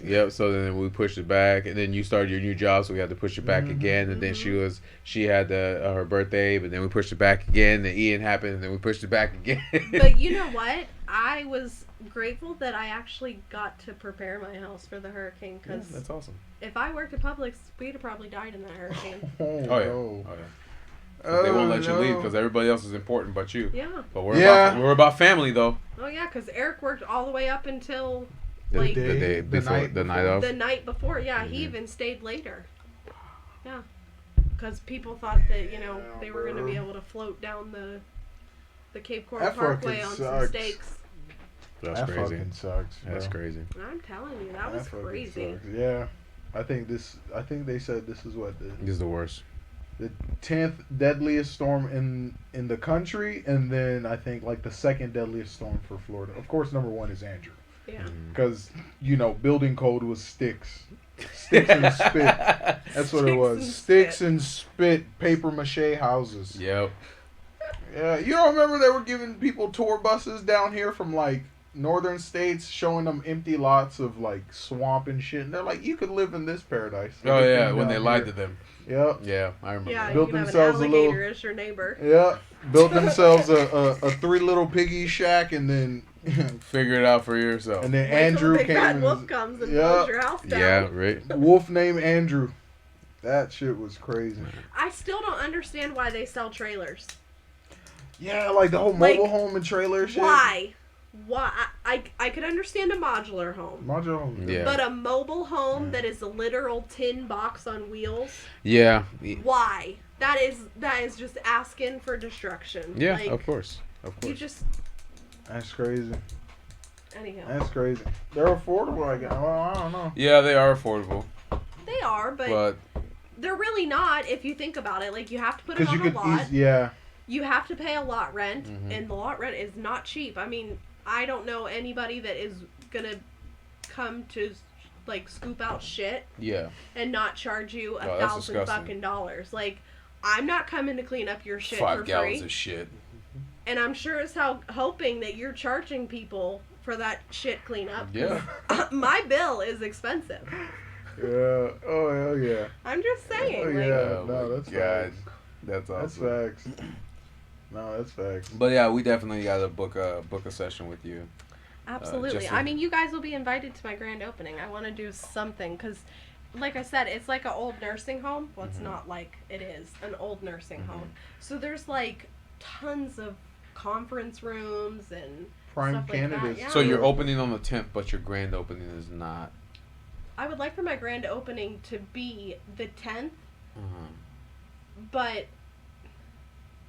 Yep. So then we pushed it back, and then you started your new job, so we had to push it back again. And then she had her birthday, but then we pushed it back again. Then Ian happened, and then we pushed it back again. But you know what? I was grateful that I actually got to prepare my house for the hurricane, Yeah, because that's awesome. if I worked at Publix, we'd have probably died in that hurricane. Oh yeah. no. Oh yeah. They won't let you no. leave because everybody else is important but you. Yeah. But we're about family though. Oh yeah, because Eric worked all the way up until The like day before, the night of. the night before. Yeah, he Mhm. even stayed later. Yeah, because people thought that they were going to be able to float down the Cape Coral That Parkway fucking on sucks. some stakes. That's That crazy. fucking sucks. Bro. That's crazy. I'm telling you, that was fucking crazy. sucks. Yeah, I think they said this is what This is the worst. the 10th deadliest storm in the country, and then I think like the second deadliest storm for Florida. Of course, number one is Andrew, Yeah. because building code was sticks and spit. That's what it was. Sticks and spit, paper mache houses. Yep. Yeah, you don't remember they were giving people tour buses down here from like northern states, showing them empty lots of like swamp and shit, and they're like, you could live in this paradise. Oh yeah, when they lied to them. Yep. Yeah, I remember. Yeah, that. Built you can have an themselves a little- alligator as your neighbor. Yeah, built themselves a three little piggy shack, and then Figure it out for yourself. and then Wait till Andrew the big came. bad and- wolf comes and Yeah. blows your house down. Yeah, right. Wolf named Andrew. That shit was crazy. I still don't understand why they sell trailers. Yeah, like the whole Like, mobile home and trailer shit. Why? Why? I could understand a modular home. Modular home. Yeah. But a mobile home that is a literal tin box on wheels, Yeah. why? That is just asking for destruction. Yeah, Like, of course. Of You course. just That's crazy. anyhow. That's crazy. They're affordable, I guess. Well, I don't know. Yeah, they are affordable, They are, but but they're really not if you think about it. Like you have to put it Because on you a could lot. yeah. You have to pay a lot rent, Mhm. and the lot rent is not cheap. I mean, I don't know anybody that is gonna come to like scoop out shit yeah. and not charge you Oh, that's $1,000 disgusting. fucking dollars. Like, I'm not coming to clean up your shit 5 for gallons free, of shit. and I'm sure as hell hoping that you're charging people for that shit cleanup. Yeah. My bill is expensive. Yeah. Oh hell yeah. I'm just saying. Oh, like, yeah. Oh no, my that's God. facts. That's That's awesome. facts. No, that's facts. But yeah, we definitely got to book a session with you. Absolutely. just I a- mean, you guys will be invited to my grand opening. I want to do something because, like I said, it's like an old nursing home. Well, it's Mhm. not like it is an old nursing Mhm. home. So there's like tons of conference rooms and Prime stuff like that, candidates. yeah. So you're opening on the 10th, but your grand opening is not. I would like for my grand opening to be the 10th, Uh-huh. but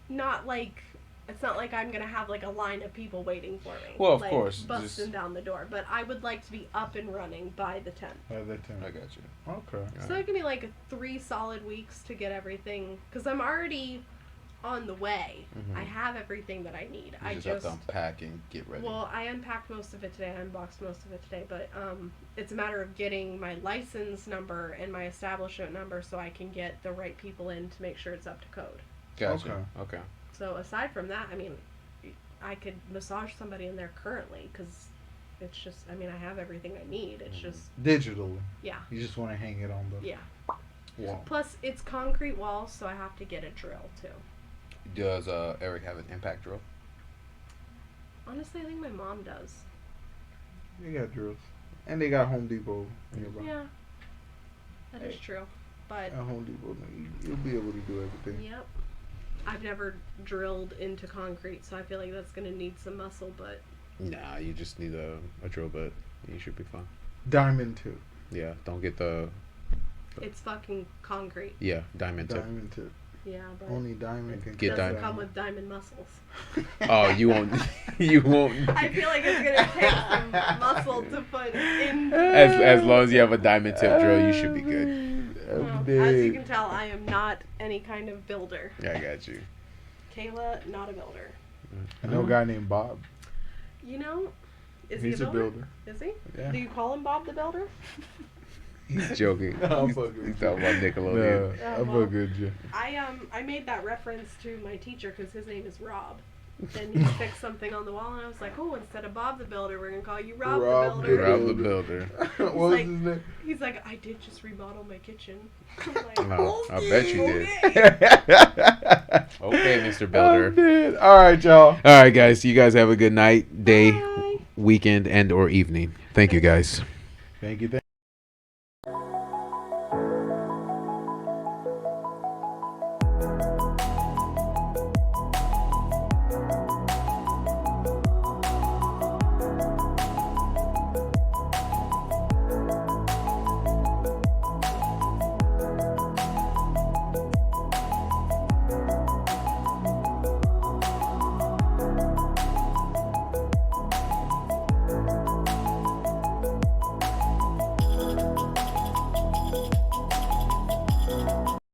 not like. It's not like I'm gonna have like a line of people waiting for me. Well, of like, course, busting just- down the door. But I would like to be up and running by the 10th. That too. I got you. Okay. So it give me like 3 solid weeks to get everything, because I'm already on the way. Mhm. I have everything that I need. You I just have to unpack and get ready. well, I unpacked most of it today. I unboxed most of it today, but it's a matter of getting my license number and my establishment number so I can get the right people in to make sure it's up to code. Gotcha. Okay. So aside from that, I mean, I could massage somebody in there currently because it's just. I mean, I have everything I need. It's Mhm. just Digitally. yeah, You just want to hang it on the yeah. wall. Plus, it's concrete walls, so I have to get a drill too. Does Eric have an impact drill? Honestly, I think my mom does. They got drills. And they got Home Depot nearby. Yeah, that is Hey. true. But At Home Depot, you'll be able to do everything. yep, I've never drilled into concrete, so I feel like that's gonna need some muscle. But Nah, you just need a drill bit. You should be fine. Diamond tip. Yeah, don't get the it's fucking concrete. diamond tip. Diamond tip. Yeah, but Only diamond can Get it cut doesn't diamond. come with diamond muscles. Oh, you won't. You won't. I feel like it's gonna take some muscle to put in. As long as you have a diamond tip drill, you should be good. Well, as you can tell, I am not any kind of builder. Yeah, I got you. Kayla, not a builder. I know a guy named Bob. You know, is He's he a builder. Is he? Yeah. Do you call him Bob the Builder? He's joking. I'm he's fucking he's talking about Nickelodeon. Yeah, I'm well. a good Joe. I made that reference to my teacher because his name is Rob. And he fixed something on the wall, and I was like, oh, instead of Bob the Builder, we're gonna call you Rob, Rob the Builder. Rob the Builder. What was like- his name? He's like, I did just remodel my kitchen. I'm like, No, I bet you did. okay. Okay, Mr. I'm Builder. dead. All right, y'all. All right, guys. You guys have a good night, day, Bye. weekend, and or evening. Thank you, guys. Thank you. Thank